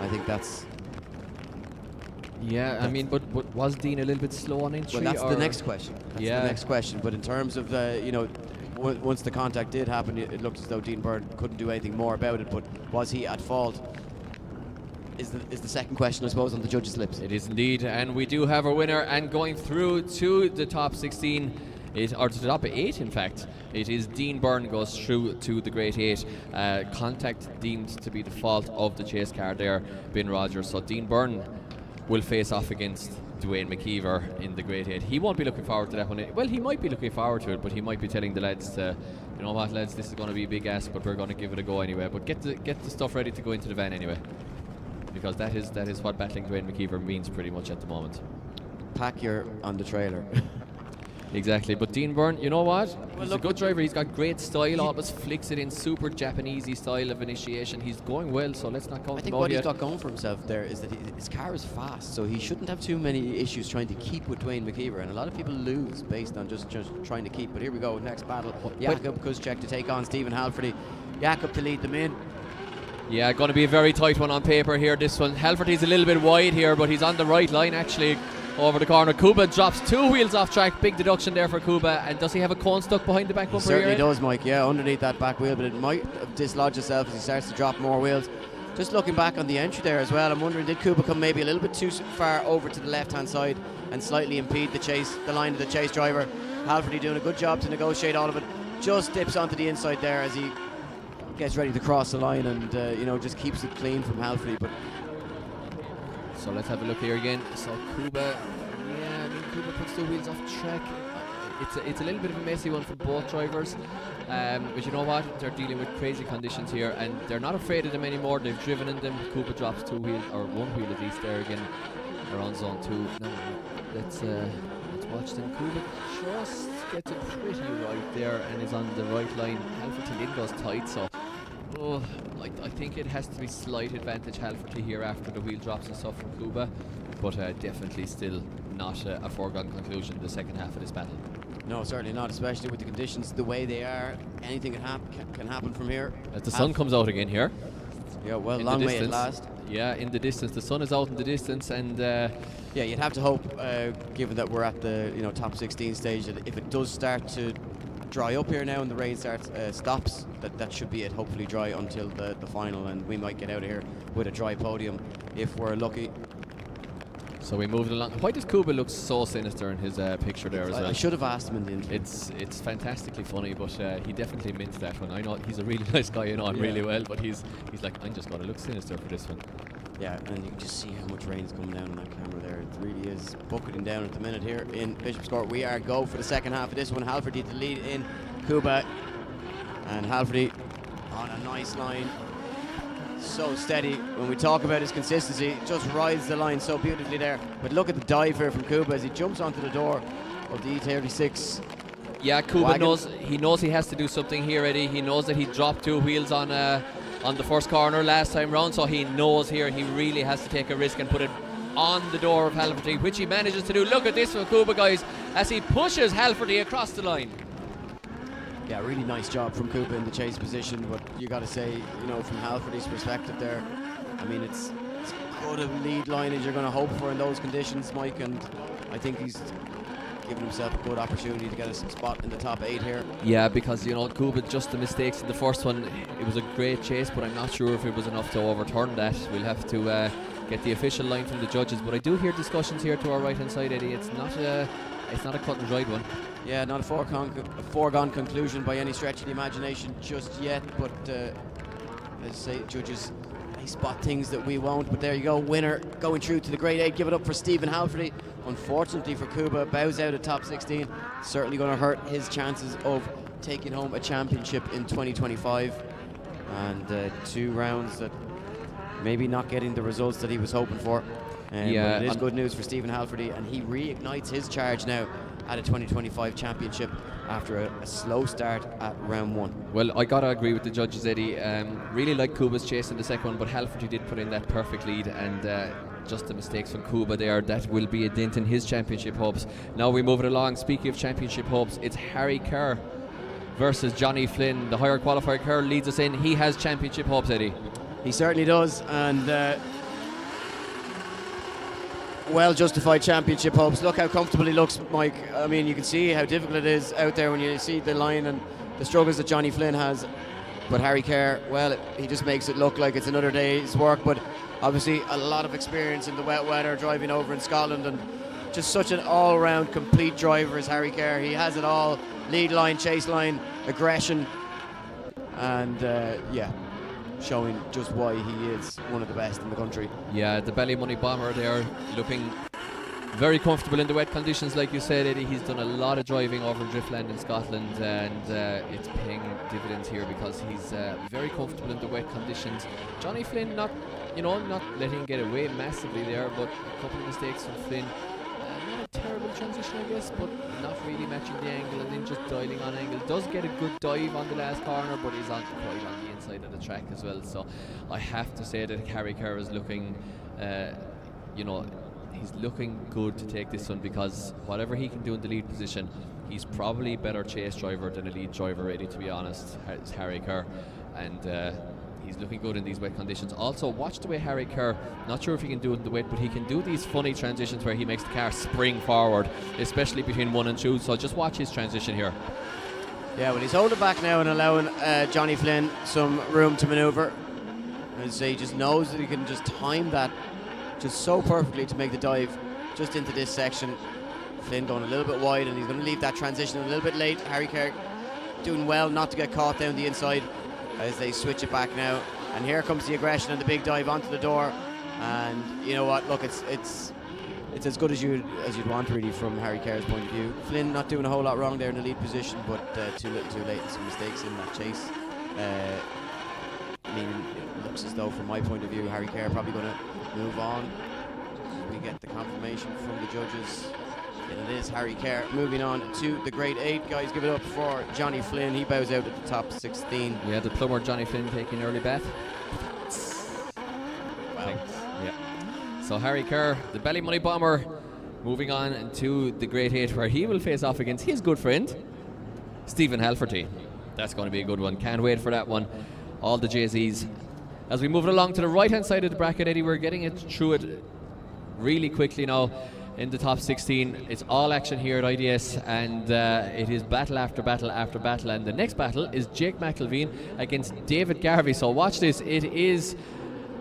I think that's. Yeah, I mean, but was Dean a little bit slow on entry? Well, that's the next question. That's the next question. But in terms of once the contact did happen, it looked as though Dean Byrne couldn't do anything more about it. But was he at fault? Is the second question, I suppose, on the judges' lips. It is indeed, and we do have a winner, and going through to the top 16, or to the top 8, in fact, it is Dean Byrne goes through to the Great 8. Contact deemed to be the fault of the chase car there, Ben Rogers. So Dean Byrne will face off against Dwayne McKver in the Great 8. He won't be looking forward to that one. Well, he might be looking forward to it, but he might be telling the lads to, you know what, lads, this is going to be a big ask, but we're going to give it a go anyway. But get the stuff ready to go into the van anyway, because that is what battling Dwayne McKver means pretty much at the moment. Pack your on the trailer. Exactly, but Dean Byrne, you know what? He's a good driver. He's got great style. Always flicks it in, super Japanesey style of initiation. He's going well, so let's not count him out. I think what he's got going for himself there is that his car is fast, so he shouldn't have too many issues trying to keep with Dwayne McKver. And a lot of people lose based on just trying to keep. But here we go, next battle. Jakob Kushek to take on Stephen Halvery. Jakob to lead them in. Yeah, going to be a very tight one on paper here, this one. Halverty's a little bit wide here, but he's on the right line actually. Over the corner, Kuba drops 2 wheels off track. Big deduction there for Kuba. And does he have a cone stuck behind the back bumper? He certainly does, Mike. Yeah, underneath that back wheel, but it might dislodge itself as he starts to drop more wheels. Just looking back on the entry there as well, I'm wondering, did Kuba come maybe a little bit too far over to the left-hand side and slightly impede the line of the chase driver? Halverty doing a good job to negotiate all of it. Just dips onto the inside there as he gets ready to cross the line, and just keeps it clean from Halvery. But so let's have a look here again. So Kuba puts the wheels off track. it's a little bit of a messy one for both drivers. But you know what? They're dealing with crazy conditions here, and they're not afraid of them anymore. They've driven in them. Kuba drops one wheel at least there again. They're on zone 2. Now let's watch them. Kuba just gets it pretty right there and is on the right line. Halverty goes tight, so I think it has to be slight advantage Halverty here after the wheel drops and stuff from Kuba, but definitely still not a foregone conclusion in the second half of this battle. No, certainly not, especially with the conditions the way they are. Anything can happen from here. As the sun comes out again here. Yeah, well, long way at last. Yeah, in the distance. The sun is out in the distance, and yeah, you'd have to hope, given that we're at the top 16 stage, that if it does start to dry up here now and the rain stops, that should be it. Hopefully dry until the final, and we might get out of here with a dry podium if we're lucky. So we moved along. Why does Kuba look so sinister in his picture there as well? I should have asked him in the interview. It's fantastically funny, but he definitely mints that one. I know he's a really nice guy, him really well, but he's like, I'm just going to look sinister for this one. Yeah, and you can just see how much rain's coming down on that camera there. It really is bucketing down at the minute here in Bishopscourt. We are go for the second half of this one. Halverty to lead in Kuba, and Halverty on a nice line. So steady. When we talk about his consistency, just rides the line so beautifully there. But look at the dive here from Kuba as he jumps onto the door of the E36. Yeah, Kuba wagon. knows he has to do something here, Eddie. He knows that he dropped 2 wheels on the first corner last time round, so he knows here he really has to take a risk and put it on the door of Halverty, which he manages to do. Look at this from Kuba, guys, as he pushes Halverty across the line. Yeah, really nice job from Kuba in the chase position, but you got to say, from Halverty's perspective there, I mean, it's good a lead line as you're going to hope for in those conditions, Mike, and I think he's given himself a good opportunity to get a spot in the top 8 here. Yeah, because, Kuba, just the mistakes in the first one, it was a great chase, but I'm not sure if it was enough to overturn that. We'll have to get the official line from the judges, but I do hear discussions here to our right-hand side, Eddie. It's not a cut and dried one. Yeah, not a foregone conclusion by any stretch of the imagination just yet, but as I say, judges may spot things that we won't, but there you go, winner going through to the grade 8. Give it up for Stephen Halverty. Unfortunately for Kuba, bows out at top 16. Certainly going to hurt his chances of taking home a championship in 2025, and 2 rounds that maybe not getting the results that he was hoping for. Yeah, but it is good news for Stephen Halverty, and he reignites his charge now at a 2025 championship after a slow start at round 1. Well, I gotta agree with the judges, Eddie. Really like Kuba's chase in the second one, but Halverty did put in that perfect lead, and just the mistakes from Kuba there, that will be a dent in his championship hopes. Now we move it along. Speaking of championship hopes, it's Harry Kerr versus Johnny Flynn. The higher qualifier Kerr leads us in. He has championship hopes, Eddie. He certainly does, and well justified championship hopes. Look how comfortable he looks, Mike. I mean, you can see how difficult it is out there when you see the line and the struggles that Johnny Flynn has. But Harry Kerr, well, he just makes it look like it's another day's work, but obviously a lot of experience in the wet weather, driving over in Scotland, and just such an all-round complete driver is Harry Kerr. He has it all: lead line, chase line, aggression, and showing just why he is one of the best in the country. Yeah, the Ballymoney bomber there, looking very comfortable in the wet conditions, like you said, Eddie. He's done a lot of driving over Driftland in Scotland, and it's paying dividends here because he's very comfortable in the wet conditions. Johnny Flynn not letting him get away massively there, but a couple of mistakes from Flynn. Not a terrible transition, I guess, but not really matching the angle, and then just dialing on angle. Does get a good dive on the last corner, but he's quite on the inside of the track as well. So I have to say that Harry Kerr is looking, he's looking good to take this one, because whatever he can do in the lead position, he's probably a better chase driver than a lead driver, ready to be honest. It's Harry Kerr, and he's looking good in these wet conditions. Also, watch the way Harry Kerr, not sure if he can do it in the wet, but he can do these funny transitions where he makes the car spring forward, especially between 1 and 2. So just watch his transition here. Yeah, well, he's holding back now and allowing Johnny Flynn some room to manoeuvre. As he just knows that he can just time that just so perfectly to make the dive just into this section. Flynn going a little bit wide, and he's going to leave that transition a little bit late. Harry Kerr doing well not to get caught down the inside as they switch it back now. And here comes the aggression and the big dive onto the door. And you know what, look, it's it's as good as you'd want really from Harry Kerr's point of view. Flynn not doing a whole lot wrong there in the lead position, but too little too late, and some mistakes in that chase. Meaning it looks as though, from my point of view, Harry Kerr probably going to move on. We get the confirmation from the judges. And it is Harry Kerr moving on to the grade 8. Guys, give it up for Johnny Flynn. He bows out at the top 16. Yeah, the plumber Johnny Flynn taking early bath. Wow. Yeah. So Harry Kerr, the belly money bomber, moving on to the grade 8, where he will face off against his good friend Stephen Halverty. That's going to be a good one. Can't wait for that one. All the JZs. As we move it along to the right hand side of the bracket, Eddie, we're getting it through it really quickly now. In the top 16, it's all action here at IDS, and it is battle after battle after battle. And the next battle is Jake Mlvine against David Garvey. So watch this. It is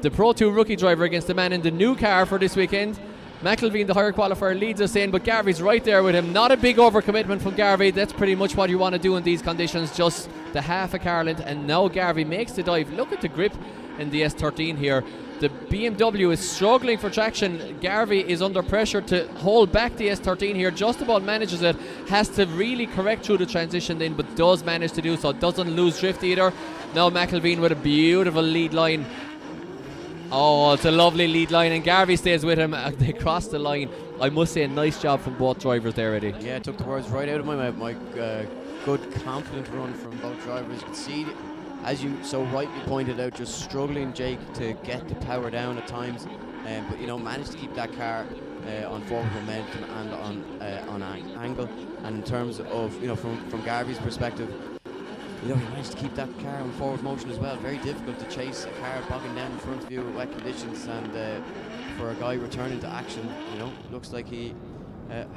the Pro 2 rookie driver against the man in the new car for this weekend. Mlvine, the higher qualifier, leads us in, but Garvey's right there with him. Not a big overcommitment from Garvey. That's pretty much what you want to do in these conditions, just the half a car length. And now Garvey makes the dive. Look at the grip in the S13 here. The BMW is struggling for traction. Garvey is under pressure to hold back the S13 here. Just about manages it. Has to really correct through the transition then, but does manage to do so. Doesn't lose drift either. Now Mlvine with a beautiful lead line. Oh, it's a lovely lead line, and Garvey stays with him. They cross the line. I must say, a nice job from both drivers there, Eddie. Yeah, took the words right out of my mouth, Mike. Good, confident run from both drivers. You can see, as you so rightly pointed out, just struggling, Jake, to get the power down at times, but you know, managed to keep that car on forward momentum and on angle. And in terms of, you know, from Garvey's perspective, you know, he managed to keep that car in forward motion as well. Very difficult to chase a car bogging down in front of you with wet conditions, and for a guy returning to action, you know, looks like he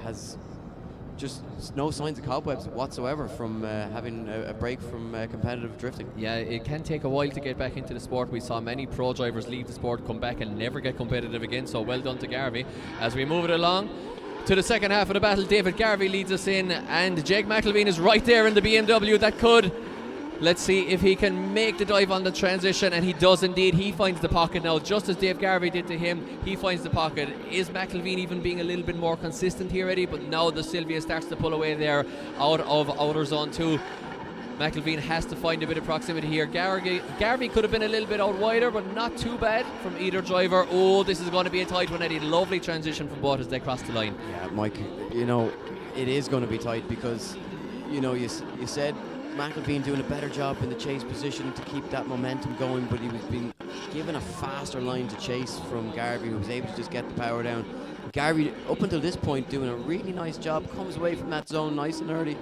has just no signs of cobwebs whatsoever from having a break from competitive drifting. Yeah, it can take a while to get back into the sport. We saw many pro drivers leave the sport, come back and never get competitive again, so well done to Garvey. As we move it along to the second half of the battle, David Garvey leads us in, and Jake Mlvine is right there in the BMW. That could, let's see if he can make the dive on the transition, and he does indeed. He finds the pocket now, just as Dave Garvey did to him. He finds the pocket. Is Mlvine even being a little bit more consistent here, Eddie? But now the Sylvia starts to pull away there out of outer zone 2. Mlvine has to find a bit of proximity here. Garvey could have been a little bit out wider, but not too bad from either driver. Oh, this is going to be a tight one, Eddie. Lovely transition from both as they cross the line. Yeah, Mike, you know, it is going to be tight because, you know, you said Mlvine doing a better job in the chase position to keep that momentum going, but he was being given a faster line to chase from Garvey, who was able to just get the power down. Garvey, up until this point, doing a really nice job, comes away from that zone nice and early,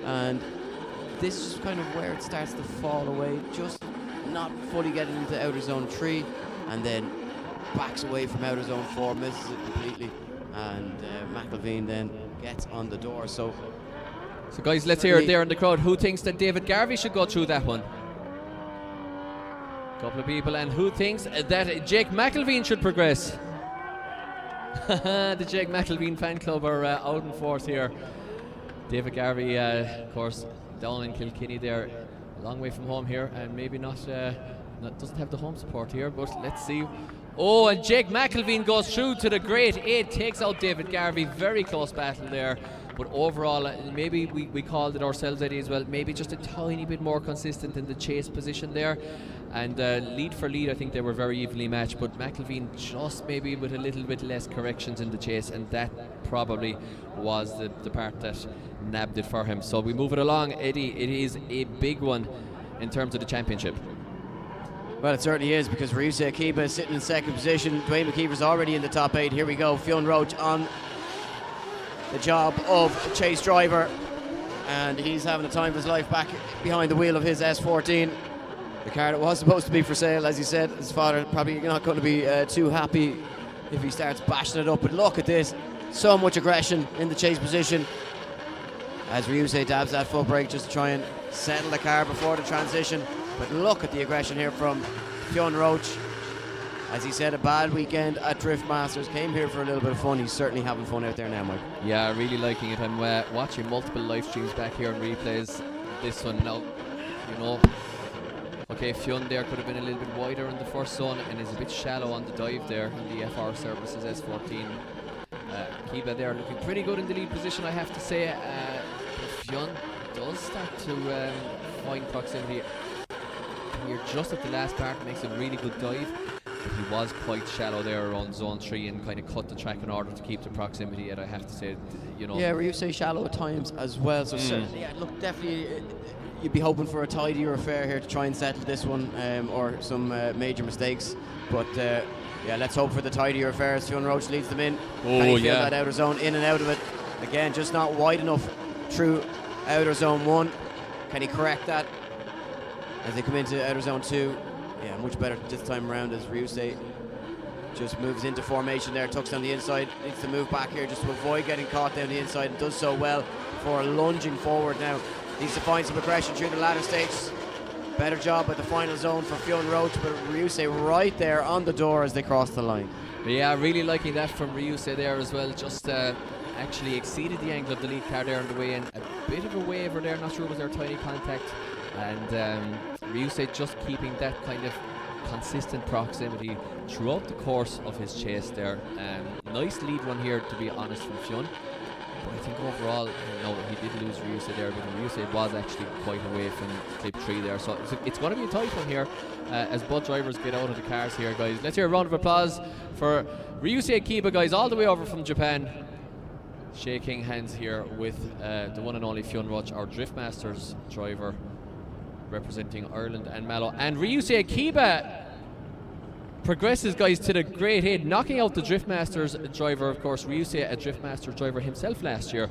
and this is kind of where it starts to fall away, just not fully getting into outer zone 3, and then backs away from outer zone 4, misses it completely, and Mlvine then gets on the door. So guys, let's hear it there in the crowd. Who thinks that David Garvey should go through that one? Couple of people. And who thinks that Jake Mlvine should progress? The Jake Mlvine fan club are out in force here. David Garvey, of course, down in Kilkenny there, a long way from home here, and maybe not doesn't have the home support here, but let's see. Oh, and Jake Mlvine goes through to the grade 8, takes out David Garvey. Very close battle there. But overall, maybe we called it ourselves, Eddie, as well. Maybe just a tiny bit more consistent in the chase position there. And lead for lead, I think they were very evenly matched. But Mlvine just maybe with a little bit less corrections in the chase. And that probably was the part that nabbed it for him. So we move it along, Eddie. It is a big one in terms of the championship. Well, it certainly is, because Ryus Akiba is sitting in second position. Dwayne McKever's already in the top 8. Here we go. Fionn Roach on the job of chase driver, and he's having the time of his life back behind the wheel of his S14, the car that was supposed to be for sale. As he said, his father probably not going to be too happy if he starts bashing it up. But look at this, so much aggression in the chase position as Ryus dabs that foot brake just to try and settle the car before the transition. But look at the aggression here from Fionn Roach. As he said, a bad weekend at Drift Masters. Came here for a little bit of fun. He's certainly having fun out there now, Mike. Yeah, really liking it. I'm watching multiple live streams back here and replays. This one now, you know. Okay, Fionn there could have been a little bit wider in the first zone and is a bit shallow on the dive there in the FR Services S14. Akiba there looking pretty good in the lead position, I have to say. Fionn does start to find proximity here just at the last part, makes a really good dive. But he was quite shallow there around zone 3 and kind of cut the track in order to keep the proximity, and I have to say, you know. Yeah, Ryus shallow at times as well, so certainly, yeah, look, definitely you'd be hoping for a tidier affair here to try and settle this one, or some major mistakes. But yeah, let's hope for the tidier affair as Fionn Roach leads them in. Can he feel that outer zone in and out of it? Again, just not wide enough through outer zone 1. Can he correct that as they come into outer zone 2? Yeah, much better this time around as Ryus just moves into formation there, tucks down the inside, needs to move back here just to avoid getting caught down the inside, and does so well for lunging forward now. Needs to find some aggression through the latter stage. Better job at the final zone for Fionn Roach, but Ryus right there on the door as they cross the line. Yeah, really liking that from Ryus there as well. Just actually exceeded the angle of the lead car there on the way in. A bit of a waver there, not sure was there tiny contact. And Ryus just keeping that kind of consistent proximity throughout the course of his chase there. Nice lead run here, to be honest, from Fionn. But I think overall, you know, he did lose Ryus there, but Ryus was actually quite away from clip 3 there. So it's going to be a tight one here as both drivers get out of the cars here, guys. Let's hear a round of applause for Ryus Akiba, guys, all the way over from Japan. Shaking hands here with the one and only Fionn Roach, our Drift Masters driver, representing Ireland and Mallow. And Ryus Akiba progresses, guys, to the Great 8, knocking out the Drift Masters driver. Of course, Ryus, a Drift Masters driver himself last year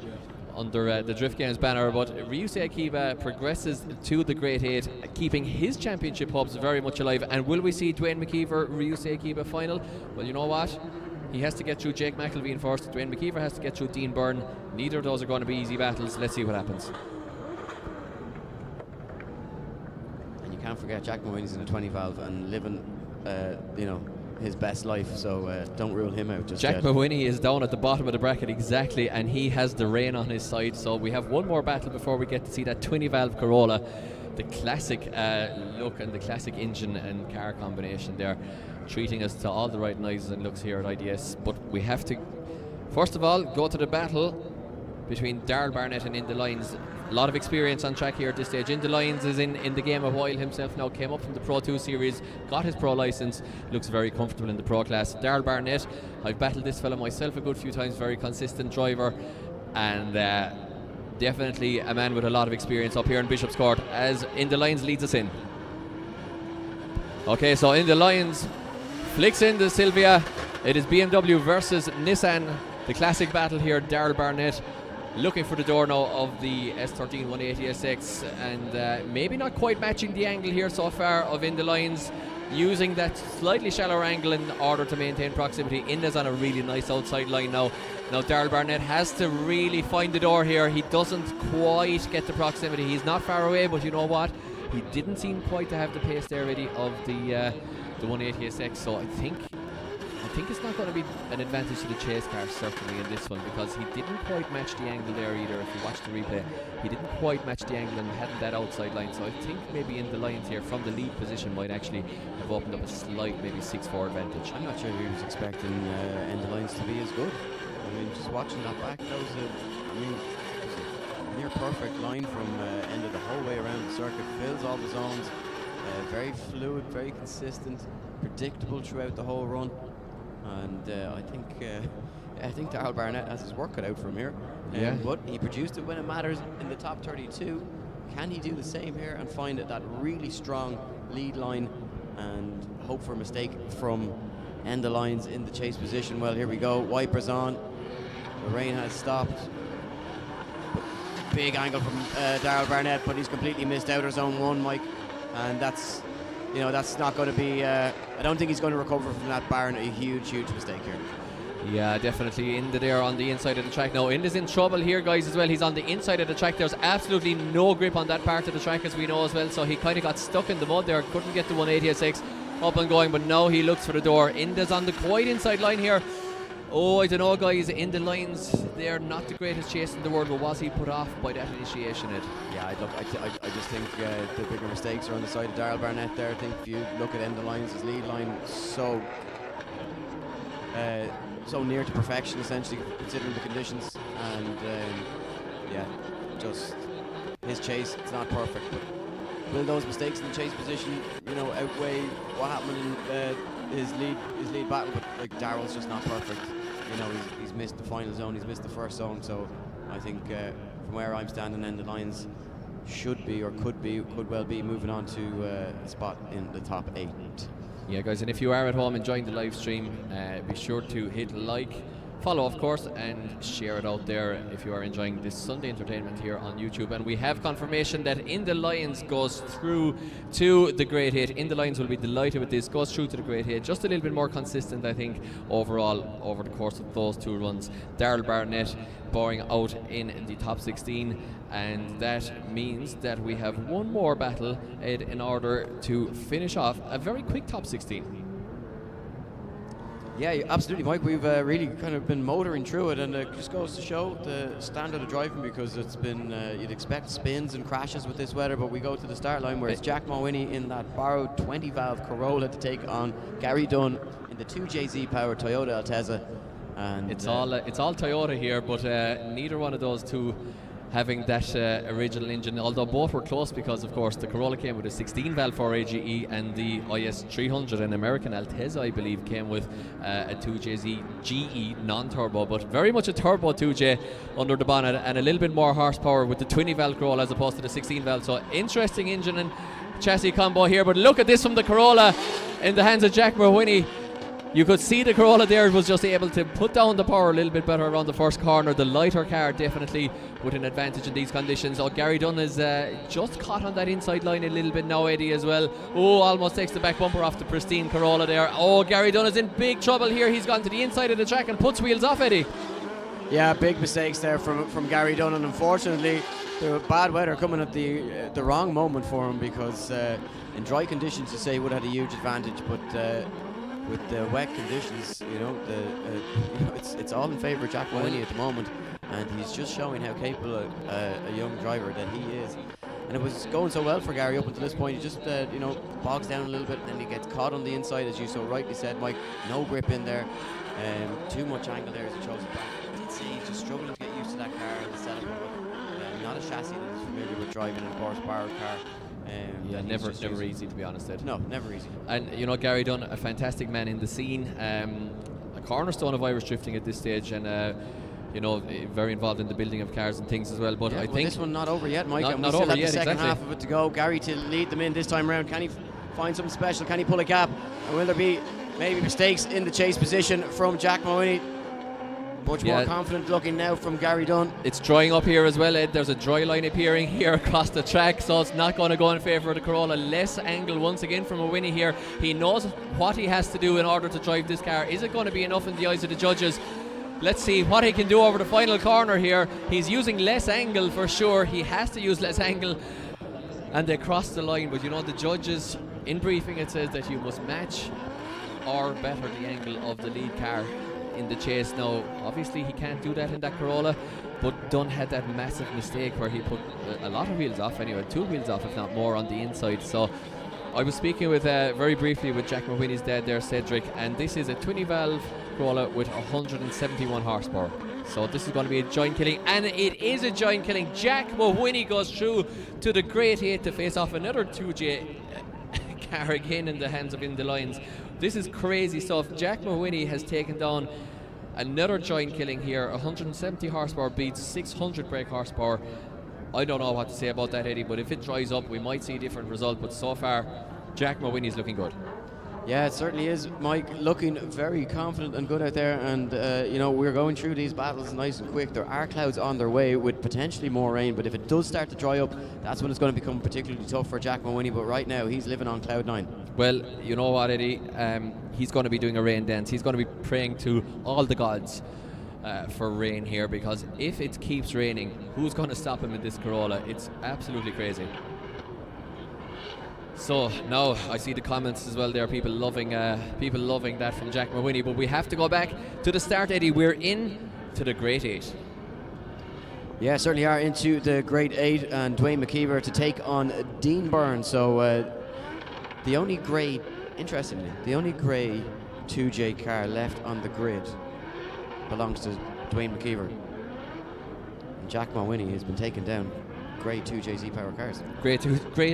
under the Drift Games banner, but Ryus Akiba progresses to the Great 8, keeping his championship hopes very much alive. And will we see Dwayne McKver Ryus Akiba final? Well, you know what? He has to get through Jake McElveen first. Dwayne McKver has to get through Dean Byrne. Neither of those are going to be easy battles. Let's see what happens. And you can't forget Jack Mlvine's in a 20 valve and living, you know, his best life, so don't rule him out just Jack yet. Mlvine is down at the bottom of the bracket, exactly, and he has the rain on his side. So we have one more battle before we get to see that 20 valve Corolla, the classic look and the classic engine and car combination there, treating us to all the right noises and looks here at IDS. But we have to first of all go to the battle between Daryl Barnett and Enda Lyons. A lot of experience on track here at this stage. Enda Lyons is in the game a while himself now, came up from the Pro 2 series, got his pro license, looks very comfortable in the pro class. Daryl Barnett, I've battled this fella myself a good few times, very consistent driver, and definitely a man with a lot of experience up here in Bishopscourt as Enda Lyons leads us in. Okay, so Enda Lyons flicks into Sylvia. It is BMW versus Nissan, the classic battle here. Daryl Barnett looking for the door now of the S13 180SX, and maybe not quite matching the angle here so far of Enda Lyons, using that slightly shallower angle in order to maintain proximity. Enda's on a really nice outside line now. Now Daryl Barnett has to really find the door here. He doesn't quite get the proximity. He's not far away, but you know what? He didn't seem quite to have the pace there ready of the 180SX, so I think it's not going to be an advantage to the chase car certainly in this one, because he didn't quite match the angle there either. If you watch the replay, he didn't quite match the angle and hadn't that outside line, so I think maybe in the lines here from the lead position might actually have opened up a slight maybe 6-4 advantage. I'm not sure he was expecting Enda Lyons to be as good. I mean, just watching that back, that was a near perfect line from Enda the whole way around the circuit, fills all the zones, very fluid, very consistent, predictable throughout the whole run. And I think Daryl Barnett has his work cut out for him here. Yeah. But he produced it when it matters in the top 32. Can he do the same here and find that really strong lead line and hope for a mistake from Enda Lyons in the chase position? Well, here we go. Wipers on. The rain has stopped. Big angle from Daryl Barnett, but he's completely missed outer zone 1, Mike. And that's not going to be, I don't think he's going to recover from that, Barn. A huge mistake here. Yeah, definitely. Enda there on the inside of the track now. Enda's in trouble here, guys, as well. He's on the inside of the track. There's absolutely no grip on that part of the track, as we know as well, so he kind of got stuck in the mud there, couldn't get the 180SX up and going, but now he looks for the door. Enda's on the quite inside line here. Oh, I don't know, guys. Enda Lyons, they're not the greatest chase in the world, but was he put off by that initiation, Ed? Yeah, I just think the bigger mistakes are on the side of Daryl Barnett there. I think if you look at Enda Lyons' lead line, so so near to perfection, essentially, considering the conditions. And yeah, just his chase, it's not perfect, but will those mistakes in the chase position, outweigh what happened in his lead battle? But like, Daryl's just not perfect. He's missed the final zone, he's missed the first zone. So I think from where I'm standing, then the Lions should be, or could well be moving on to a spot in the top 8. Yeah, guys, and if you are at home enjoying the live stream, be sure to hit like, follow, of course, and share it out there if you are enjoying this Sunday entertainment here on YouTube. And we have confirmation that In the Lions goes through to the Great 8. In the Lions will be delighted with this, goes through to the Great 8. Just a little bit more consistent, I think, overall, over the course of those 2 runs. Daryl Barnett bowing out in the top 16, and that means that we have one more battle in order to finish off a very quick top 16. Yeah, absolutely, Mike. We've really kind of been motoring through it, and it just goes to show the standard of driving, because it's been, you'd expect spins and crashes with this weather, but we go to the start line where it's Jack Mulwiney in that borrowed 20-valve Corolla to take on Gary Dunn in the 2JZ powered Toyota Altezza. And it's all Toyota here, but neither one of those two having that original engine, although both were close, because of course the Corolla came with a 16-valve 4AGE, and the IS 300, an American Altezza, I believe, came with a 2JZ GE non-turbo, but very much a turbo 2J under the bonnet, and a little bit more horsepower with the 20-valve Corolla as opposed to the 16-valve. So interesting engine and chassis combo here, but look at this from the Corolla in the hands of Jack Mulwiney. You could see the Corolla there was just able to put down the power a little bit better around the first corner. The lighter car definitely with an advantage in these conditions. Oh, Gary Dunn is just caught on that inside line a little bit now, Eddie, as well. Oh, almost takes the back bumper off the pristine Corolla there. Oh, Gary Dunn is in big trouble here. He's gone to the inside of the track and puts wheels off, Eddie. Yeah, big mistakes there from Gary Dunn, and unfortunately the bad weather coming at the wrong moment for him, because in dry conditions, you say, he would have had a huge advantage, but with the wet conditions, it's all in favour of Jack Mulwiney at the moment, and he's just showing how capable a young driver that he is. And it was going so well for Gary up until this point. He just bogs down a little bit, and then he gets caught on the inside, as you so rightly said, Mike. No grip in there, too much angle there as he throws it back. I did say he's just struggling to get used to that car and the setup, not a chassis that he's familiar with driving in a horse-powered car. Never easy, to be honest, Ed. No, never easy. And Gary Dunn, a fantastic man in the scene, a cornerstone of Irish drifting at this stage, and very involved in the building of cars and things as well. But I think this one not over yet, Mike. Not we still over have yet, the second exactly. half of it to go. Gary to lead them in this time round. Can he find something special? Can he pull a gap? And will there be maybe mistakes in the chase position from Jack Mulwiney? Much more confident looking now from Gary Dunn. It's drying up here as well, Ed. There's a dry line appearing here across the track, so it's not going to go in favour of the Corolla. Less angle once again from Mulwiney here. He knows what he has to do in order to drive this car. Is it going to be enough in the eyes of the judges? Let's see what he can do over the final corner here. He's using less angle for sure. He has to use less angle, and they cross the line. But the judges, in briefing, it says that you must match or better the angle of the lead car in the chase. Now obviously he can't do that in that Corolla, but Dunn had that massive mistake where he put a lot of wheels off, anyway, 2 wheels off if not more on the inside. So I was speaking with very briefly with Jack Mulwiney's dad there, Cedric, and this is a 20-valve Corolla with 171 horsepower. So this is going to be a joint killing, and it is a joint killing. Jack Mulwiney goes through to the Great 8 to face off another 2J car again in the hands of In the Lions. This is crazy stuff. Jack Mulwiney has taken down another joint killing here. 170 horsepower beats 600 brake horsepower. I don't know what to say about that, Eddie, but if it dries up, we might see a different result. But so far, Jack Mulwiney's looking good. Yeah, it certainly is, Mike. Looking very confident and good out there. And, we're going through these battles nice and quick. There are clouds on their way with potentially more rain. But if it does start to dry up, that's when it's going to become particularly tough for Jack Mulwiney. But right now, he's living on cloud 9. Well, you know what, Eddie? He's going to be doing a rain dance. He's going to be praying to all the gods for rain here, because if it keeps raining, who's going to stop him in this Corolla? It's absolutely crazy. So now I see the comments as well there, people loving that from Jack Mulwiney. But we have to go back to the start, Eddie. We're in to the Great 8. Yeah, certainly are into the Great 8, and Dwayne McKver to take on Dean Byrne. So the only grey 2J car left on the grid belongs to Dwayne McKver. And Jack Mlvine has been taken down grade 2 JZ Power cars. Grade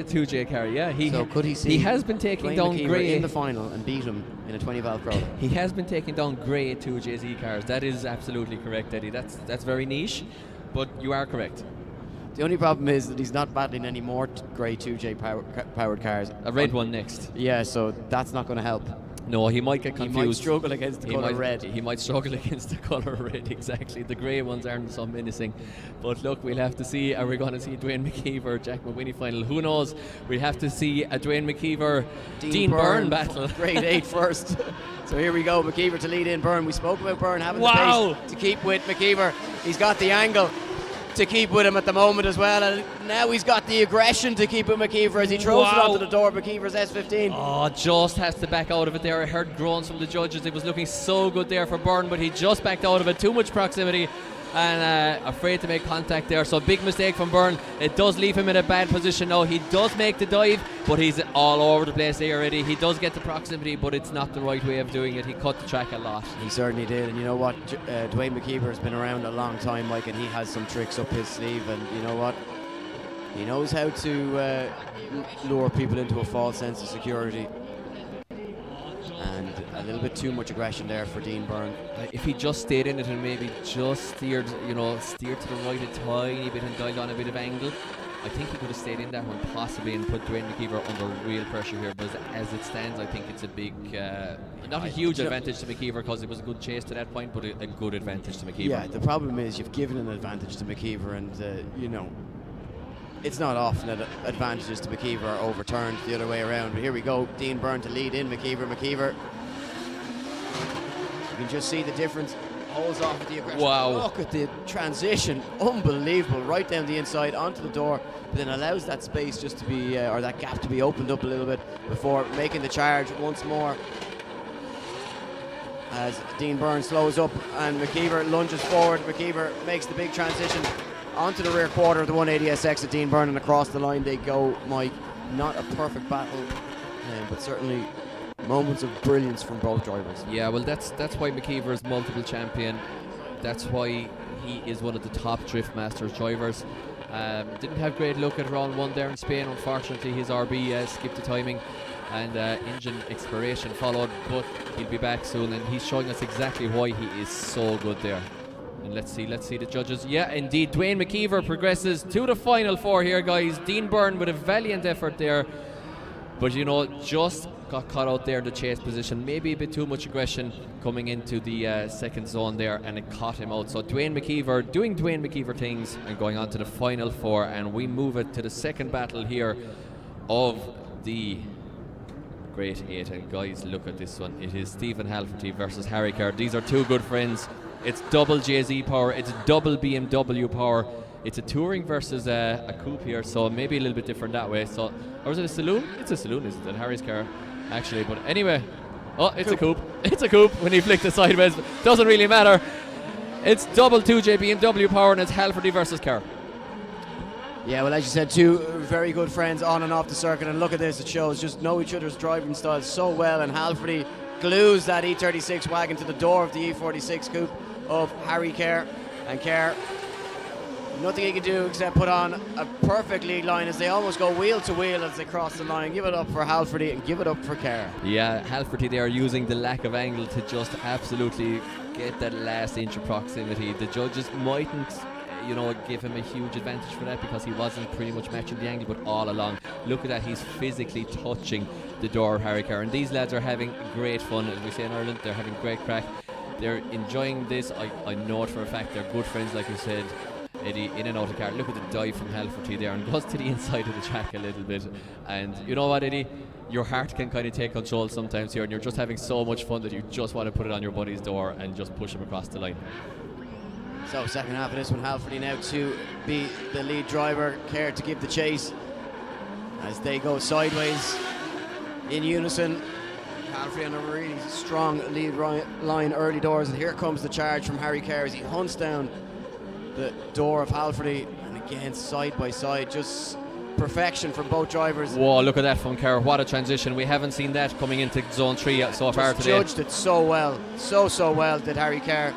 2 J car, yeah. So could he see he has been taking Dwayne down McKver grade in the final and beat him in a 20 valve crawler? He has been taking down grade 2 JZ cars. That is absolutely correct, Eddie. That's very niche, but you are correct. The only problem is that he's not battling any more grade 2 J powered cars. A red one next. Yeah, so that's not going to help. No, he might get confused. He might struggle against the colour red. He might struggle against the colour red, exactly. The grey ones aren't so menacing. But look, we'll have to see. Are we going to see Dwayne McKver, Jack Mlvine final? Who knows? We'll have to see a Dwayne McKver, Dean Byrne battle. Grade 8 first. So here we go, McKver to lead in Byrne. We spoke about Byrne having the pace to keep with McKver. He's got the angle to keep with him at the moment as well, and now he's got the aggression to keep with McKver as he throws it onto the door. McKever's S15. Oh, just has to back out of it there. I heard groans from the judges. It was looking so good there for Byrne, but he just backed out of it. Too much proximity and afraid to make contact there. So big mistake from Byrne. It does leave him in a bad position now. He does make the dive, but he's all over the place there already. He does get the proximity, but it's not the right way of doing it. He cut the track a lot. He certainly did, and you know what? Dwayne McKver has been around a long time, Mike, and he has some tricks up his sleeve, and you know what? He knows how to lure people into a false sense of security. And a little bit too much aggression there for Dean Byrne. If he just stayed in it and maybe just steered to the right a tiny bit and dialed on a bit of angle, I think he could have stayed in that one possibly and put Dwayne McKver under real pressure here. But as it stands, I think it's a big, not a huge advantage to McKver because it was a good chase to that point, but a good advantage to McKver. Yeah, the problem is you've given an advantage to McKver, and it's not often that advantages to McKver are overturned the other way around. But here we go, Dean Byrne to lead in McKver. You can just see the difference. Holds off with the aggression. Wow. Look at the transition. Unbelievable. Right down the inside onto the door, but then allows that space just to be, or that gap to be opened up a little bit before making the charge once more. As Dean Byrne slows up and McKver lunges forward. McKver makes the big transition onto the rear quarter of the 180SX at Dean Byrne, and across the line they go, Mike. Not a perfect battle, but certainly moments of brilliance from both drivers. Yeah, well, that's why McKver is multiple champion. That's why he is one of the top Drift Masters drivers. Didn't have great luck at round 1 there in Spain. Unfortunately, his RB skipped the timing and engine expiration followed, but he'll be back soon, and he's showing us exactly why he is so good there. And let's see the judges. Yeah, indeed, Dwayne McKver progresses to the final 4 here, guys. Dean Byrne with a valiant effort there, but just got caught out there in the chase position. Maybe a bit too much aggression coming into the second zone there, and it caught him out. So Dwayne McKver doing Dwayne McKver things and going on to the final 4, and we move it to the second battle here of the Great 8. And guys, look at this one. It is Stephen Halverty versus Harry Kerr. These are two good friends. It's double JZ power, it's double BMW power. It's a touring versus a coupe here, so maybe a little bit different that way. So, or is it a saloon? It's a saloon, isn't it? Harry's car, actually. But anyway, it's a coupe. It's a coupe when he flicked it sideways. Doesn't really matter. It's double 2J BMW power, and it's Halverty versus Kerr. Yeah, well, as you said, two very good friends on and off the circuit, and look at this. It shows just know each other's driving styles so well, and Halverty glues that E36 wagon to the door of the E46 coupe of Harry Kerr, and Kerr, nothing he can do except put on a perfect lead line as they almost go wheel to wheel as they cross the line. Give it up for Halverty and give it up for Kerr. Yeah, Halverty there using the lack of angle to just absolutely get that last inch of proximity. The judges mightn't give him a huge advantage for that because he wasn't pretty much matching the angle, but all along, look at that, he's physically touching the door of Harry Kerr, and these lads are having great fun. As we say in Ireland, they're having great crack. They're enjoying this. I know it for a fact. They're good friends, like you said, Eddie, in and out of the car. Look at the dive from Halverty there, and goes to the inside of the track a little bit. And you know what, Eddie? Your heart can kind of take control sometimes here, and you're just having so much fun that you just want to put it on your buddy's door and just push him across the line. So second half of this one, Halverty now to be the lead driver, Kerr to give the chase as they go sideways in unison. Halverty on a really strong lead line early doors, and here comes the charge from Harry Kerr as he hunts down the door of Halverty, and again side by side, just perfection from both drivers. Whoa, look at that from Kerr. What a transition. We haven't seen that coming into zone 3 so far today. Judged it so well, so well did Harry Kerr.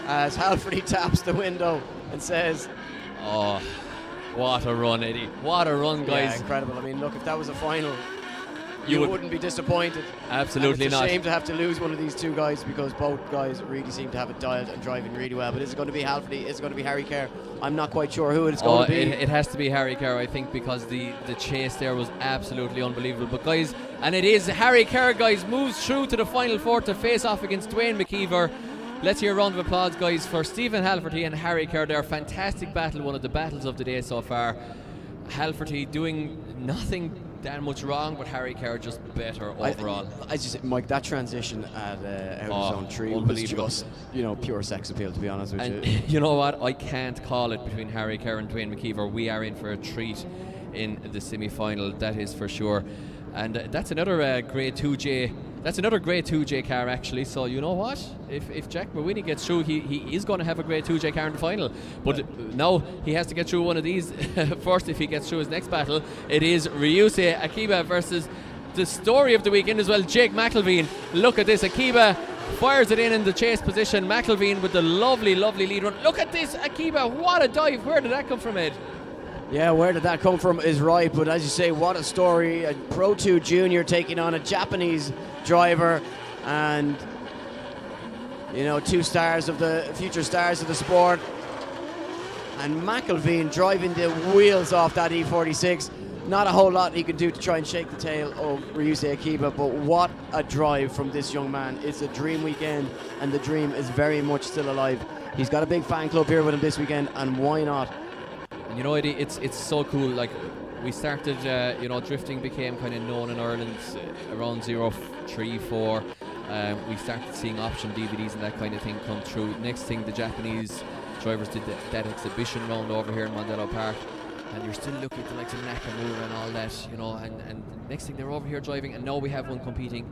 as Halvery taps the window and says, "Oh, what a run, Eddie! What a run, guys! Yeah, incredible. I mean, look, if that was a final, you wouldn't be disappointed. Absolutely and not. It's a shame to have to lose one of these two guys because both guys really seem to have it dialed and driving really well. But is it going to be Halvery? Is it going to be Harry Kerr? I'm not quite sure who it's going to be. It has to be Harry Kerr, I think, because the chase there was absolutely unbelievable. But guys, and it is Harry Kerr, guys, moves through to the final four to face off against Dwayne McKver. Let's hear a round of applause, guys, for Stephen Halverty and Harry Kerr. Their fantastic battle, one of the battles of the day so far. Halverty doing nothing that much wrong, but Harry Kerr just better overall. I just, Mike, that transition at out of zone 3 was just, pure sex appeal, to be honest with and you. You know what? I can't call it between Harry Kerr and Dwayne McKver. We are in for a treat in the semi-final, that is for sure. And that's another grade 2J. That's another grade 2J car, actually. So you know what? If Jack Mawini gets through, he is going to have a grade 2J car in the final. But now he has to get through one of these first. If he gets through his next battle, it is Ryus Akiba versus the story of the weekend as well, Jake Mlvine. Look at this. Akiba fires it in the chase position. Mlvine with the lovely lead run. Look at this, Akiba. What a dive. Where did that come from, Ed? Yeah, where did that come from is right, but as you say, what a story. A Pro 2 junior taking on a Japanese driver, and two stars of the future stars of the sport. And Mlvine driving the wheels off that E46. Not a whole lot he can do to try and shake the tail of Ryus Akiba, but what a drive from this young man. It's a dream weekend, and the dream is very much still alive. He's got a big fan club here with him this weekend, and why not? And you know, Eddie, it's so cool. Like, we started, drifting became kind of known in Ireland around 03, 04. We started seeing option DVDs and that kind of thing come through. Next thing, the Japanese drivers did that exhibition round over here in Mondello Park. And you're still looking at the likes of Nakamura and all that, and next thing they're over here driving, and now we have one competing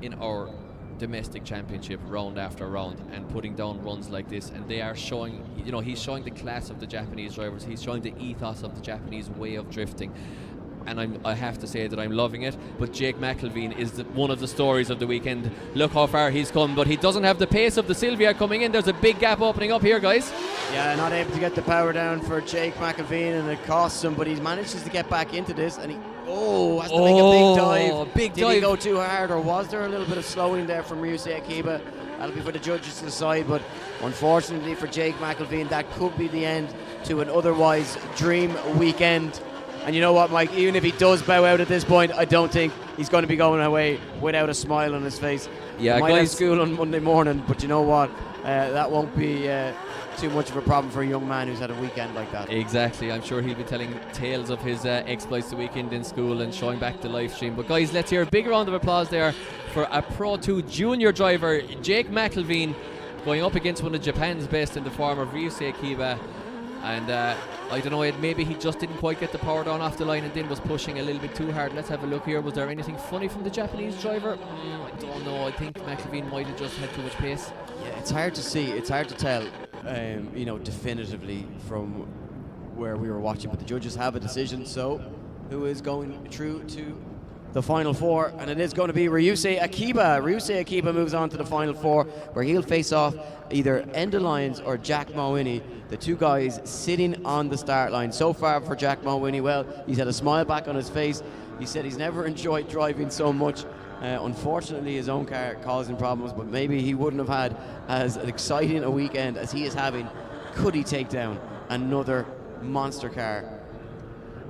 in our domestic championship round after round and putting down runs like this, and they are showing, he's showing the class of the Japanese drivers, he's showing the ethos of the Japanese way of drifting, and I have to say that I'm loving it. But Jake Mlvine is one of the stories of the weekend. Look how far he's come, but he doesn't have the pace of the Sylvia coming in. There's a big gap opening up here, guys. Yeah, not able to get the power down for Jake Mlvine, and it costs him, but he manages to get back into this, and he has to make a big dive. Did he go too hard, or was there a little bit of slowing there from Ryus Akiba? That'll be for the judges to decide, but unfortunately for Jake Mlvine, that could be the end to an otherwise dream weekend. And you know what, Mike, even if he does bow out at this point, I don't think he's going to be going away without a smile on his face. Yeah, he might have school on Monday morning, but you know what, that won't be too much of a problem for a young man who's had a weekend like that. Exactly, I'm sure he'll be telling tales of his exploits the weekend in school and showing back the live stream. But guys, let's hear a big round of applause there for a Pro 2 junior driver, Jake Mlvine, going up against one of Japan's best in the form of Ryus Akiba. And I don't know, Ed, maybe he just didn't quite get the power down off the line and then was pushing a little bit too hard. Let's have a look here. Was there anything funny from the Japanese driver? I don't know. I think Mlvine might have just had too much pace. Yeah, it's hard to see. It's hard to tell, definitively from where we were watching. But the judges have a decision. So, who is going through to the final four? And it is going to be Ryus Akiba. Ryus Akiba moves on to the final four, where he'll face off either Enda Lyons or Jack Mawini, the two guys sitting on the start line. So far for Jack Mawini, well, he's had a smile back on his face. He said he's never enjoyed driving so much. Unfortunately, his own car causing problems, but maybe he wouldn't have had as exciting a weekend as he is having could he take down another monster car.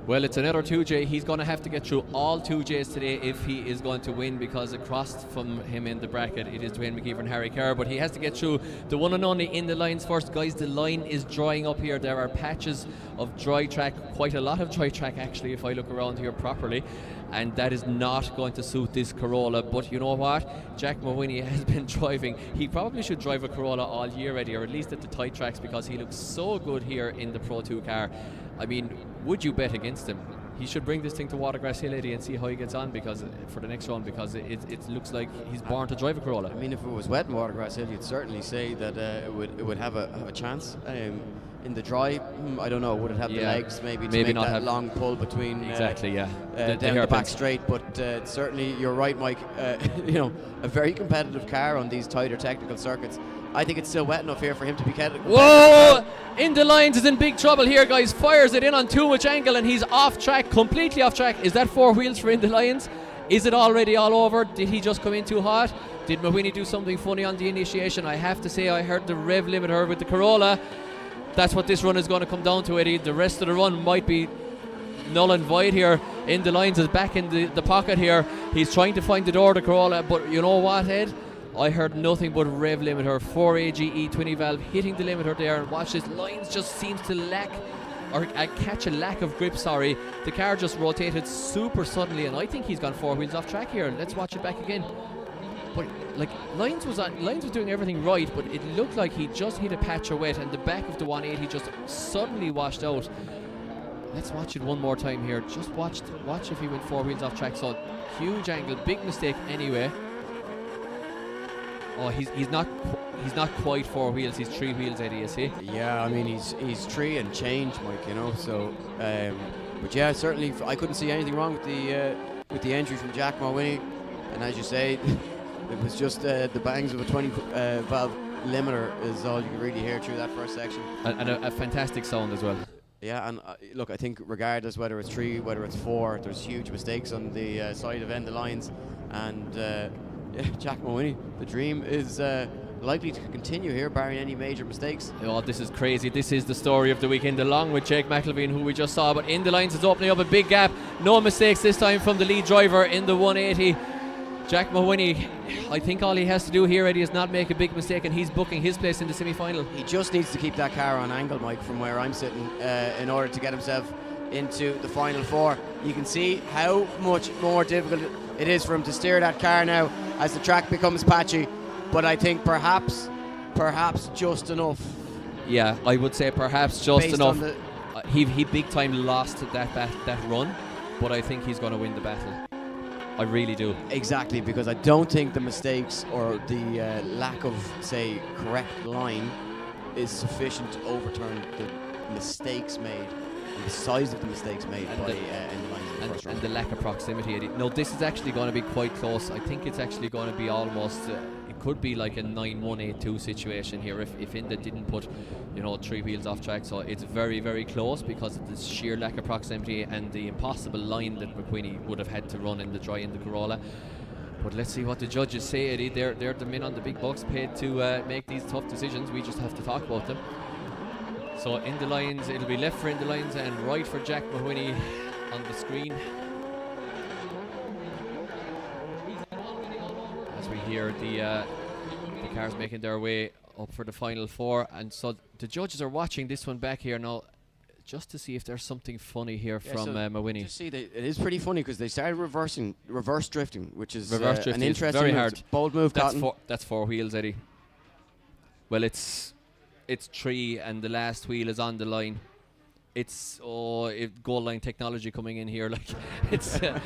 Well, it's another 2J. He's going to have to get through all 2Js today if he is going to win, because across from him in the bracket it is Dwayne McKver and Harry Kerr, but he has to get through the one and only in the lines first. Guys, the line is drying up here. There are patches of dry track, quite a lot of dry track actually if I look around here properly, and that is not going to suit this Corolla. But you know what, Jack Mawini has been driving. He probably should drive a Corolla all year already, or at least at the tight tracks, because he looks so good here in the Pro 2 car. I mean, would you bet against him? He should bring this thing to Watergrass Hill, Eddie, and see how he gets on for the next round, because it looks like he's born to drive a Corolla. I mean, if it was wet in Watergrass Hill, you'd certainly say that it would have a chance. in the dry, I don't know. Would it have the legs maybe to make not that have long pull between exactly down the hairpins. back straight? But certainly, you're right, Mike. You know, a very competitive car on these tighter technical circuits. I think it's still wet enough here for him to be competitive. Whoa! Enda Lyons is in big trouble here, guys. Fires it in on too much angle, and he's off track, completely off track. Is that 4 wheels for Enda Lyons? Is it already all over? Did he just come in too hot? Did Mlvine do something funny on the initiation? I have to say, I heard the rev limiter with the Corolla. That's what this run is going to come down to, Eddie. The rest of the run might be null and void here. Enda Lyons is back in the pocket here. He's trying to find the door of the Corolla, but you know what, Ed? I heard nothing but rev limiter. 4 AGE 20 valve hitting the limiter there, and watch this. Lyons just seems to lack, or catch a lack of grip, sorry. The car just rotated super suddenly, and I think he's gone 4 wheels off track here. Let's watch it back again. But like Lyons was doing everything right, but it looked like he just hit a patch of wet, and the back of the 180 just suddenly washed out. Let's watch it one more time here. Just watch if he went 4 wheels off track. So huge angle, big mistake anyway. Oh, he's not quite 4 wheels. He's 3 wheels, Eddie, is he? Yeah, I mean he's 3 and change, Mike. You know, so but yeah, certainly I couldn't see anything wrong with the entry from Jack Mlvine, and as you say. It was just the bangs of a 20 valve limiter is all you can really hear through that first section. And a fantastic sound as well. Yeah, and look, I think regardless whether it's 3, whether it's 4, there's huge mistakes on the side of Enda Lyons. And yeah, Jack Mlvine, the dream is likely to continue here, barring any major mistakes. Oh, this is crazy. This is the story of the weekend, along with Jake McElveen, who we just saw. But Enda Lyons is opening up a big gap. No mistakes this time from the lead driver in the 180. Jack Mlvine, I think all he has to do here, Eddie, is not make a big mistake, and he's booking his place in the semi-final. He just needs to keep that car on angle, Mike, from where I'm sitting, in order to get himself into the final 4. You can see how much more difficult it is for him to steer that car now as the track becomes patchy. But I think perhaps just enough. Yeah, I would say perhaps just Based enough. on He big time lost that run, but I think he's going to win the battle. I really do. Exactly, because I don't think the mistakes or the lack of, say, correct line is sufficient to overturn the mistakes made and the size of the mistakes made by Enda Lyons in the first round. And the lack of proximity, Eddie. No, this is actually going to be quite close. I think it's actually going to be almost, it could be like a 9-1-8-2 situation here if Enda didn't put, 3 wheels off track. So it's very, very close because of the sheer lack of proximity and the impossible line that McQueenie would have had to run in the dry in the Corolla. But let's see what the judges say, Eddie. They're the men on the big bucks paid to make these tough decisions. We just have to talk about them. So Enda Lyons, it'll be left for Enda Lyons and right for Jack Mlvine on the screen. As we hear the cars making their way up for the final 4, and so the judges are watching this one back here now, just to see if there's something funny here from Mlvine. Just see, it is pretty funny because they started reverse drifting, which is an interesting very move. hard. Bold move. That's 4 wheels, Eddie. Well, it's 3, and the last wheel is on the line. It's goal line technology coming in here. Like it's a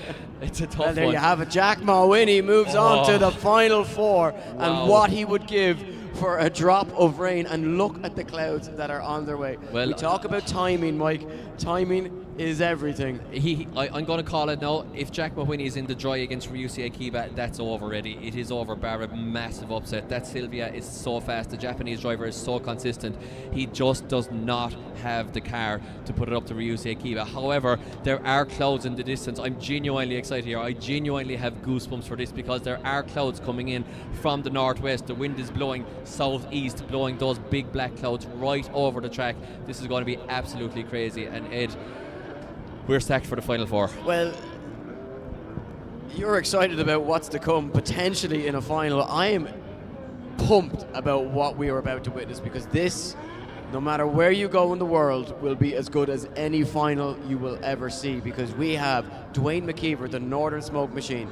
tough well, there one. you have it. Jack Mlvine moves on to the final 4, and what he would give for a drop of rain. And look at the clouds that are on their way. Well, we talk about timing, Mike. Timing is everything. I'm going to call it now. If Jack Mlvine is in the dry against Ryus Akiba, that's over already. It is over, bar a massive upset. That Sylvia is so fast. The Japanese driver is so consistent. He just does not have the car to put it up to Ryus Akiba. However, there are clouds in the distance. I'm genuinely excited here. I genuinely have goosebumps for this because there are clouds coming in from the northwest. The wind is blowing southeast, blowing those big black clouds right over the track. This is going to be absolutely crazy. And Ed, we're stacked for the final 4. Well, you're excited about what's to come potentially in a final. I am pumped about what we are about to witness, because this, no matter where you go in the world, will be as good as any final you will ever see, because we have Dwayne McKver, the Northern Smoke Machine,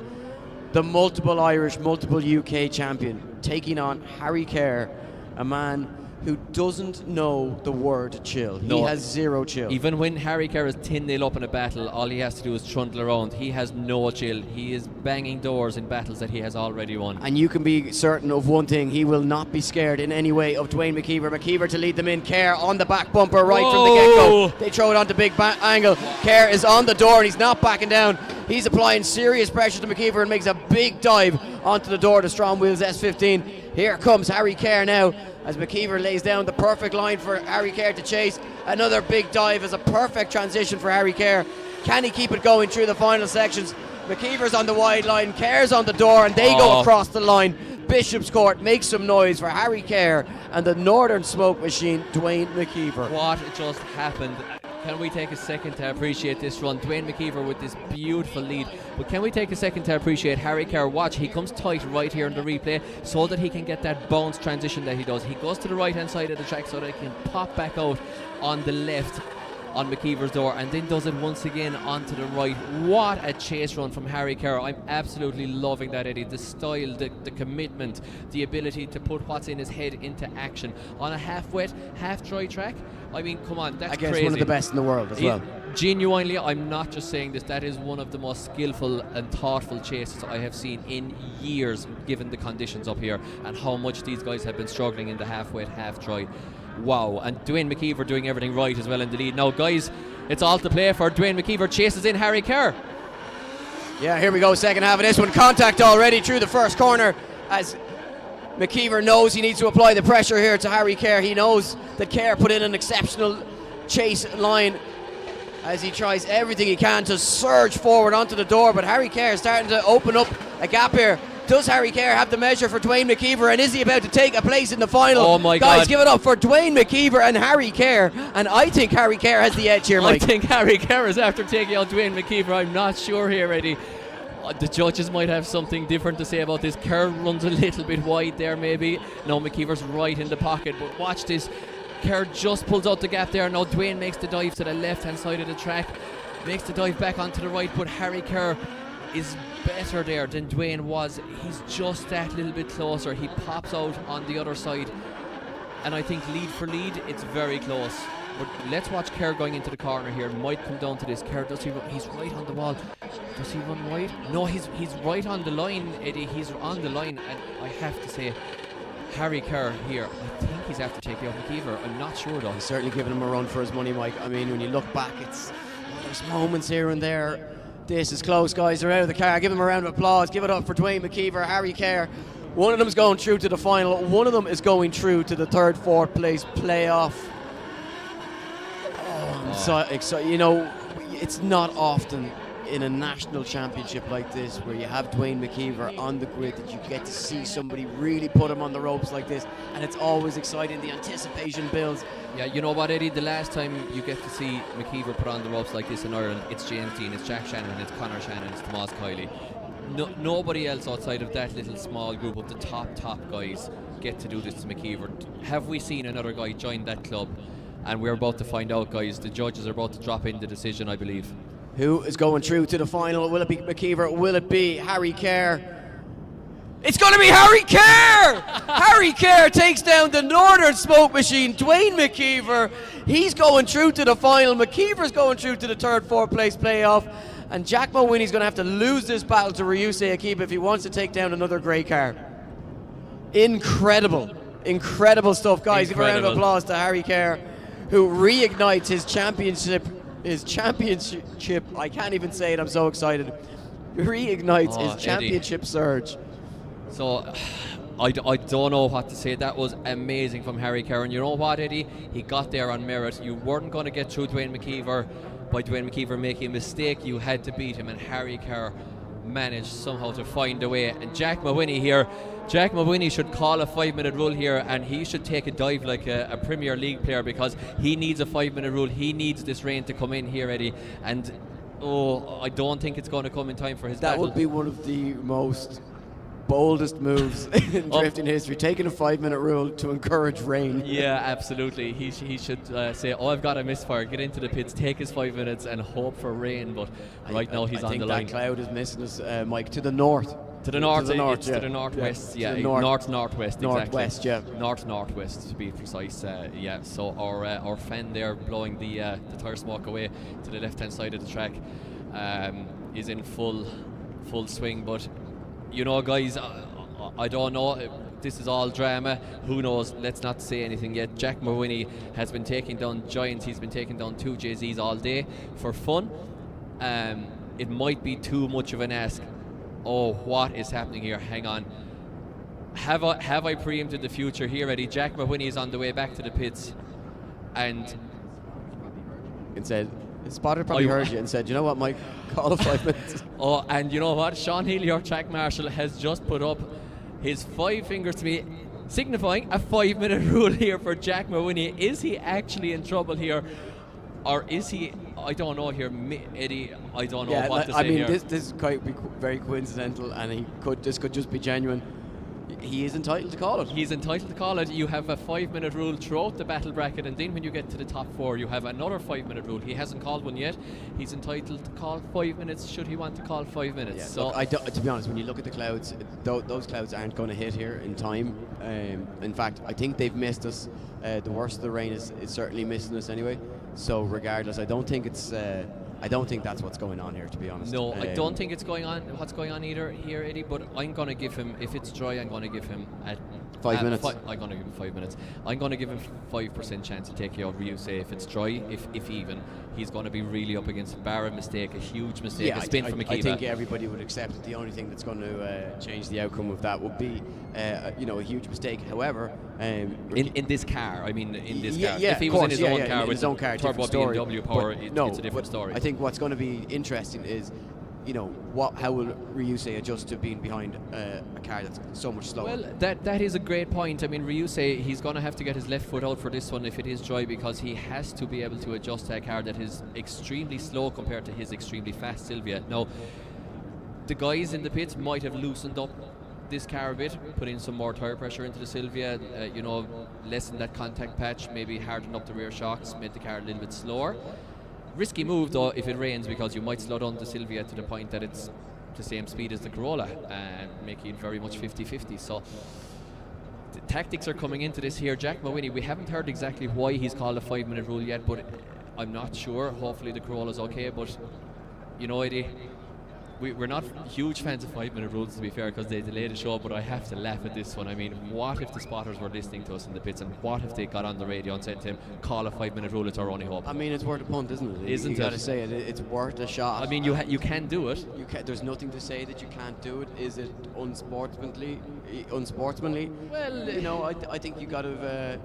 the multiple Irish, multiple UK champion, taking on Harry Kerr, a man who doesn't know the word chill. He has zero chill. Even when Harry Kerr is 10-0 up in a battle, all he has to do is trundle around. He has no chill. He is banging doors in battles that he has already won. And you can be certain of one thing, he will not be scared in any way of Dwayne McKver. McKver to lead them in. Kerr on the back bumper right from the get-go. They throw it onto big angle. Kerr is on the door and he's not backing down. He's applying serious pressure to McKver and makes a big dive onto the door to Strong Wheels S15. Here comes Harry Kerr now, as McKver lays down the perfect line for Harry Kerr to chase. Another big dive is a perfect transition for Harry Kerr. Can he keep it going through the final sections? McKeever's on the wide line, Kerr's on the door, and they go across the line. Bishopscourt makes some noise for Harry Kerr and the Northern Smoke Machine, Dwayne McKver. What just happened? Can we take a second to appreciate this run? Dwayne McKver with this beautiful lead. But can we take a second to appreciate Harry Kerr? Watch, he comes tight right here in the replay so that he can get that bounce transition that he does. He goes to the right hand side of the track so that he can pop back out on the left on McKever's door, and then does it once again onto the right. What a chase run from Harry Kerr. I'm absolutely loving that, Eddie. The style, the commitment, the ability to put what's in his head into action on a half wet, half dry track. I mean, come on, that's against crazy. One of the best in the world as well. Genuinely, I'm not just saying this, that is one of the most skillful and thoughtful chases I have seen in years, given the conditions up here and how much these guys have been struggling in the half wet, half dry. Wow, and Dwayne McKver doing everything right as well in the lead. Now, guys, it's all to play for. Dwayne McKver chases in Harry Kerr. Yeah, here we go, second half of this one. Contact already through the first corner as McKver knows he needs to apply the pressure here to Harry Kerr. He knows that Kerr put in an exceptional chase line as he tries everything he can to surge forward onto the door, but Harry Kerr is starting to open up a gap here. Does Harry Kerr have the measure for Dwayne McKver, and is he about to take a place in the final? Oh my God. Guys, God. give it up for Dwayne McKver and Harry Kerr, and I think Harry Kerr has the edge here, Mike. I think Harry Kerr is after taking out Dwayne McKver. I'm not sure here, Eddie. The judges might have something different to say about this. Kerr runs a little bit wide there, maybe. No, McKever's right in the pocket, but watch this. Kerr just pulls out the gap there. Now Dwayne makes the dive to the left-hand side of the track, makes the dive back onto the right, but Harry Kerr is better there than Dwayne was. He's just that little bit closer. He pops out on the other side, and I think lead for lead, it's very close. But let's watch Kerr going into the corner here. Might come down to this. Kerr, does he run? He's right on the wall. Does he run wide? No, he's right on the line, Eddie. He's on the line, and I have to say, Harry Kerr here, I think he's after taking out McKver. I'm not sure though. He's certainly giving him a run for his money, Mike. I mean, when you look back, there's moments here and there. This is close, guys. They're out of the car. Give them a round of applause. Give it up for Dwayne McKver, Harry Kerr. One of them is going through to the final. One of them is going through to the third, fourth place playoff. Oh, I'm so excited. You know, it's not often in a national championship like this where you have Dwayne McKver on the grid that you get to see somebody really put him on the ropes like this, and it's always exciting. The anticipation builds. Yeah, you know what, Eddie, the last time you get to see McKver put on the ropes like this in Ireland, it's James Dean, it's Jack Shannon, it's Conor Shannon, it's Tomas Kiley. Nobody else outside of that little small group of the top guys get to do this to McKver. Have we seen another guy join that club? And we're about to find out, guys. The judges are about to drop in the decision, I believe. Who is going through to the final? Will it be McKver? Will it be Harry Kerr? It's going to be Harry Kerr! Harry Kerr takes down the Northern Smoke Machine, Dwayne McKver. He's going through to the final. McKever's going through to the third, fourth place playoff. And Jack Mlvine going to have to lose this battle to Ryus Akiba if he wants to take down another grey car. Incredible stuff, guys. Give a round of applause to Harry Kerr, who reignites his championship. I can't even say it, I'm so excited. Reignites his championship surge. So I don't know what to say. That was amazing from Harry Kerr. And you know what, Eddie? He got there on merit. You weren't going to get through Dwayne McKver by Dwayne McKver making a mistake. You had to beat him, and Harry Kerr managed somehow to find a way. And Jack Mlvine here, Jack Mlvine should call a 5-minute rule here, and he should take a dive like a Premier League player, because he needs a 5-minute rule. He needs this rain to come in here, Eddie, and I don't think it's going to come in time for his That battle. would be one of the most boldest moves in drifting history, taking a 5-minute rule to encourage rain. Yeah, absolutely. He should say, I've got a misfire, get into the pits, take his 5 minutes and hope for rain, but right now he's on the line. I think that cloud is missing us, Mike, to the north. To the north, to the north, it's yeah. to the northwest, Yeah, yeah, to the north- northwest, northwest, exactly. yeah. Northwest to be precise, yeah. So our fan there blowing the tire smoke away to the left-hand side of the track is in full swing. But you know, guys, I don't know. This is all drama. Who knows? Let's not say anything yet. Jack Mrwini has been taking down giants. He's been taking down 2 JZs all day for fun. It might be too much of an ask. Oh, what is happening here? Hang on. Have I preempted the future here, Eddie? Jack Mrwini is on the way back to the pits, and said, Spotter probably heard you and said, you know what, Mike, call it 5 minutes. Oh, and you know what? Sean Healy, our track marshal, has just put up his 5 fingers to me, signifying a 5-minute rule here for Jack Mrwini. Is he actually in trouble here? Or is he? I don't know here, Eddie. I don't know what to say here. This is quite very coincidental, and this could just be genuine. He is entitled to call it. He's entitled to call it. You have a 5-minute rule throughout the battle bracket, and then when you get to the top 4, you have another 5-minute rule. He hasn't called one yet. He's entitled to call 5 minutes should he want to call 5 minutes. Yeah, so look, to be honest, when you look at the clouds, those clouds aren't going to hit here in time. In fact, I think they've missed us. The worst of the rain is certainly missing us anyway. So regardless, I don't think that's what's going on here, to be honest. No, I don't think it's what's going on either here, Eddie, but I'm going to give him, if it's dry, I'm going to give him 5 minutes. I'm going to give him 5 minutes. I'm going to give him 5% chance to take you out Ryus. If it's dry, if even, he's going to be really up against a barren mistake, a huge mistake, a spin from Akiba. I think everybody would accept that the only thing that's going to change the outcome of that would be, a huge mistake. However, in this car, I mean, in this car. Yeah, if he was in his own car in with his own car, turbo BMW power, it's a different story. I think what's going to be interesting is, how will Ryus adjust to being behind a car that's so much slower? Well, that is a great point. I mean, Ryus, he's going to have to get his left foot out for this one if it is dry, because he has to be able to adjust to a car that is extremely slow compared to his extremely fast Silvia. Now, the guys in the pits might have loosened up this car a bit, put in some more tire pressure into the Silvia, lessen that contact patch, maybe harden up the rear shocks, made the car a little bit slower. Risky move though if it rains, because you might slow down the Silvia to the point that it's the same speed as the Corolla and making it very much 50-50. So the tactics are coming into this here. Jack Mrwini, we haven't heard exactly why he's called a 5-minute rule yet, but I'm not sure. Hopefully the Corolla's okay, but Eddie, we're not huge fans of 5-minute rules, to be fair, because they delay the show, but I have to laugh at this one. I mean, what if the spotters were listening to us in the pits, and what if they got on the radio and said to him, call a 5-minute rule, it's our only hope? I mean, it's worth a punt, isn't it? Isn't it? You got to say it. It's worth a shot. I mean, you can do it. There's nothing to say that you can't do it. Is it unsportsmanly? Well, I think you got to.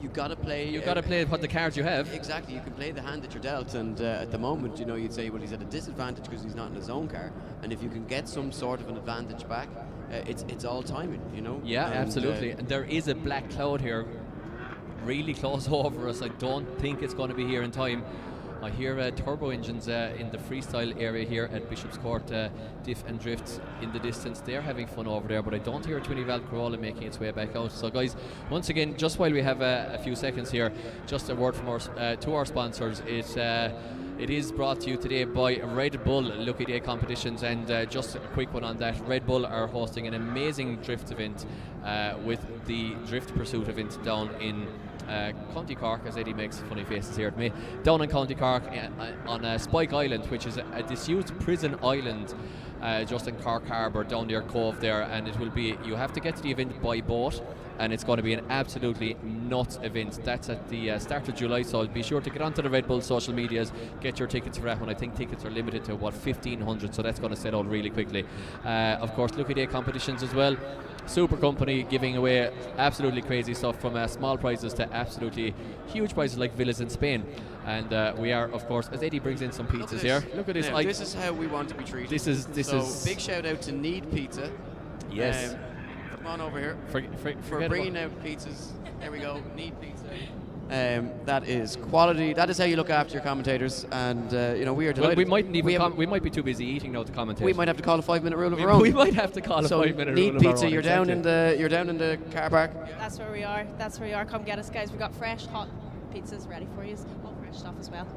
You got to play. You got to play what the cards you have. Exactly. You can play the hand that you're dealt, and at the moment, you'd say, well, he's at a disadvantage because he's not in his own car, and if you can get some sort of an advantage back, it's all timing, Yeah, absolutely. And there is a black cloud here, really close over us. I don't think it's going to be here in time. I hear turbo engines in the freestyle area here at Bishopscourt, Diff and Drift in the distance. They're having fun over there, but I don't hear a 20-valve Corolla making its way back out. So guys, once again, just while we have a few seconds here, just a word from our sponsors. It is brought to you today by Red Bull Lucky Day Competitions, and just a quick one on that. Red Bull are hosting an amazing drift event with the Drift Pursuit event down in County Cork, as Eddie makes funny faces here at me, down in County Cork on Spike Island, which is a disused prison island just in Cork Harbour down near Cove there, and it will be, you have to get to the event by boat, and it's going to be an absolutely nuts event. That's at the start of July, so be sure to get onto the Red Bull social medias, get your tickets for that one. I think tickets are limited to 1,500, so that's going to sell out really quickly. Of course, Lucky Day Competitions as well. Super company giving away absolutely crazy stuff, from small prizes to absolutely huge prizes like villas in Spain. And we are, of course, as Eddie brings in some pizzas here. Look at this. Now, this is how we want to be treated. This is big shout out to Need Pizza. Yes. Come on over here. For bringing out pizzas. There we go. Need Pizza. That is quality. That is how you look after your commentators, and we are delighted. Well, we might be too busy eating now to commentate. We might have to call a 5-minute rule of our own. We might have to call a 5-minute rule of our own. Pizza. You're down in the car park. That's where we are. Come get us, guys. We got fresh, hot pizzas ready for you. All fresh stuff as well.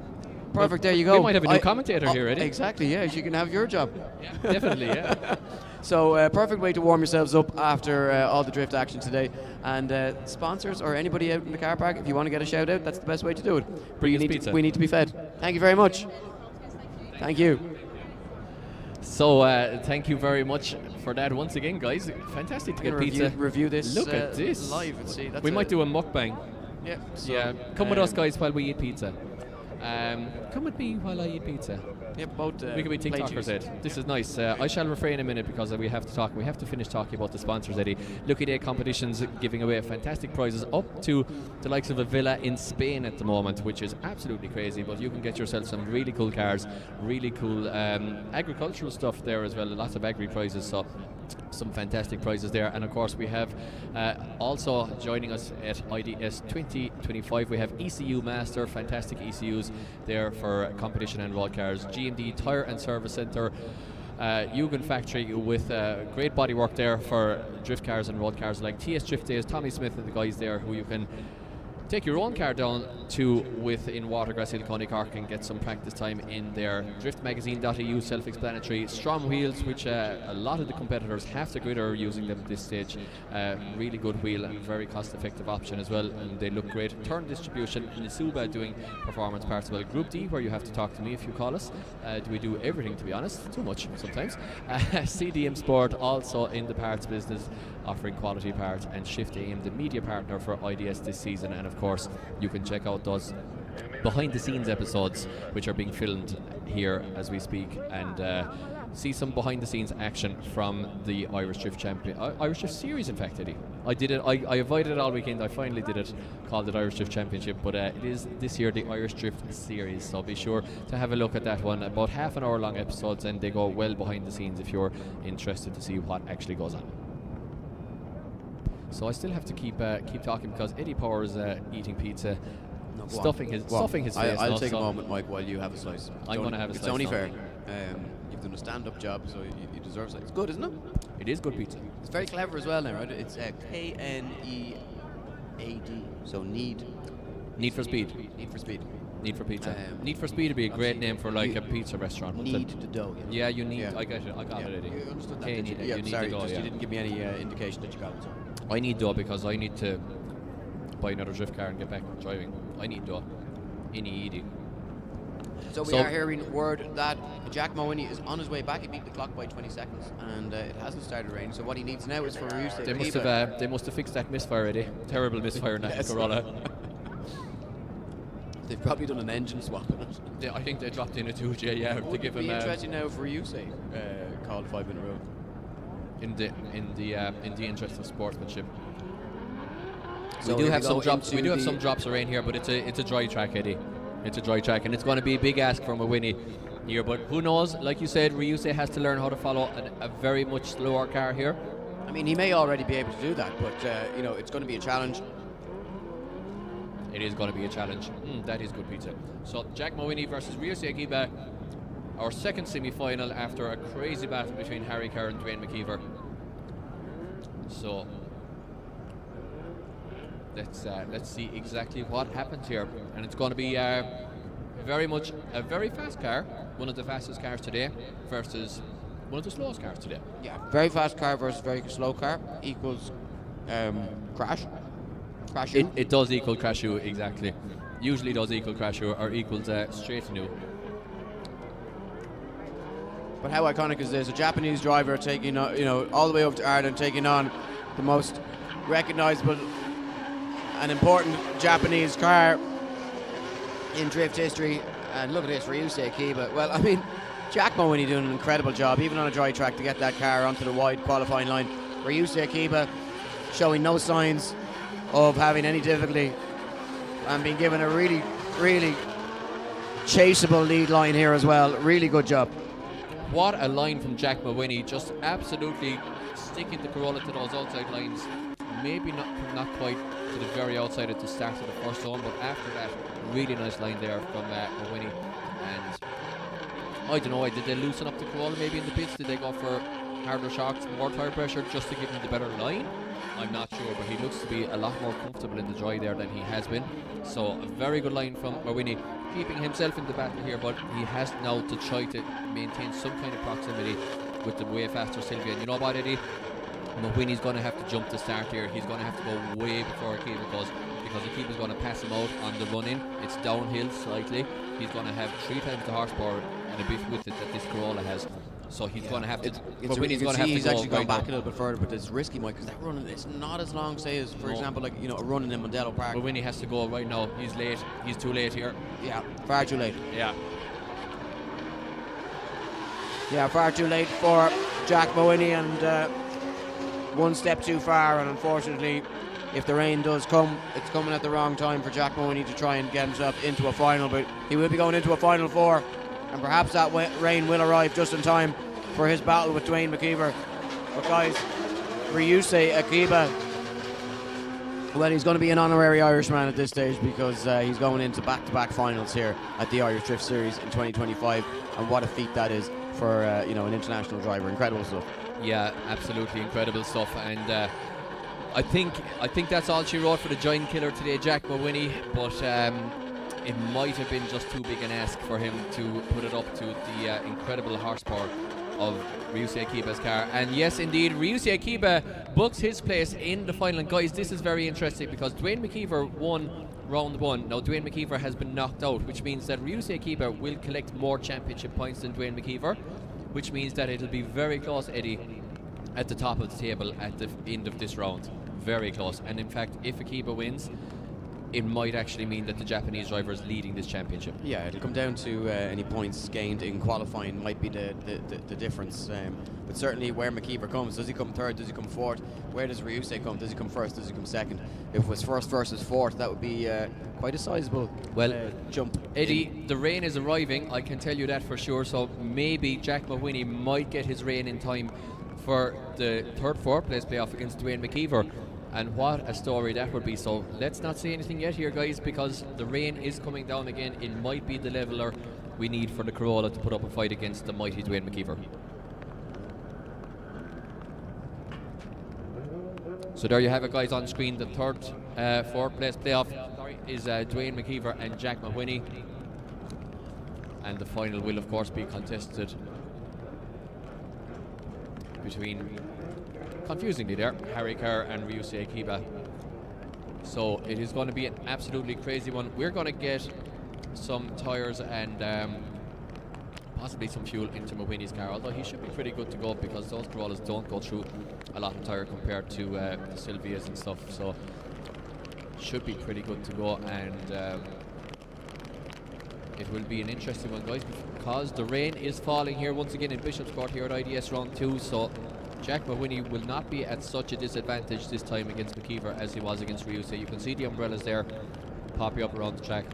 Perfect. There you go. We might have a new commentator here, Eddie. Exactly. Yeah, you can have your job. Yeah, definitely. Yeah. So perfect way to warm yourselves up after all the drift action today. And sponsors or anybody out in the car park, if you want to get a shout out, that's the best way to do it. But we need to be fed. Thank you very much. Thank you. So thank you very much for that once again, guys. Fantastic to get pizza. Review this. Look at this live and see. We might do a mukbang. Yeah. So, yeah. Come with us, guys, while we eat pizza. Come with me while I eat pizza. Yeah, both. We can be TikTokers, Ed. This is nice. I shall refrain a minute because we have to talk. We have to finish talking about the sponsors, Eddie. Lucky Day competitions giving away fantastic prizes up to the likes of a villa in Spain at the moment, which is absolutely crazy. But you can get yourself some really cool cars, really cool agricultural stuff there as well. Lots of agri prizes. So some fantastic prizes there. And of course we have also joining us at IDS 2025 we have ECU Master, fantastic ECUs there for competition and road cars. GMD Tyre and Service Centre, Eugen Factory with great bodywork there for drift cars and road cars like TS Drift Days, Tommy Smith and the guys there who you can take your own car down to in Watergrass Hill, County Cork and get some practice time in there. Driftmagazine.eu, self-explanatory. Strom wheels, which a lot of the competitors have to grid are using them at this stage. Really good wheel and very cost-effective option as well, and they look great. Turn distribution, Nisuba doing performance parts as well. Group D, where you have to talk to me if you call us. Do we do everything, to be honest? Too much sometimes. CDM Sport, also in the parts business, offering quality parts, and Shift AM, the media partner for IDS this season. And of course you can check out those behind the scenes episodes which are being filmed here as we speak, and see some behind the scenes action from the Irish Drift Irish Drift Series. In fact, Eddie, I did it. I avoided it all weekend. I finally did it. Called it Irish Drift Championship, but it is this year the Irish Drift Series. So be sure to have a look at that one. About half an hour long episodes, and they go well behind the scenes if you're interested to see what actually goes on. So I still have to keep talking because Eddie Power is eating pizza, stuffing his face. I'll take a moment, Mike, while you have a slice. I'm going to have a slice. It's only fair. You've done a stand-up job, so you deserve it. It's good, isn't it? It is good pizza. It's very clever as well now, right? It's KNEAD, so need. Need for speed. Need for speed. Need for pizza. Need for Speed would be a great name for like a pizza restaurant. Need the dough. Yeah, you need. I got it. I got it, Eddie. You understood that? You need the dough. You didn't give me any indication that you got it. So. I need dough because I need to buy another drift car and get back driving. I need dough. Any. So we are hearing word that Jack Mawini is on his way back. He beat the clock by 20 seconds, and it hasn't started raining. So what he needs now is for Ryus. They must have fixed that misfire, Eddie. Terrible misfire in that Corolla. They've probably done an engine swap in it. Yeah, I think they dropped in a 2J. Yeah, to give him. It'd be interesting now for Ryus, called 5 in a row. In the interest of sportsmanship. So we do have some drops. We do have some drops of rain here, but it's a dry track, Eddie. It's a dry track, and it's going to be a big ask from a Winnie here. But who knows? Like you said, Ryuse has to learn how to follow a very much slower car here. I mean, he may already be able to do that, but it's going to be a challenge. It is going to be a challenge. That is good pizza. So Jack Mawini versus Ryuse Akiba, our second semi-final after a crazy battle between Harry Kerr and Dwayne McKver. So let's see exactly what happens here, and it's going to be very much a very fast car, one of the fastest cars today versus one of the slowest cars today. Yeah, very fast car versus very slow car equals crash. It does equal crashu, exactly. Usually does equal crashu or equals straight new. But how iconic is this? A Japanese driver taking all the way over to Ireland, taking on the most recognisable and important Japanese car in drift history. And look at this, Ryuse Akiba. Well, I mean, Jack Mawini doing an incredible job, even on a dry track, to get that car onto the wide qualifying line. Ryuse Akiba showing no signs of having any difficulty and being given a really, really chaseable lead line here as well. Really good job. What a line from Jack Mawini, just absolutely sticking the Corolla to those outside lines. Maybe not quite to the very outside at the start of the first zone, but after that, really nice line there from Mawini. And I don't know, did they loosen up the Corolla maybe in the pits? Did they go for harder shocks, more tire pressure just to give him the better line? I'm not sure, but he looks to be a lot more comfortable in the dry there than he has been. So a very good line from Mawini, keeping himself in the battle here, but he has now to try to maintain some kind of proximity with the way faster Sylvia. And you know what, Eddie? Mlvine's going to have to jump the start here. He's going to have to go way before Akiba goes, because Akiba's going to pass him out on the run-in. It's downhill slightly. He's going to have 3 times the horsepower and a bit with it that this Corolla has. So he's going to have to. He's actually gone back a little bit further, but it's risky, Mike, because that run is not as long, say, as for example, like a run in Modelo Park. Mlvine has to go right now. He's late. He's too late here. Yeah, far too late. Yeah. Yeah, far too late for Jack Mlvine, and one step too far. And unfortunately, if the rain does come, it's coming at the wrong time for Jack Mlvine to try and get himself into a final. But he will be going into a final 4. And perhaps that rain will arrive just in time for his battle with Dwayne McKver. But guys, Ryus Akiba, well, he's going to be an honorary Irishman at this stage, because he's going into back-to-back finals here at the Irish Drift Series in 2025. And what a feat that is for an international driver. Incredible stuff. Yeah, absolutely incredible stuff. And I think that's all she wrote for the giant killer today, Jack Mlvine. But it might have been just too big an ask for him to put it up to the incredible horsepower of Ryus Akiba's car. And yes, indeed, Ryus Akiba books his place in the final. And guys, this is very interesting, because Dwayne McKver won round 1. Now, Dwayne McKver has been knocked out, which means that Ryus Akiba will collect more championship points than Dwayne McKver, which means that it'll be very close, Eddie, at the top of the table at the end of this round. Very close. And in fact, if Akiba wins, it might actually mean that the Japanese driver is leading this championship. Yeah, it'll come down to any points gained in qualifying might be the difference. But certainly where McKver comes, does he come 3rd, does he come 4th? Where does Ryus come? Does he come 1st, does he come 2nd? If it was 1st versus 4th, that would be quite a sizable jump. Eddie, the rain is arriving, I can tell you that for sure, so maybe Jack Mlvine might get his rain in time for the 3rd, 4th place playoff against Dwayne McKver. And what a story that would be. So let's not say anything yet here, guys, because the rain is coming down again. It might be the leveler we need for the Corolla to put up a fight against the mighty Dwayne McKver. So there you have it, guys, on screen. The 3rd, 4th place playoff is Dwayne McKver and Jack Mlvine. And the final will, of course, be contested between, confusingly there, Harry Kerr and Ryus Akiba. So it is going to be an absolutely crazy one. We're going to get some tyres and possibly some fuel into Mlvine's car, although he should be pretty good to go, because those Corollas don't go through a lot of tyre compared to the Sylvias and stuff, so should be pretty good to go. And it will be an interesting one, guys, because the rain is falling here once again in Bishopscourt here at IDS round 2, so Jack Mlvine will not be at such a disadvantage this time against McKver as he was against Ryus. You can see the umbrellas there popping up around the track,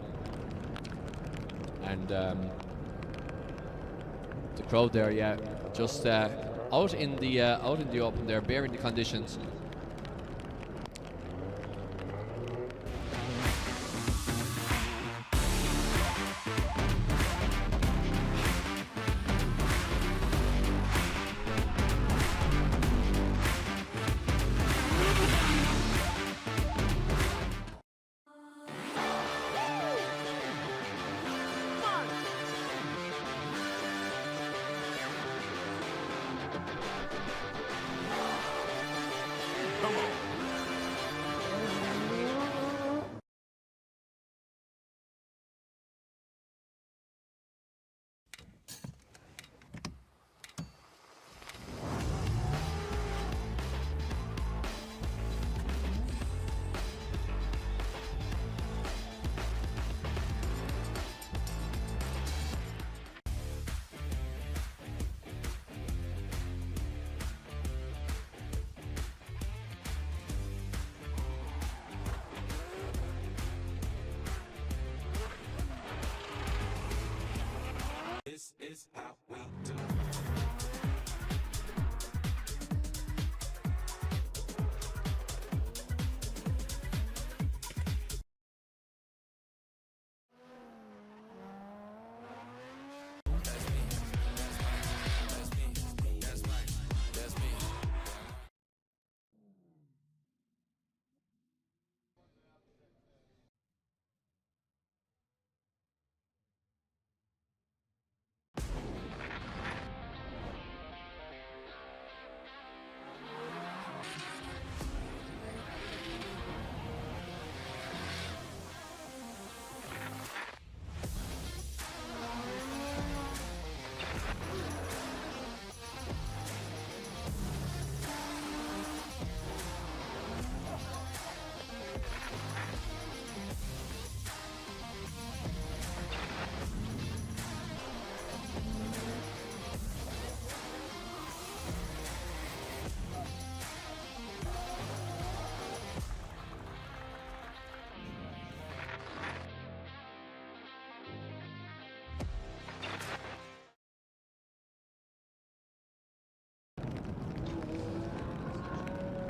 and the crowd there, yeah, just out in the open there, bearing the conditions.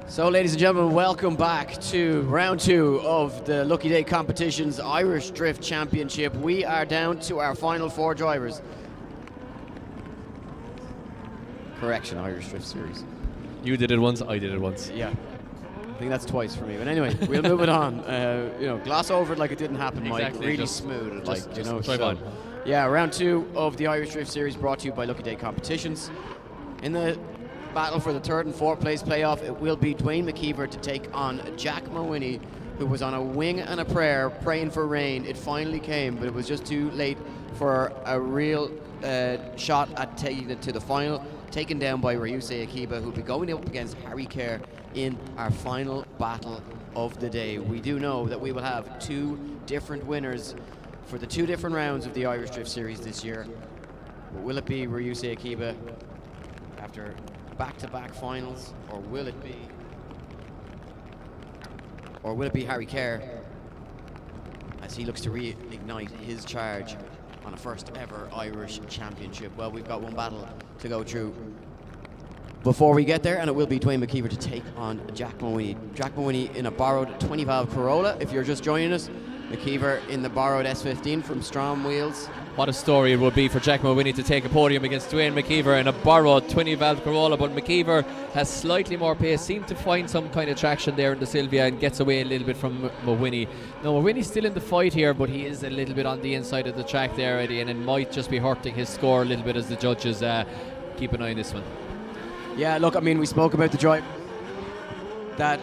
So, ladies and gentlemen, welcome back to round 2 of the Lucky Day Competition's Irish Drift Championship. We are down to our final 4 drivers. Correction, Irish Drift Series. You did it once, I did it once. Yeah. I think that's twice for me. But anyway, we'll move it on. Gloss over it like it didn't happen, Exactly, Mike. Really just- smooth. just So, drive on. yeah, round 2 of the Irish Drift Series brought to you by Lucky Day Competitions. In the battle for the 3rd and 4th place playoff, it will be Dwayne McKver to take on Jack Mlvine, who was on a wing and a prayer, praying for rain. It finally came, but it was just too late for a real shot at taking it to the final, taken down by Ryus Akiba, who'll be going up against Harry Kerr in our final battle of the day. We do know that we will have 2 different winners for the 2 different rounds of the Irish Drift Series this year. But will it be Ryus Akiba after back-to-back finals, or will it be Harry Kerr as he looks to reignite his charge on a first ever Irish championship? Well, we've got one battle to go through before we get there, and it will be Dwayne McKver to take on Jack Mlvine. Jack Mlvine in a borrowed 20 valve Corolla, if you're just joining us. McKver in the borrowed S15 from Strom Wheels. What a story it would be for Jack Mlvine to take a podium against Dwayne McKver in a borrowed 20 valve Corolla, but McKver has slightly more pace, seemed to find some kind of traction there in the Sylvia and gets away a little bit from Mlvine. Now Mlvine's still in the fight here, but he is a little bit on the inside of the track there, Eddie, and it might just be hurting his score a little bit as the judges keep an eye on this one. Yeah, look, I mean, we spoke about the drive that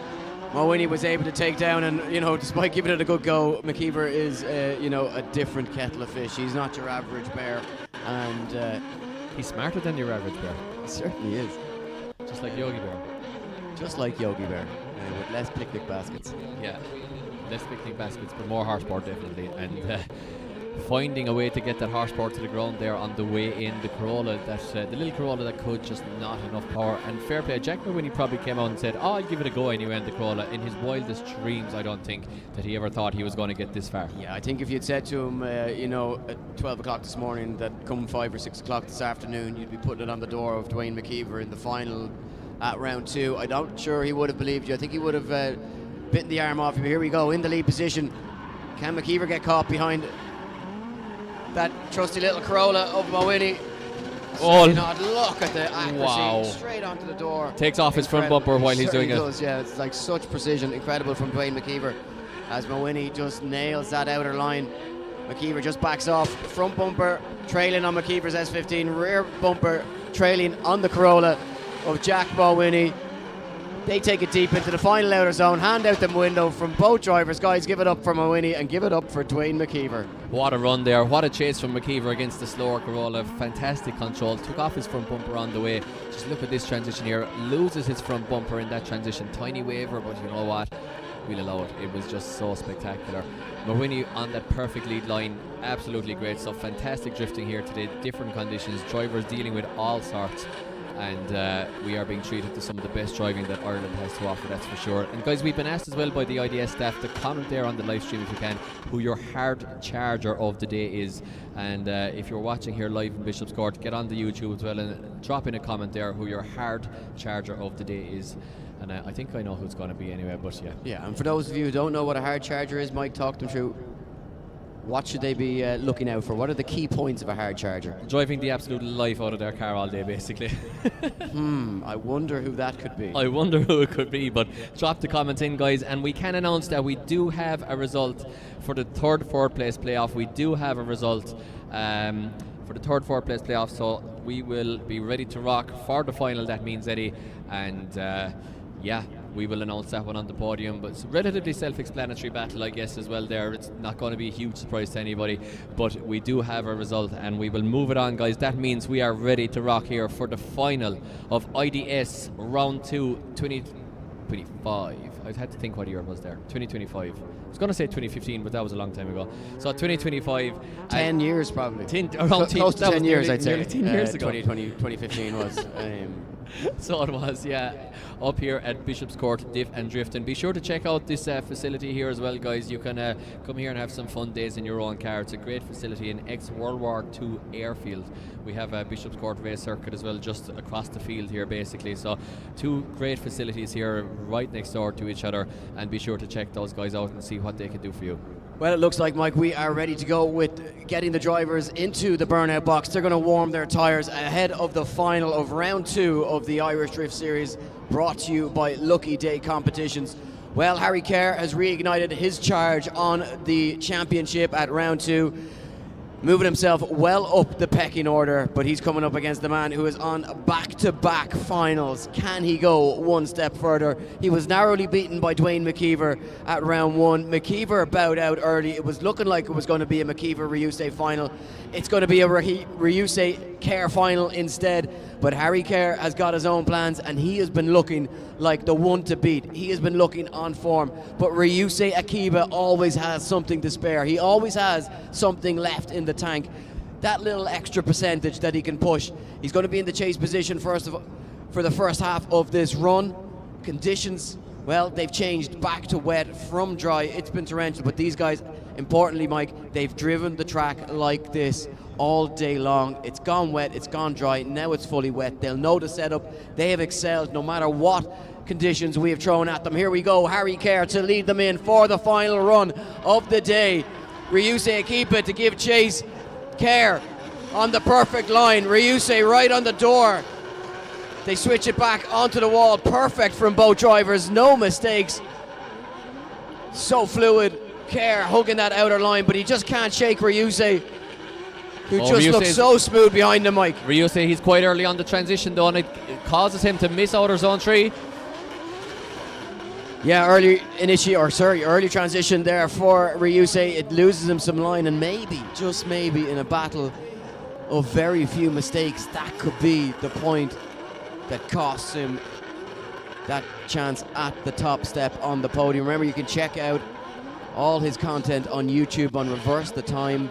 Mlvine was able to take down, and despite giving it a good go, McKver is a different kettle of fish. He's not your average bear, and he's smarter than your average bear. He certainly is. Just like Yogi Bear. Just like Yogi Bear, with less picnic baskets. Yeah, less picnic baskets, but more horsepower definitely, and finding a way to get that horsepower to the ground there on the way in the Corolla, the little Corolla that could just not enough power. And fair play, Jack Mlvine probably came out and said, I'll give it a go anyway in the Corolla. In his wildest dreams, I don't think that he ever thought he was going to get this far. Yeah, I think if you'd said to him, at 12 o'clock this morning that come 5 or 6 o'clock this afternoon, you'd be putting it on the door of Dwayne McKver in the final at round 2, I'm not sure he would have believed you. I think he would have bitten the arm off you. Here we go, in the lead position. Can McKver get caught behind that trusty little Corolla of Mlvine? Not look at the accuracy, Wow. straight onto the door. Takes off his front bumper while he's doing it. Does, yeah, it's like such precision, incredible from Dwayne McKver as Mlvine just nails that outer line. McKver just backs off, front bumper trailing on McKever's S15, rear bumper trailing on the Corolla of Jack Mlvine. They take it deep into the final outer zone, hand out the window from both drivers. Guys, give it up for Mlvine and give it up for Dwayne McKver. What a run there, what a chase from McKver against the slower Corolla. Fantastic control, took off his front bumper on the way. Just look at this transition here, loses his front bumper in that transition. Tiny waver, but you know what, we'll allow it. It was just so spectacular. Mlvine on that perfect lead line, absolutely great stuff. Fantastic drifting here today, different conditions, drivers dealing with all sorts. And we are being treated to some of the best driving that Ireland has to offer, that's for sure. And guys, we've been asked as well by the IDS staff to comment there on the live stream if you can, who your hard charger of the day is. And if you're watching here live in Bishopscourt, get on the YouTube as well and drop in a comment there who your hard charger of the day is. And I think I know who it's going to be anyway, but yeah. Yeah, and for those of you who don't know what a hard charger is, Mike, talk them through. What should they be looking out for? What are the key points of a hard charger? Driving the absolute life out of their car all day, basically. I wonder who that could be. I wonder who it could be, but drop the comments in, guys, and we can announce that we do have a result for the 3rd, 4th place playoff. We do have a result for the 3rd, 4th place playoff, so we will be ready to rock for the final, that means, Eddie, and yeah, we will announce that one on the podium, but it's a relatively self-explanatory battle, I guess, as well there. It's not going to be a huge surprise to anybody, but we do have a result and we will move it on, guys. That means we are ready to rock here for the final of IDS Round 2 2025. I had to think what year it was there. 2025. I was going to say 2015, but that was a long time ago. So 2025. 10 years probably. Around Close to 10 years, I'd say. Nearly 10 years ago. 2015 was. So it was, yeah. Up here at Bishopscourt, Diff and Drift. And be sure to check out this facility here as well, guys. You can come here and have some fun days in your own car. It's a great facility in ex-World War II airfield. We have a Bishopscourt race circuit as well, just across the field here, basically. So 2 great facilities here right next door to each other. And be sure to check those guys out and see what they can do for you. Well, it looks like, Mike, we are ready to go with getting the drivers into the burnout box. They're going to warm their tyres ahead of the final of round 2 of the Irish Drift Series, brought to you by Lucky Day Competitions. Well, Harry Kerr has reignited his charge on the championship at round 2, moving himself well up the pecking order, but he's coming up against the man who is on back-to-back finals. Can he go one step further? He was narrowly beaten by Dwayne McKver at round 1. McKver bowed out early. It was looking like it was going to be a McKver-Ryus final. It's going to be a Ryus-Kerr final instead, but Harry Kerr has got his own plans, and he has been looking like the one to beat. He has been looking on form, but Ryus Akiba always has something to spare. He always has something left in the tank, that little extra percentage that he can push. He's going to be in the chase position for the first half of this run. Conditions, well, they've changed back to wet from dry. It's been torrential, but these guys, importantly, Mike, they've driven the track like this all day long. It's gone wet, it's gone dry, now it's fully wet. They'll know the setup. They have excelled no matter what conditions we have thrown at them. Here we go, Harry Kerr to lead them in for the final run of the day. Ryus Akiba to give chase. Kerr on the perfect line. Ryus right on the door. They switch it back onto the wall. Perfect from both drivers, no mistakes. So fluid. Kerr hugging that outer line, but he just can't shake Ryus, who just looks so smooth behind him, Mike. Ryus, he's quite early on the transition though, and it causes him to miss outer zone 3. Yeah, early transition there for Ryus. It loses him some line, and maybe, just maybe, in a battle of very few mistakes, that could be the point that costs him that chance at the top step on the podium. Remember, you can check out all his content on YouTube on Reverse the Time,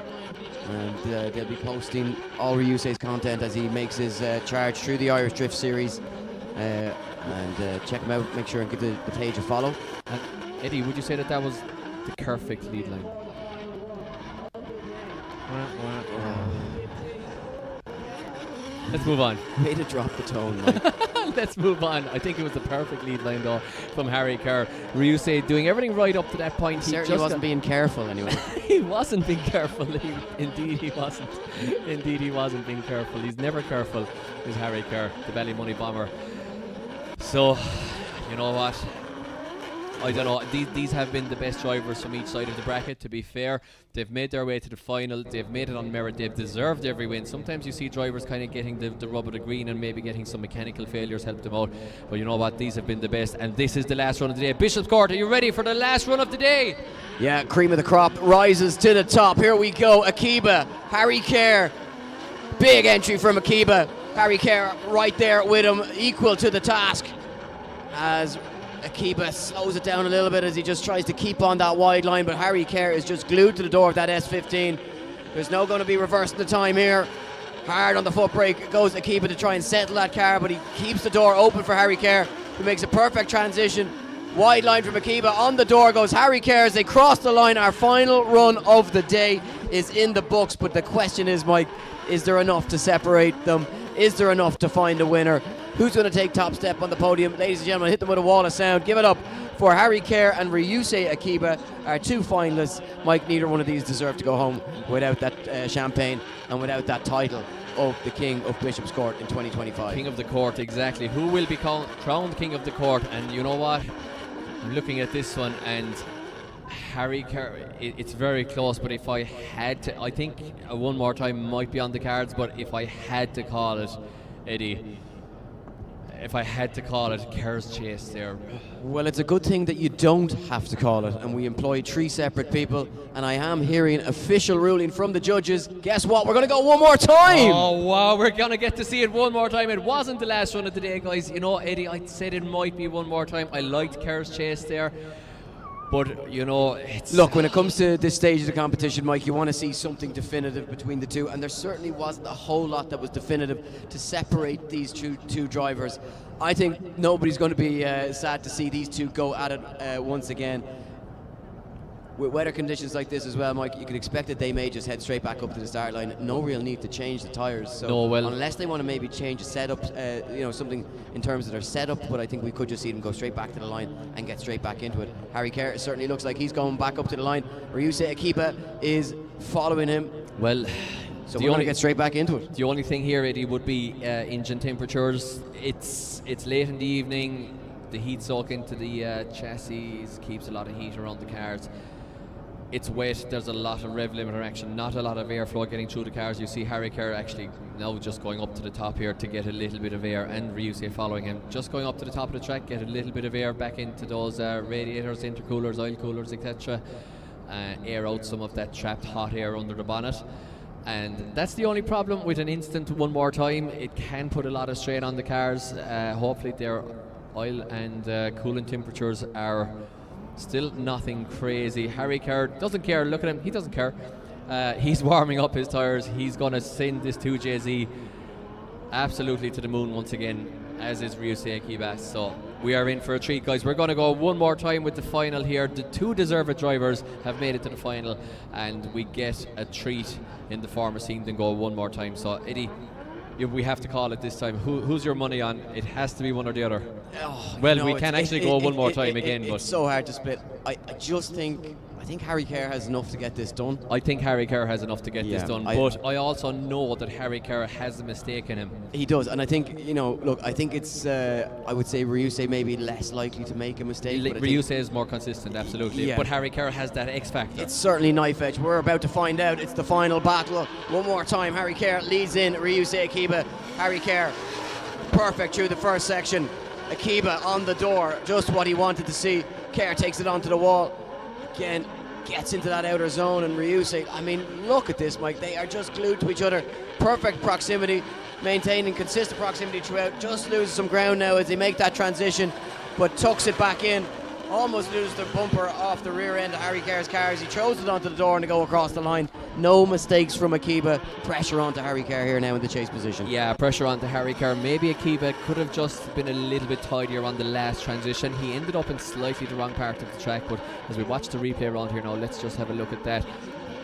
and they'll be posting all Ryus's content as he makes his charge through the Irish Drift Series. And check him out, make sure and give the page a follow. And Eddie, would you say that was the perfect lead line? Let's move on. Way to drop the tone, Mike. Let's move on. I think it was the perfect lead line though from Harry Kerr. Ryus doing everything right up to that point. He certainly wasn't being careful anyway. He wasn't being careful. Indeed he wasn't. Indeed he wasn't being careful. He's never careful, is Harry Kerr, the Belly Money bomber. So, you know what? I don't know. These have been the best drivers from each side of the bracket, to be fair. They've made their way to the final. They've made it on merit. They've deserved every win. Sometimes you see drivers kind of getting the rub of the green and maybe getting some mechanical failures help them out. But you know what? These have been the best. And this is the last run of the day. Bishopscourt, are you ready for the last run of the day? Yeah, cream of the crop rises to the top. Here we go. Akiba, Harry Kerr. Big entry from Akiba. Harry Kerr right there with him, equal to the task, as Akiba slows it down a little bit as he just tries to keep on that wide line, but Harry Kerr is just glued to the door of that S15. There's no going to be reversing the time here. Hard on the foot brake goes Akiba to try and settle that car, but he keeps the door open for Harry Kerr, who makes a perfect transition. Wide line from Akiba, on the door goes Harry Kerr as they cross the line. Our final run of the day is in the books, but the question is, Mike, is there enough to separate them? Is there enough to find a winner? Who's going to take top step on the podium? Ladies and gentlemen, hit them with a wall of sound. Give it up for Harry Kerr and Ryus Akiba, our 2 finalists. Mike, neither one of these deserve to go home without that champagne and without that title of the King of Bishopscourt in 2025. King of the Court, exactly. Who will be crowned King of the Court? And you know what? I'm looking at this one, and Harry Kerr, it's very close, but if I had to, I think one more time might be on the cards, but if I had to call it, Eddie, if I had to call it, Kerr's chase there. Well, it's a good thing that you don't have to call it, and we employ 3 separate people, and I am hearing official ruling from the judges. Guess what? We're going to go one more time! Oh, wow, we're going to get to see it one more time. It wasn't the last run of the day, guys. You know, Eddie, I said it might be one more time. I liked Kerr's chase there. But, you know, it's... Look, when it comes to this stage of the competition, Mike, you want to see something definitive between the two, and there certainly wasn't a whole lot that was definitive to separate these two drivers. I think nobody's going to be sad to see these two go at it once again. With weather conditions like this as well, Mike, you could expect that they may just head straight back up to the start line. No real need to change the tyres. So no, well, unless they want to maybe change a setup, you know, something in terms of their setup, but I think we could just see them go straight back to the line and get straight back into it. Harry Kerr certainly looks like he's going back up to the line. Ryus Akiba is following him. Well, so we're going to get straight back into it. The only thing here, Eddie, would be engine temperatures. It's late in the evening. The heat soak into the chassis keeps a lot of heat around the cars. It's wet, there's a lot of rev limiter action, not a lot of airflow getting through the cars. You see Harry Kerr actually now just going up to the top here to get a little bit of air, and Ryus following him. Just going up to the top of the track, get a little bit of air back into those radiators, intercoolers, oil coolers, etc. Air out some of that trapped hot air under the bonnet. And that's the only problem with an instant one more time. It can put a lot of strain on the cars. Hopefully their oil and coolant temperatures are still nothing crazy. Harry Kerr doesn't care. Look at him. He doesn't care. He's warming up his tyres. He's going to send this 2JZ absolutely to the moon once again, as is Ryus Akiba. So we are in for a treat, guys. We're going to go one more time with the final here. The two deserved drivers have made it to the final, and we get a treat in the form of seeing them go one more time. So, Eddie, we have to call it this time. Who's your money on? It has to be one or the other. Oh, well, no, we can actually go one more time again. But it's so hard to split. I just think Harry Kerr has enough to get this done. I think Harry Kerr has enough to get this done, but I also know that Harry Kerr has a mistake in him. He does, and I think, you know, look, I think it's, I would say Ryus may be less likely to make a mistake. Ryus is more consistent, absolutely, yeah. But Harry Kerr has that X factor. It's certainly knife edge. We're about to find out. It's the final battle. One more time, Harry Kerr leads in Ryus Akiba. Harry Kerr, perfect through the first section. Akiba on the door, just what he wanted to see. Kerr takes it onto the wall. Again, gets into that outer zone, and Ryus, I mean, look at this, Mike. They are just glued to each other. Perfect proximity, maintaining consistent proximity throughout. Just loses some ground now as they make that transition, but tucks it back in. Almost loses the bumper off the rear end of Harry Kerr's car as he throws it onto the door and to go across the line. No mistakes from Akiba. Pressure onto Harry Kerr here now in the chase position. Yeah, pressure onto Harry Kerr. Maybe Akiba could have just been a little bit tidier on the last transition. He ended up in slightly the wrong part of the track, but as we watch the replay around here now, let's just have a look at that.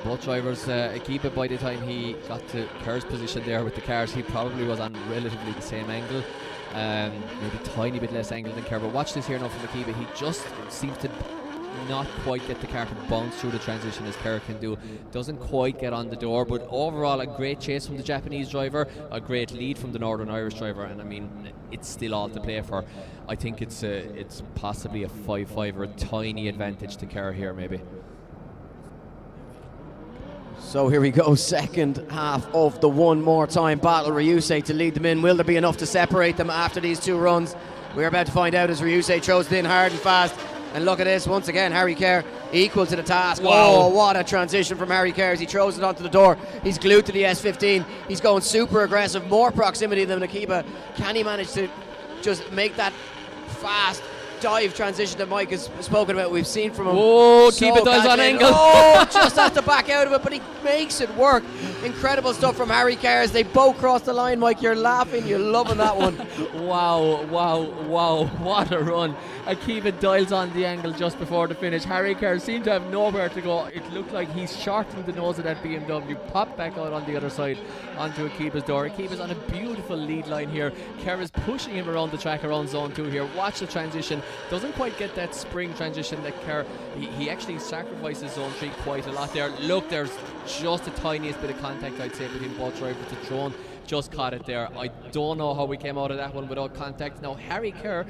Both drivers, Akiba, by the time he got to Kerr's position there with the cars, he probably was on relatively the same angle. Maybe a tiny bit less angle than Kerr, but watch this here now from Akiba. He just seems to not quite get the car to bounce through the transition as Kerr can do. Doesn't quite get on the door, but overall a great chase from the Japanese driver, a great lead from the Northern Irish driver, and I mean, it's still all to play for. I think it's possibly a 5-5 or a tiny advantage to Kerr here maybe. So here we go, second half of the one more time battle. Ryus to lead them in. Will there be enough to separate them after these two runs? We're about to find out as Ryus throws it in hard and fast. And look at this, once again, Harry Kerr equal to the task. Wow. Oh, what a transition from Harry Kerr as he throws it onto the door. He's glued to the S15. He's going super aggressive, more proximity than Akiba. Can he manage to just make that fast dive transition that Mike has spoken about? We've seen from him. Oh, Akiba dives on angle. Oh, just has to back out of it, but he makes it work. Incredible stuff from Harry Kerr as they both cross the line. Mike, you're laughing, you're loving that one. Wow, what a run. Akiba dials on the angle just before the finish. Harry Kerr seemed to have nowhere to go. It looked like he's shortened the nose of that BMW, popped back out on the other side onto Akiba's door. Akiba's on a beautiful lead line here. Kerr is pushing him around the track around zone 2 here. Watch the transition. Doesn't quite get that spring transition that Kerr, he actually sacrifices zone 3 quite a lot there. Look, there's just the tiniest bit of contact, I'd say, between both drivers. The drone just caught it there. I don't know how we came out of that one without contact. Now Harry Kerr,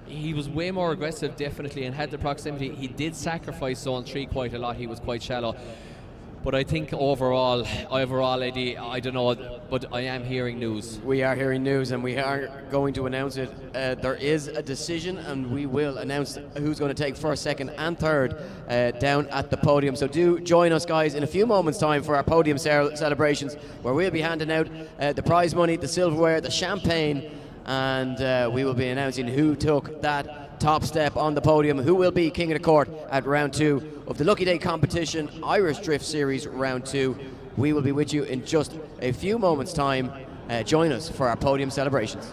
he was way more aggressive definitely and had the proximity. He did sacrifice zone 3 quite a lot. He was quite shallow. But I think overall, Eddie, I don't know, but I am hearing news. We are hearing news, and we are going to announce it. There is a decision, and we will announce who's going to take first, second, and third down at the podium. So do join us, guys, in a few moments' time for our podium celebrations, where we'll be handing out the prize money, the silverware, the champagne, and we will be announcing who took that top step on the podium, who will be King of the Court at round 2 of the Lucky Day competition, Irish Drift Series round 2. We will be with you in just a few moments' time. Join us for our podium celebrations.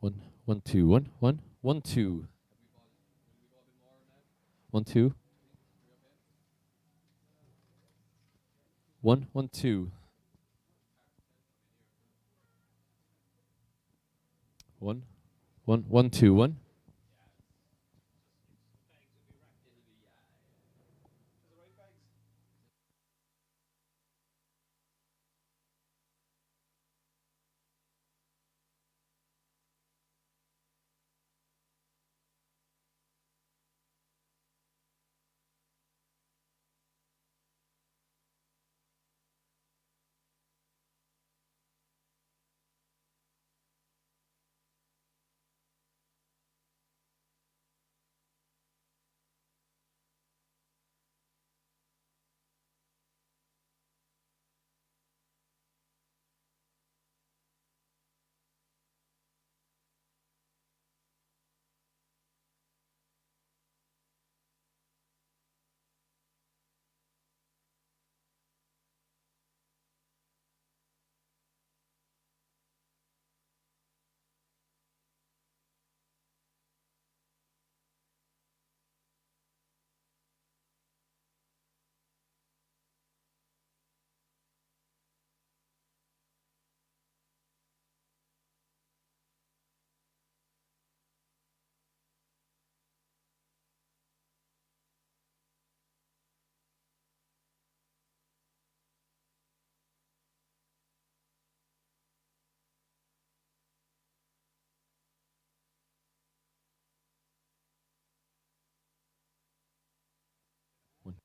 One, two, one, two. 1, 2. 1, 1, 2. 1, 1, 1, 2, 1.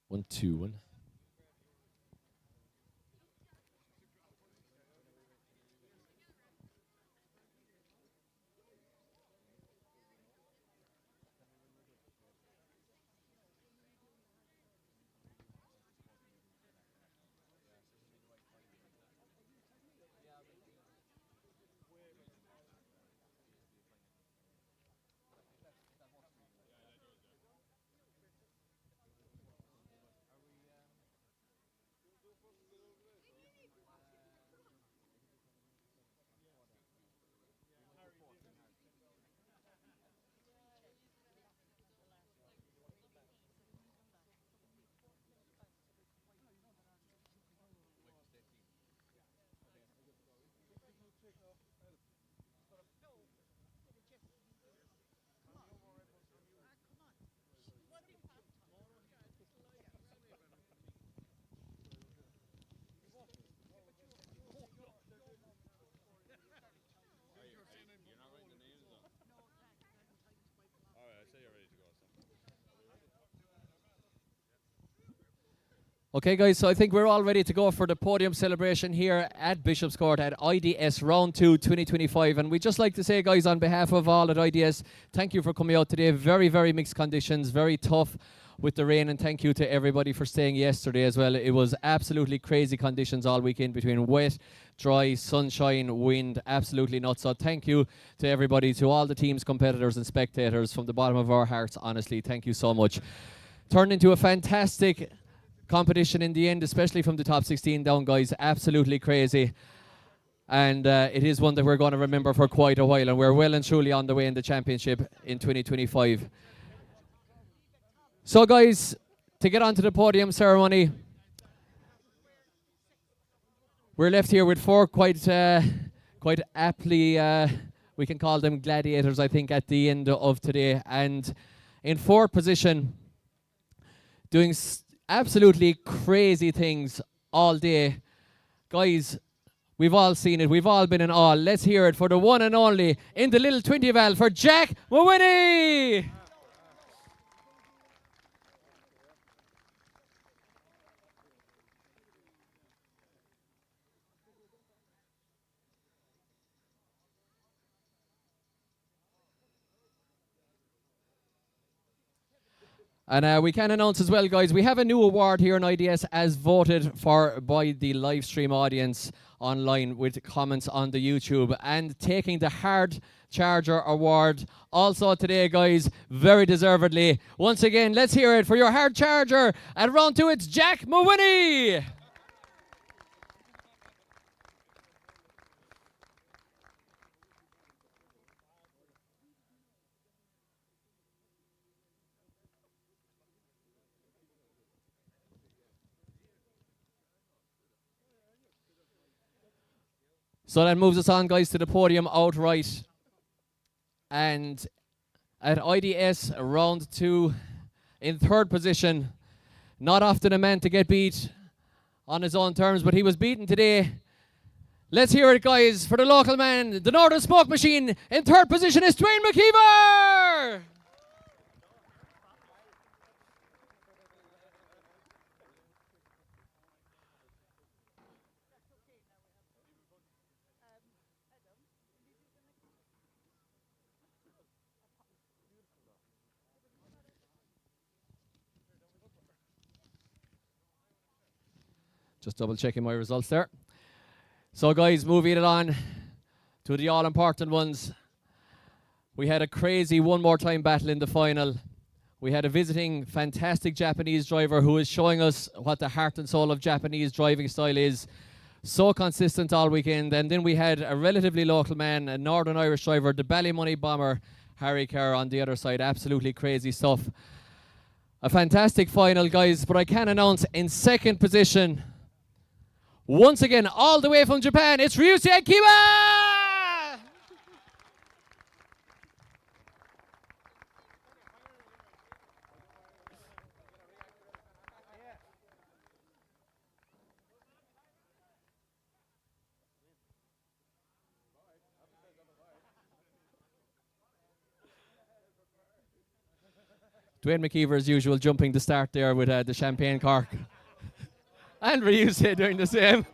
1, 2, 1. Okay, guys, so I think we're all ready to go for the podium celebration here at Bishopscourt at IDS Round 2 2025. And we'd just like to say, guys, on behalf of all at IDS, thank you for coming out today. Very, very mixed conditions, very tough with the rain. And thank you to everybody for staying yesterday as well. It was absolutely crazy conditions all weekend between wet, dry, sunshine, wind, absolutely nuts. So thank you to everybody, to all the teams, competitors and spectators from the bottom of our hearts. Honestly, thank you so much. Turned into a fantastic competition in the end, especially from the top 16 down, guys. Absolutely crazy. And it is one that we're going to remember for quite a while, and we're well and truly on the way in the championship in 2025. So, guys, to get on to the podium ceremony, we're left here with four quite aptly, we can call them gladiators, I think, at the end of today. And in fourth position, doing absolutely crazy things all day. Guys, we've all seen it. We've all been in awe. Let's hear it for the one and only in the little 20 val for Jack Mlvine. And we can announce as well, guys, we have a new award here on IDS as voted for by the live stream audience online with comments on the YouTube. And taking the Hard Charger Award also today, guys, very deservedly. Once again, let's hear it for your Hard Charger. At round 2, it's Jack Mlvine. So that moves us on, guys, to the podium outright. And at IDS round 2, in third position, not often a man to get beat on his own terms, but he was beaten today. Let's hear it, guys, for the local man, the Northern Smoke Machine. In third position is Dwayne McKver. Just double checking my results there. So, guys, moving it on to the all important ones. We had a crazy one more time battle in the final. We had a visiting fantastic Japanese driver who is showing us what the heart and soul of Japanese driving style is. So consistent all weekend. And then we had a relatively local man, a Northern Irish driver, the Ballymoney bomber, Harry Kerr on the other side. Absolutely crazy stuff. A fantastic final, guys. But I can announce in second position, once again, all the way from Japan, it's Ryus Akiba! Dwayne McKver, as usual, jumping the start there with the champagne cork. And Ryus doing the same.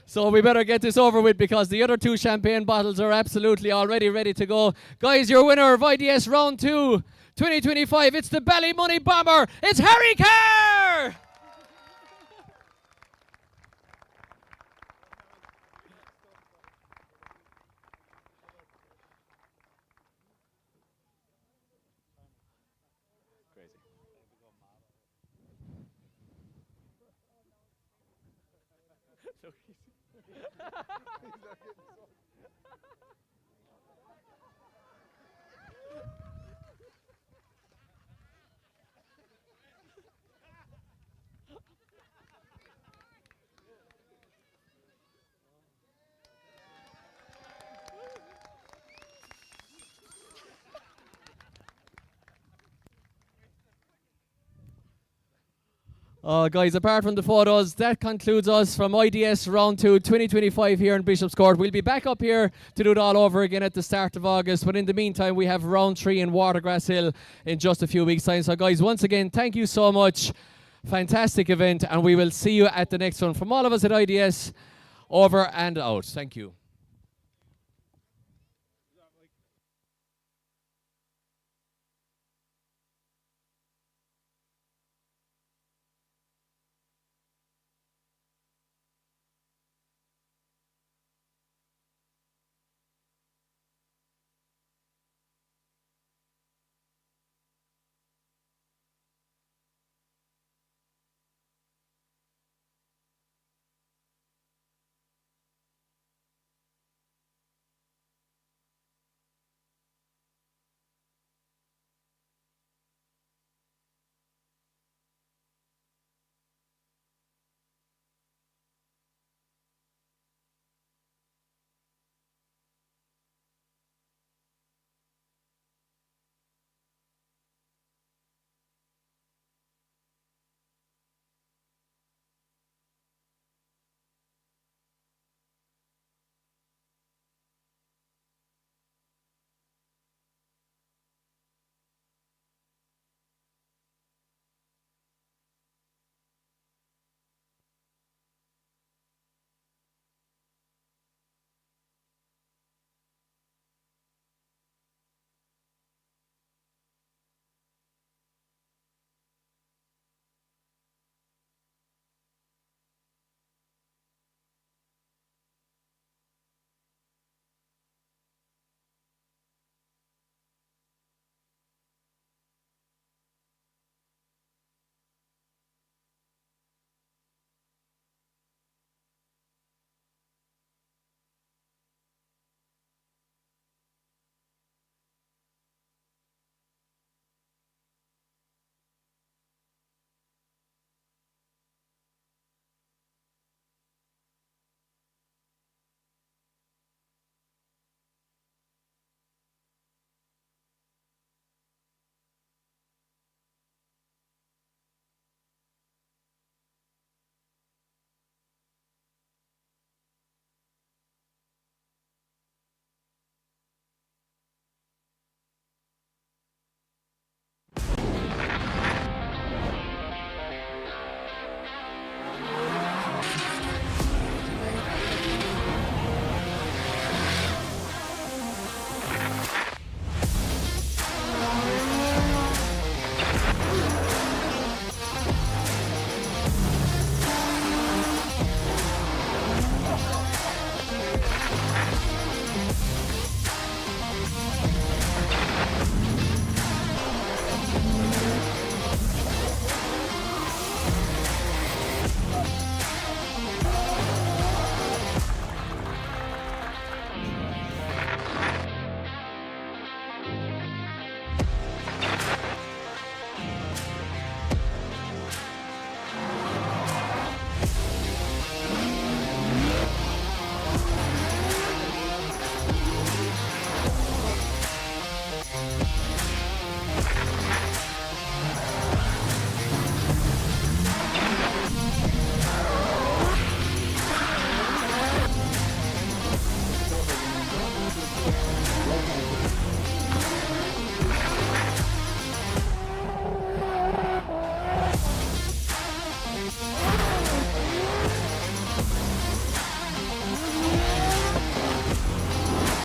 So we better get this over with because the other two champagne bottles are absolutely already ready to go. Guys, your winner of IDS Round 2 2025, it's the Ballymoney bomber. It's Harry Kerr! Guys, apart from the photos, that concludes us from IDS Round 2 2025 here in Bishopscourt. We'll be back up here to do it all over again at the start of August, but in the meantime we have Round 3 in Watergrass Hill in just a few weeks' time. So guys, once again, thank you so much. Fantastic event, and we will see you at the next one. From all of us at IDS, over and out. Thank you.